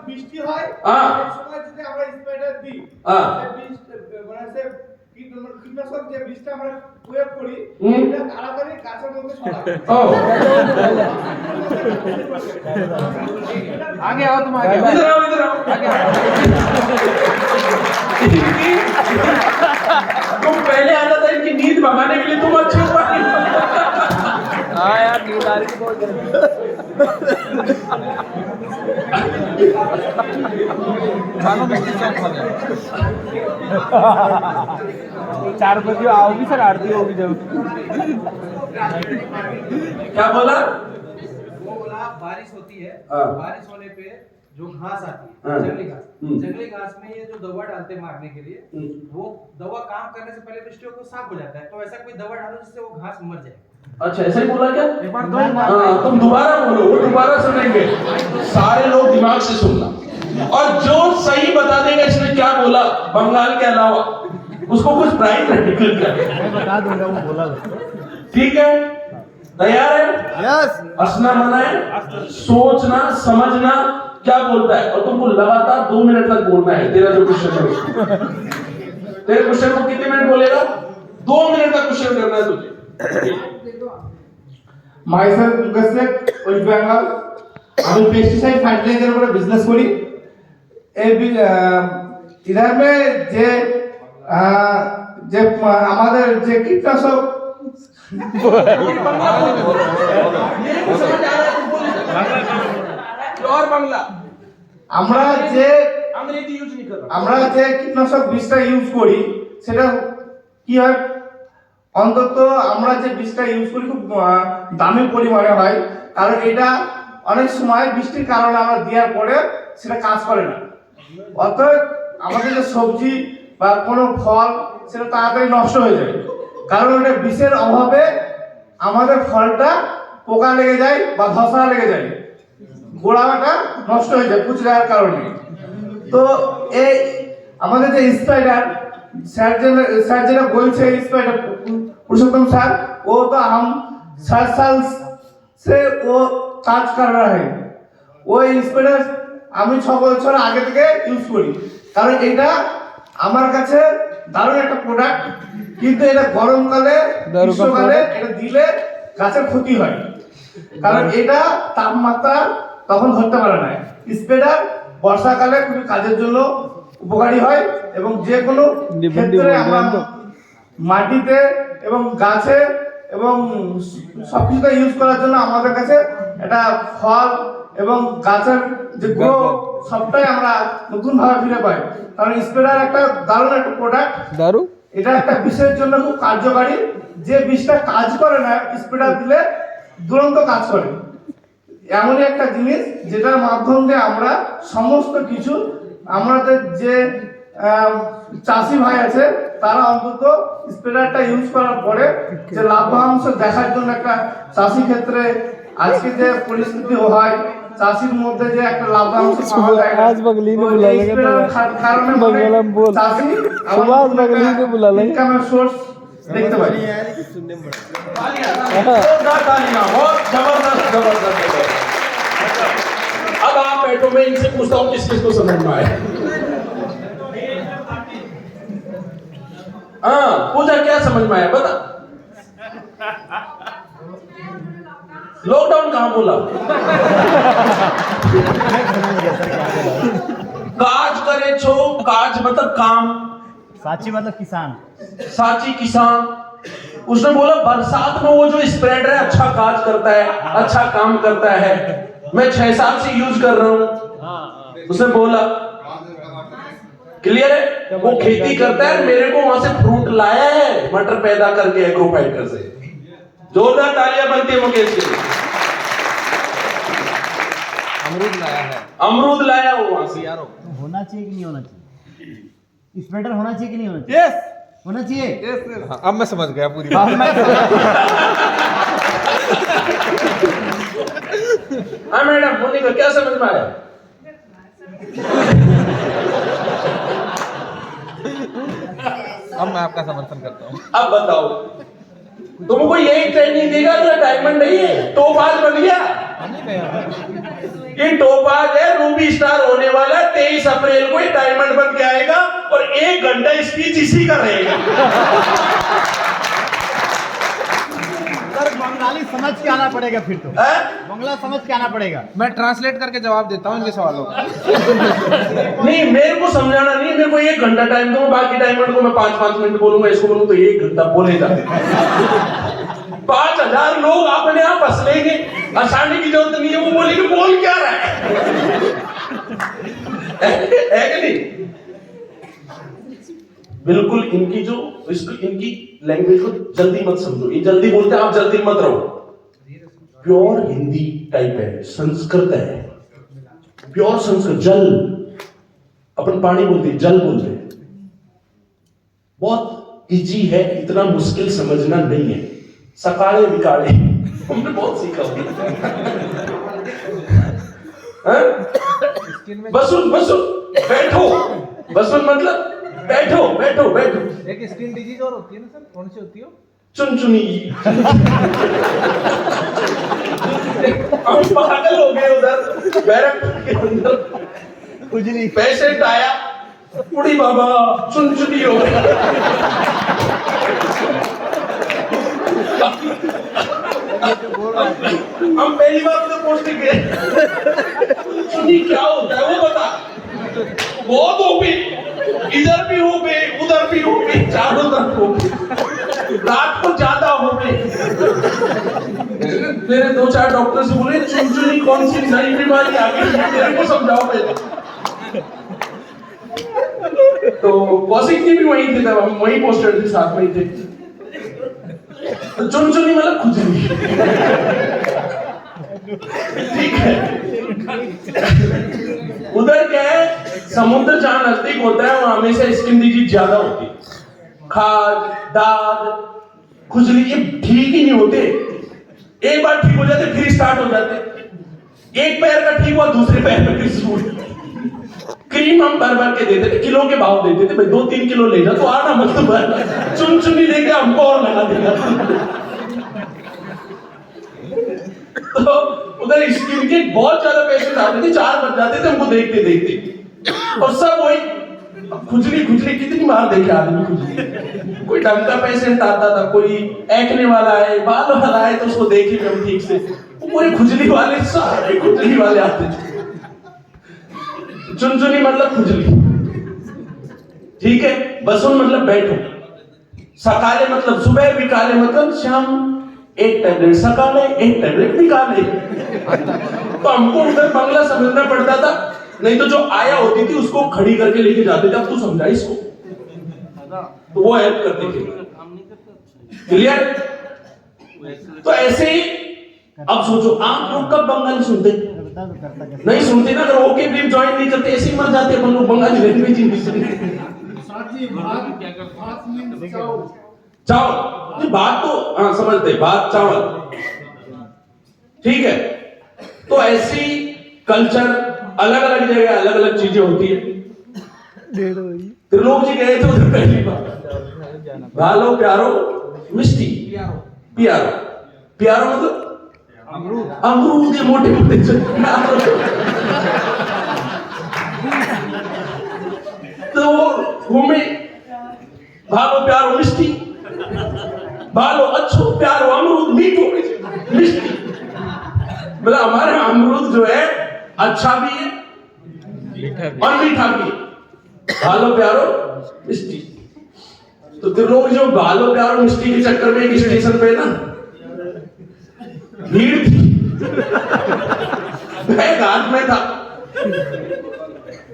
Speaker 7: বৃষ্টি হয়
Speaker 1: হ্যাঁ
Speaker 7: এই সময় যদি আমরা স্প্রেডার দিই
Speaker 1: হ্যাঁ
Speaker 7: মানে কীটনাশক যে বীজটা আমরা প্রয়োগ করি এটা তাড়াতাড়ি গাছের মধ্যে ছড়ায়।
Speaker 1: ও
Speaker 4: आगे आओ, तुम आगे
Speaker 1: इधर आओ, इधर आओ, तुम पहले आना था, इनकी नींद भगाने के लिए तुम अच्छे उपाय।
Speaker 10: हाँ यार नींद आ रही थी बहुत जल्दी।
Speaker 4: चलो मिस्त्री चौक खा जाए।
Speaker 3: 4 बजे आओगी सर, आरती होगी जब।
Speaker 1: क्या बोला?
Speaker 5: वो बोला बारिश होती है,
Speaker 1: हाँ।
Speaker 5: बारिश होने पे जो घास आती
Speaker 1: हाँ।
Speaker 5: है, जंगली घास,
Speaker 1: हम्म।
Speaker 5: जंगली घास में ये जो दवा डालते हैं मारने के लिए, वो दवा काम करने से पहले मिस्टियों को साफ हो जाता है, तो ऐसा कोई दवा डालो जिससे वो घास मर जाए।
Speaker 1: अच्छा ऐसा ही बोला क्या?
Speaker 4: एक बार दो
Speaker 1: हाँ, तुम दोबारा बोलो, वो दोबारा सुनेंगे, सारे लोग दिमाग से सुनना, और जो सही बता देगा इसने क्या बोला बंगाल के अलावा, उसको कुछ प्राइज निकल कर
Speaker 3: मैं बता दूंगा वो बोला।
Speaker 1: ठीक है, तैयार है?
Speaker 3: यस।
Speaker 1: हंसना मना है, सोचना समझना क्या बोलता है, और तुमको लगातार 2 मिनट तक बोलना है। तेरा जो क्वेश्चन है तेरे क्वेश्चन को कितने मिनट बोलेगा? 2 मिनट तक क्वेश्चन करना है तुझे।
Speaker 7: Myself Mukesh, West Bengal. আমি পেস্টিসাইড ফার্টিলাইজারের উপরে বিজনেস করি। এই ইধার মে যে আমাদের যে কীটনাশক
Speaker 1: प्योर बांग्ला,
Speaker 7: আমরা যে
Speaker 1: अंग्रेजी यूज नहीं कर रहा।
Speaker 7: আমরা যে কীটনাশক বীজটা ইউজ করি সেটা কি হয়, অন্তত আমরা যে বীজটা ইউজ করি খুব দামি পরিমাণে হয়, কারণ এটা অনেক সময় বৃষ্টির কারণে আমরা দেওয়ার পরে সেটা কাজ করে না। অতএব আমাদের যে সবজি বা কোনো ফল সেটা তাড়াতাড়ি নষ্ট হয়ে যায়, কারণ এটা বিষের অভাবে আমাদের ফলটা পোকা লেগে যায় বা ধসা লেগে যায়, গোড়াটা নষ্ট হয়ে যায় পুচে যাওয়ার কারণে। তো এই আমাদের যে স্পাইডার सर যেটা বলছে स्पाइडर पुरुषोत्तम सर, वो तो हम 7 साल से वो काज कर रहा है। वो स्पाइडर আমি 6 বছর আগে থেকে ইউজ করি, কারণ এটা আমার কাছে দারুণ একটা প্রোডাক্ট। কিন্তু এটা গরমকালে গ্রীষ্মকালে এটা দিলে গাছের ক্ষতি হয়, কারণ এটা তাপমাত্রা তখন ধরতে পারে না। স্প্রেডার বর্ষাকালে খুবই কাজের জন্য উপকারী হয় এবং যে কোনো ক্ষেত্রে আমরা মাটিতে এবং গাছে এবং সব কিছুতে ইউজ করার জন্য আমাদের কাছে এটা ফল এবং গাছের যে গ্রো সবটাই আমরা নতুনভাবে ফিরে পাই। কারণ স্প্রেডার একটা দারুণ একটা প্রোডাক্ট,
Speaker 10: दारू
Speaker 7: এটা একটা বিষের জন্য খুব কার্যকারী। যে বিষটা কাজ করে না স্প্রেডার দিলে দুরন্ত কাজ করে। এমনই একটা জিনিস যেটার মাধ্যম দিয়ে আমরা সমস্ত কিছু আমাদের যে চাষি ভাই আছে তারা অন্তত স্প্রেডারটা ইউজ করার পরে যে লাভ্যাংশ দেখার জন্য একটা চাষি ক্ষেত্রে আজকে যে পরিস্থিতি হয় চাষির মধ্যে যে একটা লাভ্যাংশ পাওয়া যায় না,
Speaker 10: आज बगली ने
Speaker 7: তো
Speaker 10: बुला
Speaker 7: এই
Speaker 10: लेगा
Speaker 7: স্প্রেডারের কারণে
Speaker 10: बंगाला बोल
Speaker 7: চাষি
Speaker 10: सुभाष बगली ने बुला लेगा
Speaker 7: ইনকামের সোর্স দেখতে পাই।
Speaker 1: जोरदार तालियां, बहुत जबरदस्त जबरदस्त। अब आप बैठो, मैं इनसे पूछता हूँ किस किस को समझ में आया। हाँ पूजा, क्या समझ में आया बता। लॉकडाउन कहाँ बोला? काज करे छो, काज मतलब काम,
Speaker 8: साची मतलब किसान।
Speaker 1: साची किसान। उसने बोला बरसात में वो जो स्प्रेडर है अच्छा काज करता है, अच्छा काम करता है, मैं 6 साल से यूज कर रहा हूं। उसने बोला क्लियर है, वो खेती करता है, मेरे को वहां से फ्रूट लाया है मटर पैदा करके एग्रो फाइटर से। जोरदार तालियां बनती है मुकेश के लिए।
Speaker 5: अमरूद लाया है,
Speaker 1: अमरूद लाया वो वहां से।
Speaker 8: होना चाहिए कि नहीं होना चाहिए? स्प्रेडर होना चाहिए कि नहीं होना चाहिए?
Speaker 5: यस
Speaker 8: होना चाहिए।
Speaker 5: हाँ, अब मैं समझ गया पूरी
Speaker 1: हाँ मैडम, मोनिका क्या समझ में आया?
Speaker 5: अब मैं आपका समर्थन करता हूँ।
Speaker 1: अब बताओ, तुमको यही ट्रेनिंग देगा तो डायमंड नहीं है, टोपाज बन गया। ये टोपाज है, रूबी स्टार होने वाला है। 23 अप्रैल को ये डायमंड बन के आएगा और 1 घंटा स्पीच इसी का रहेगा।
Speaker 8: सर बंगाली समझ के आना पड़ेगा फिर तो।
Speaker 1: हैं?
Speaker 8: बंगला समझ के आना पड़ेगा।
Speaker 5: मैं ट्रांसलेट करके जवाब देता हूँ इनके सवालों का।
Speaker 1: नहीं, मेरे को समझाना नहीं, मेरे को 1 घंटा टाइम दो, बाकी डायमंड को मैं 5-5 मिनट बोलूंगा, इसको बोलूं तो 1 घंटा बोले जाते। 5000 लोग अपने आप हंस लेंगे, हंसाने की जरूरत नहीं है, वो बोलेंगे बोल क्या रहा है कि नहीं? बिल्कुल इनकी जो इनकी लैंग्वेज को जल्दी मत समझो, ये जल्दी बोलते हैं, आप जल्दी मत रहो। प्योर हिंदी टाइप है, संस्कृत है, प्योर संस्कृत। जल, अपन पानी बोलते हैं, जल बोलते हैं। बहुत इजी है, इतना मुश्किल समझना नहीं है। सकाले विकाले हमने बहुत सीखा होगा। बसुन बसुन बैठो, बसुन मतलब बैठो बैठो बैठो।
Speaker 4: एक स्किन डिजीज और होती है ना सर, कौन सी होती है?
Speaker 1: चुनचुनी। हम पागल हो गए उधर बैरक के अंदर,
Speaker 8: खुजली
Speaker 1: पेशेंट आया, बुढ़ी बाबा चुनचुनी हो गया। हम पहली बार उधर पहुंचने गए, चुनचुनी क्या होता है वो बता। बहुत हो गई, इधर भी हो गए, उधर भी हो गए, चारों तरफ हो गए, रात को ज्यादा हो गए। मेरे 2-4 डॉक्टर से बोले चुनचुनी कौन सी नई बीमारी आ गई, मेरे को समझाओ पहले। तो कौशिक जी भी वहीं थे, तब हम वहीं पोस्टेड थे, साथ में ही थे। तो चुनचुनी मतलब खुजली, ठीक है। उधर क्या है, समुद्र जहां नजदीक होता है वहां हमेशा स्किन डिजीज ज्यादा होती है। खाज, दाग, खुजली ये ठीक ही नहीं होते। एक बार ठीक हो जाते फिर स्टार्ट हो जाते। एक पैर का ठीक हुआ, दूसरे पैर में फिर शुरू। क्रीम हम भर भर के देते थे, किलो के भाव देते थे, भाई 2-3 किलो ले जा तो आना मत भर। चुनचुनी लेके हमको और लगा देगा। तो उधर स्किन के बहुत ज्यादा पेशेंट आते थे, 4 बज जाते थे हमको देखते देखते, और सब वही खुजली खुजली कितनी बार देखे आदमी खुजली। कोई ढंग का पेशेंट आता था, कोई एक्ने वाला है, बाल वाला है, तो उसको देखे थे हम ठीक से, वो पूरे खुजली वाले, सारे खुजली वाले आते थे। चुनचुनी मतलब खुजली, ठीक है। बसुन मतलब बैठो, सकाले मतलब सुबह, बिकाले मतलब शाम, एक टैबलेट सकाले एक टैबलेट बिकाले। तो हमको उधर बंगला समझना पड़ता था, नहीं तो जो आया होती थी उसको खड़ी करके लेके जाते थे, अब तू समझा इसको, तो वो हेल्प करते थे। क्लियर? तो ऐसे ही अब सोचो, आप लोग कब बंगाली सुनते? नहीं सुनते ना, अगर ओके ड्रीम ज्वाइन नहीं करते, ऐसे ही मर जाते अपन लोग, बंगाली लैंग्वेज ही नहीं सुनते। चावल, बात तो हाँ समझते, बात चावल, ठीक है। तो ऐसी कल्चर अलग अलग जगह अलग अलग चीजें होती है। त्रिलोक जी गए थे उधर पहली बार, भालो प्यारो मिष्टी, प्यारो प्यारो मतलब अमरूद के मोटे मोटे तो वो घूमे, भालो प्यारो मिष्टी, भालो अच्छो प्यारो अमरूद मीठो मिष्टी, मतलब हमारे अमरूद जो है अच्छा भी है और मीठा भी है, भालो प्यारो मिष्टी। तो त्रिलोक जो भालो प्यारो मिष्टी के चक्कर में एक स्टेशन पे ना भीड़ थी, बैग हाथ में था,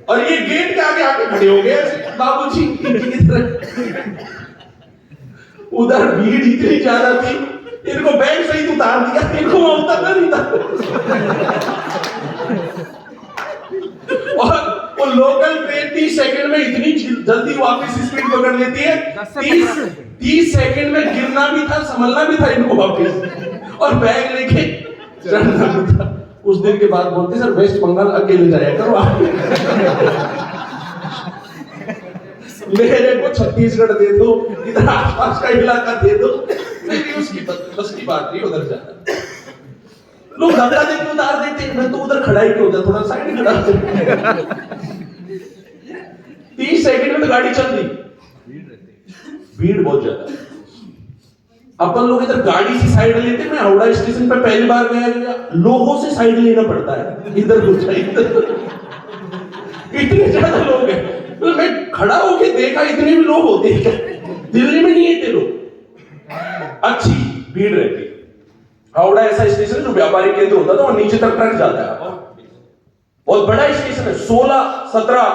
Speaker 1: और ये गेट के आगे आके खड़े हो गए बाबूजी की तरह। उधर भीड़ इतनी ज्यादा थी, इनको बैग सही उतार दिया, इनको वहां उतरना नहीं था। और वो लोकल ट्रेन 30 सेकंड में इतनी जल्दी वापस स्पीड पकड़ लेती है, 30 सेकंड में गिरना भी था, संभलना भी था इनको वापस, और बैग लेके चढ़ना भी था। उस दिन के बाद बोलते सर वेस्ट बंगाल अकेले जाया करो आप। मेरे को छत्तीसगढ़ दे दो, इधर आसपास का इलाका दे दो, मेरी उसकी बस की बात नहीं उधर जाना। लोग धक्का देके उतार देते, मैं तो उधर खड़ा ही क्यों होता, थोड़ा साइड खड़ा होता। 30 सेकंड में तो गाड़ी चल दी, भीड़ बहुत ज्यादा। अपन लोग इधर गाड़ी से साइड लेते, मैं हावड़ा स्टेशन पर पहली बार गया, लोगों से साइड लेना पड़ता है, इधर घुस जाए, इतने ज्यादा लोग हैं। तो मैं खड़ा होके देखा, इतने भी लोग होते हैं क्या? दिल्ली में नहीं इतने लोग, अच्छी भीड़ रहती है। हावड़ा ऐसा स्टेशन जो व्यापारिक केंद्र होता था, और नीचे तक ट्रक जाता है, बहुत बड़ा स्टेशन है, 16-17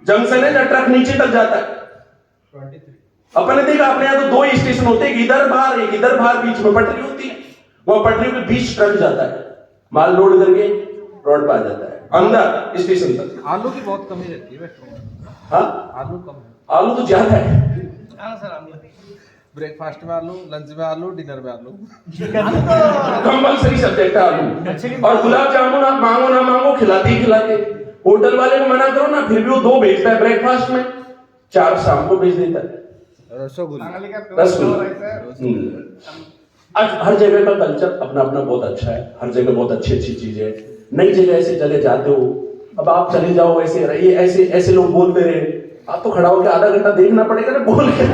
Speaker 1: जंक्शन है जहां ट्रक नीचे तक जाता है। अपन ने देखा, अपने यहाँ तो 2 ही स्टेशन होते हैं, इधर बाहर एक इधर बाहर, बीच में पटरी होती है, वहां पटरी के बीच ट्रक जाता है, माल लोड करके रोड पर आ जाता है अंदर स्टेशन तक।
Speaker 4: आलू की बहुत कमी रहती है।
Speaker 1: हाँ
Speaker 4: आलू कम है,
Speaker 1: आलू तो ज्यादा है।
Speaker 4: ब्रेकफास्ट में आलू, लंच में आलू, डिनर में आलू।
Speaker 1: कंपल्सरी सब्जेक्ट है आलू। और गुलाब जामुन आप मांगो ना मांगो, खिलाते ही खिलाते। होटल वाले को मना करो ना, फिर भी वो 2 भेजता है ब्रेकफास्ट में, 4 शाम को भेज देता है। रसगुल्ला। आज हर जगह का कल्चर अपना अपना बहुत अच्छा है, हर जगह बहुत अच्छी अच्छी चीजें है। नई जगह ऐसे जगह जाते हो, अब आप चले जाओ ऐसे रहिए, ऐसे ऐसे लोग बोलते रहे, आप तो खड़ा होकर आधा घंटा देखना पड़ेगा ना बोल के।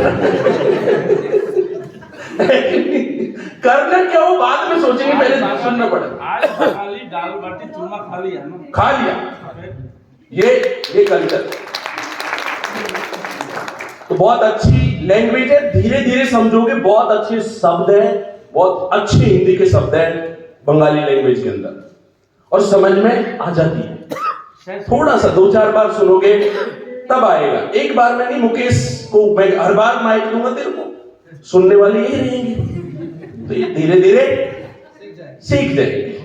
Speaker 1: करना क्या हो बाद में सोचेंगे, पहले सुनना पड़ेगा।
Speaker 2: आज खाली दाल बाटी चूरमा खा लिया ना,
Speaker 1: खा लिया, ये कल्चर तो बहुत अच्छी लैंग्वेज है। धीरे धीरे समझोगे, बहुत अच्छे शब्द हैं, बहुत अच्छे हिंदी के शब्द हैं बंगाली लैंग्वेज के अंदर, और समझ में आ जाती है। थोड़ा सा 2-4 बार सुनोगे तब आएगा, एक बार में नहीं। मुकेश को मैं हर बार माइक दूंगा, तेरे को सुनने वाले यही रहेंगे, तो ये धीरे धीरे सीख जाएंगे।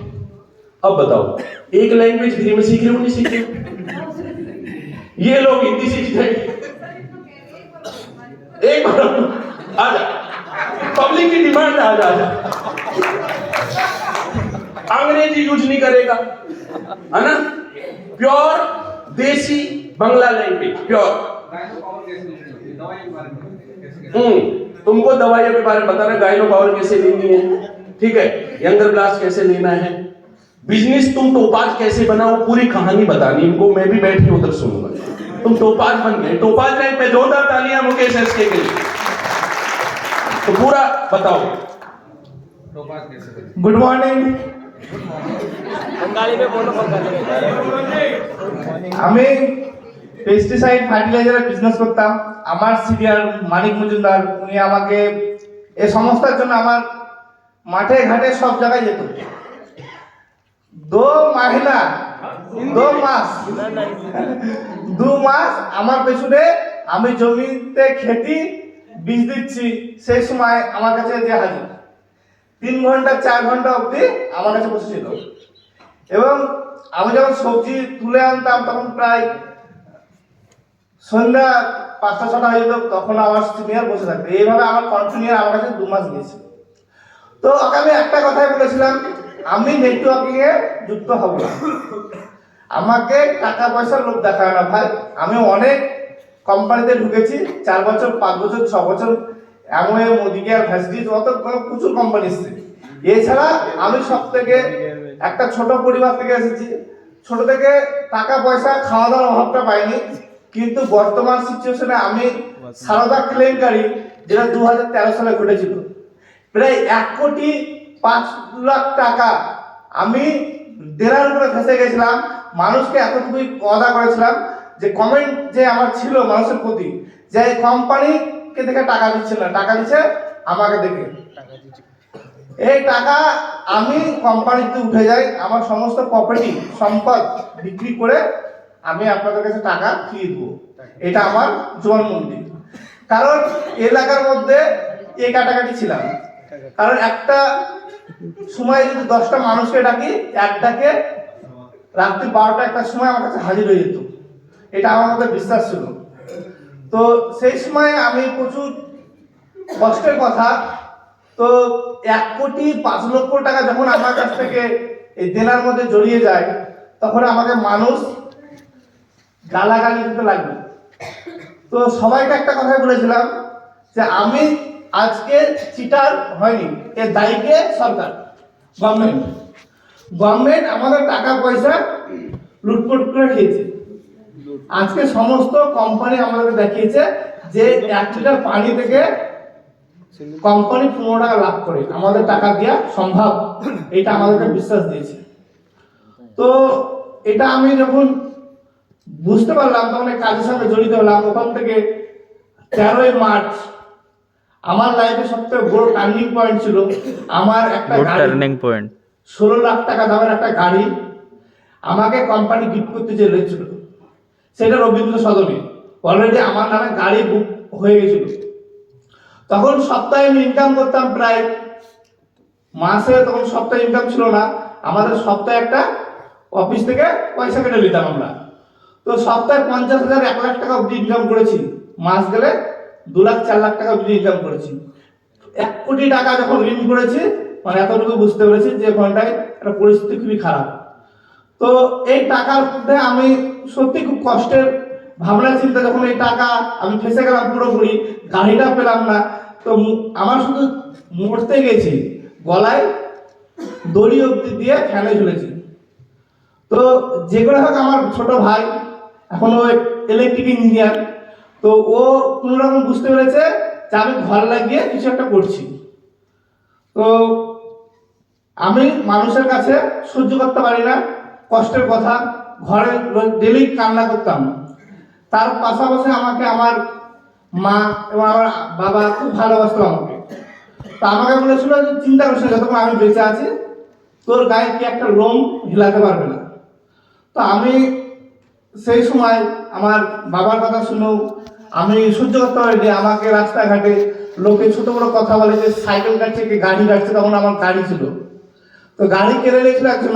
Speaker 1: अब बताओ, एक लैंग्वेज फ्री में सीख रहे हो नहीं सीख रहे हो? ये लोग हिंदी सीख जाएंगे, एक बार आजा, पब्लिक की डिमांड आजा आजा। अंग्रेजी यूज नहीं करेगा, है ना, प्योर देसी बंगला लैंग्वेज, प्योर। तुमको दवाइयों के बारे में बताना, गायनो पावर कैसे लेनी है, ठीक है, यंगर ब्लास्ट कैसे लेना है, बिजनेस तुम टोपाज कैसे बना वो पूरी कहानी बतानी इनको, मैं भी बैठ के उधर सुनूंगा। तुम टोपाज बन गए, टोपाज रैंक पे जोरदार तालियां मुकेश एसके के लिए। तो पूरा बताओ।
Speaker 4: टोपाज कैसे बने?
Speaker 7: Good morning.
Speaker 10: बंगाली में बोलो, बंगाली में।
Speaker 7: আমি পেস্টিসাইড ফার্টিলাইজারের বিজনেস করতাম। আমার সিনিয়র মানিক মজুমদার উনি আমাকে এই সংস্থার জন্য আমার মাঠে ঘাটে সব জায়গায় যেত। 2 মহিনা 2 মাস 2 মাস আমার পেছনে, আমি জমিতে খেতি বীজ দিচ্ছি, সেই সময় আমার কাছে যে হাজির 3 ঘন্টা 4 ঘন্টা অবধি আমার কাছে বসেছিল। এবং আমি যখন সবজি তুলে আনতাম তখন প্রায় সন্ধ্যা 5টা-6টা হয়ে যেত, তখন আমার সিনিয়র বসে থাকতো। এইভাবে আমার কন্টিনিউ আমার কাছে 2 মাস গিয়েছে। তো ওকে আমি একটা কথাই বলেছিলাম, আমি নেটওয়ার্কিং এ যুক্ত হব না, আমাকে টাকা পয়সার লোভ দেখায় না ভাই। আমি অনেক কোম্পানিতে ঢুকেছি, 4 বছর 5 বছর 6 বছর, এমওএ মোদিকেয়ার ফ্যাসিলিটি অত প্রচুর কোম্পানি এসেছে। এছাড়া আমি সব থেকে একটা ছোট পরিবার থেকে এসেছি, ছোট থেকে টাকা পয়সা খাওয়া দাওয়ার অভাবটা পাইনি। কিন্তু বর্তমান সিচুয়েশনে আমি সারদা কেলেঙ্কারি, যেটা 2013 সালে ঘটেছিল, প্রায় 1,05,00,000 টাকা আমি দেনার উপরে ফেসে গেছিলাম। মানুষকে এতটুকুই ওয়াদা করেছিলাম যে কমেন্ট যে আমার ছিল মানুষের প্রতি, যে কোম্পানিকে দেখে টাকা দিচ্ছে না, টাকা দিচ্ছে আমাকে দেখে। এই টাকা আমি কোম্পানিতে উঠে যাই, আমার সমস্ত প্রপার্টি সম্পদ বিক্রি করে আমি আপনাদের কাছে টাকা ফিরিয়ে দেবো। এটা আমার জবানবন্দি। কারণ এলাকার মধ্যে এই কাটাকাটি ছিলাম। কারণ একটা সময় যদি 10টা মানুষকে ডাকি, একটাকে রাত্রি 12টা-1টার সময় আমার কাছে হাজির হয়ে যেত। এটা আমার মধ্যে বিশ্বাস ছিল। তো সেই সময় আমি প্রচুর কষ্টের কথা, তো 1,05,00,000 টাকা যখন আমার কাছ থেকে এই দেনার মধ্যে জড়িয়ে যায়, তখন আমাকে মানুষ গালাগালি দিতে লাগলো। তো সবাইকে একটা কথাই বলেছিলাম যে আমি আজকে চিটার হয়নি, এর দায়ীকে সরকার, গভর্নমেন্ট আমাদের টাকা পয়সা লুটপাট করে খেয়েছে। আজকে সমস্ত কোম্পানি আমাদেরকে দেখিয়েছে যে 1 লিটার পানি থেকে কোম্পানি 15 টাকা লাভ করে, আমাদের টাকা দেওয়া সম্ভব, এটা আমাদেরকে বিশ্বাস দিয়েছে। তো এটা আমি যখন বুঝতে পারলাম তখন এই কাজের সঙ্গে জড়িত হলাম। ওখান থেকে 13ই মার্চ আমার লাইফে সবথেকে বড় টার্নিং পয়েন্ট ছিল। আমার একটা গাড়ি, 16 লাখ টাকা দামের একটা গাড়ি আমাকে কোম্পানি গিফট করতে চেয়েছিল, সেটা রবীন্দ্র সদনে। অলরেডি আমার নামে গাড়ি বুক হয়ে গেছিল। তখন সপ্তাহে আমি ইনকাম করতাম প্রায়, মাসে তখন সপ্তাহে ইনকাম ছিল না আমাদের, সপ্তাহে একটা অফিস থেকে পয়সা কেটে নিতাম আমরা। তো সপ্তাহে 50,000 1 লাখ টাকা অবধি ইনকাম করেছি, মাস গেলে 2 লাখ 4 লাখ টাকা অবধি ইনকাম করেছি। 1 কোটি টাকা যখন ঋণ করেছি, মানে এতটুকু বুঝতে পেরেছি যে ঘন্টায় একটা পরিস্থিতি খুবই খারাপ। তো এই টাকার মধ্যে আমি সত্যি খুব কষ্টের ভাবনা চিন্তা, যখন এই টাকা আমি ফেসে গেলাম পুরোপুরি, গাড়িটা পেলাম না, তো আমার শুধু মরতে গেছি, গলায় দড়ি অবধি দিয়ে ফ্যানে ঝুলেছি। তো যেগুলো হোক আমার ছোট ভাই এখন ও ইলেকট্রিক ইঞ্জিনিয়ার, তো ও কোনো রকম বুঝতে পেরেছে যে আমি ঘর লাগিয়ে কিছু একটা করছি। তো আমি মানুষের কাছে সহ্য করতে পারি না কষ্টের কথা, ঘরে ডেলি কান্না করতাম। তার পাশাপাশি আমাকে আমার মা এবং আমার বাবা খুব ভালোবাসতো আমাকে। তা আমাকে বলেছিল যে চিন্তা করিস না, যতক্ষণ আমি বেঁচে আছি তোর গায়ে কি একটা লোম হিলাতে পারবে না। তো আমি সেই সময় আমার বাবার কথা শুনেও আমি সহ্য করতে পারিনি। আমাকে রাস্তাঘাটে লোকে ছোট বড় কথা বলে যে সাইকেল কাটছে কি গাড়ি কাটছে, তখন আমার গাড়ি ছিল। তো গাড়ি কেড়ে নিয়েছিল একজন,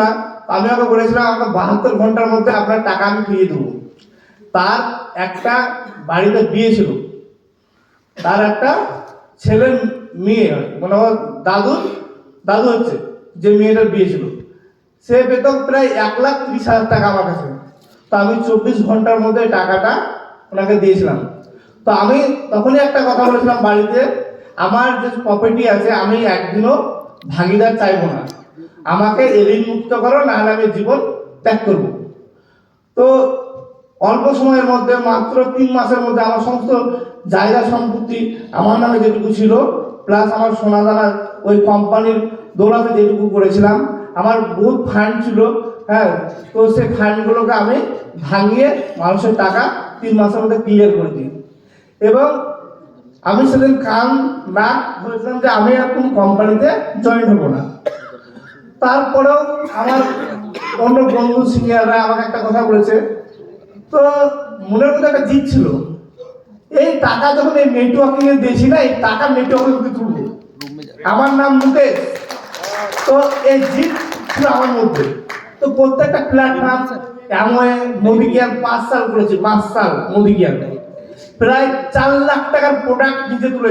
Speaker 7: আমি ওকে বলেছিলাম আমাকে 72 ঘন্টার মধ্যে আপনার টাকা আমি ফিরিয়ে দেবো। তার একটা বাড়িতে বিয়ে ছিল, তার একটা ছেলে মেয়ে, মানে দাদু হচ্ছে যে মেয়েটার বিয়ে ছিল, সে পেত প্রায় 1,30,000 টাকা আমার কাছে। তো আমি 24 ঘন্টার মধ্যে টাকাটা ওনাকে দিয়েছিলাম। তো আমি তখনই একটা কথা বলেছিলাম বাড়িতে, আমার যে প্রপার্টি আছে আমি একদিনও ভাগিদার চাইবো না, আমাকে এই ঋণ মুক্ত করো, নাহলে আমি জীবন ত্যাগ করব। তো অল্প সময়ের মধ্যে, মাত্র 3 মাসের মধ্যে আমার সমস্ত জায়গা সম্পত্তি আমার নামে যেটুকু ছিল, প্লাস আমার সোনাদানা ওই কোম্পানির দৌলতে যেটুকু করেছিলাম, আমার বহুত ফান্ড ছিল, হ্যাঁ, তো সেই ফান্ডগুলোকে আমি ভাঙিয়ে মানুষের টাকা 3 মাসের মধ্যে ক্লিয়ার করে দিই। এবং আমি সেদিন কান না বলেছিলাম যে আমি আর কোনো কোম্পানিতে জয়েন হবো না। তারপরেও আমার অন্য বন্ধু সিনিয়ররা আমাকে একটা কথা বলেছে, তো মনের মধ্যে একটা জিদ ছিল, এই টাকা যখন এই নেটওয়ার্কিং এ দিয়েছি না, এই টাকা নেটওয়ার্কিং করতে তুলবো, আমার নাম মুকেশ। তো এই জিদ ছিল আমার মধ্যে। তো প্রত্যেকটা প্ল্যাটফর্ম এমন মোদি কেয়ার 5 সাল করেছি, 5 সাল মোদি কেয়ার, প্রায় 4 লাখ টাকার প্রোডাক্ট নিজে তুলে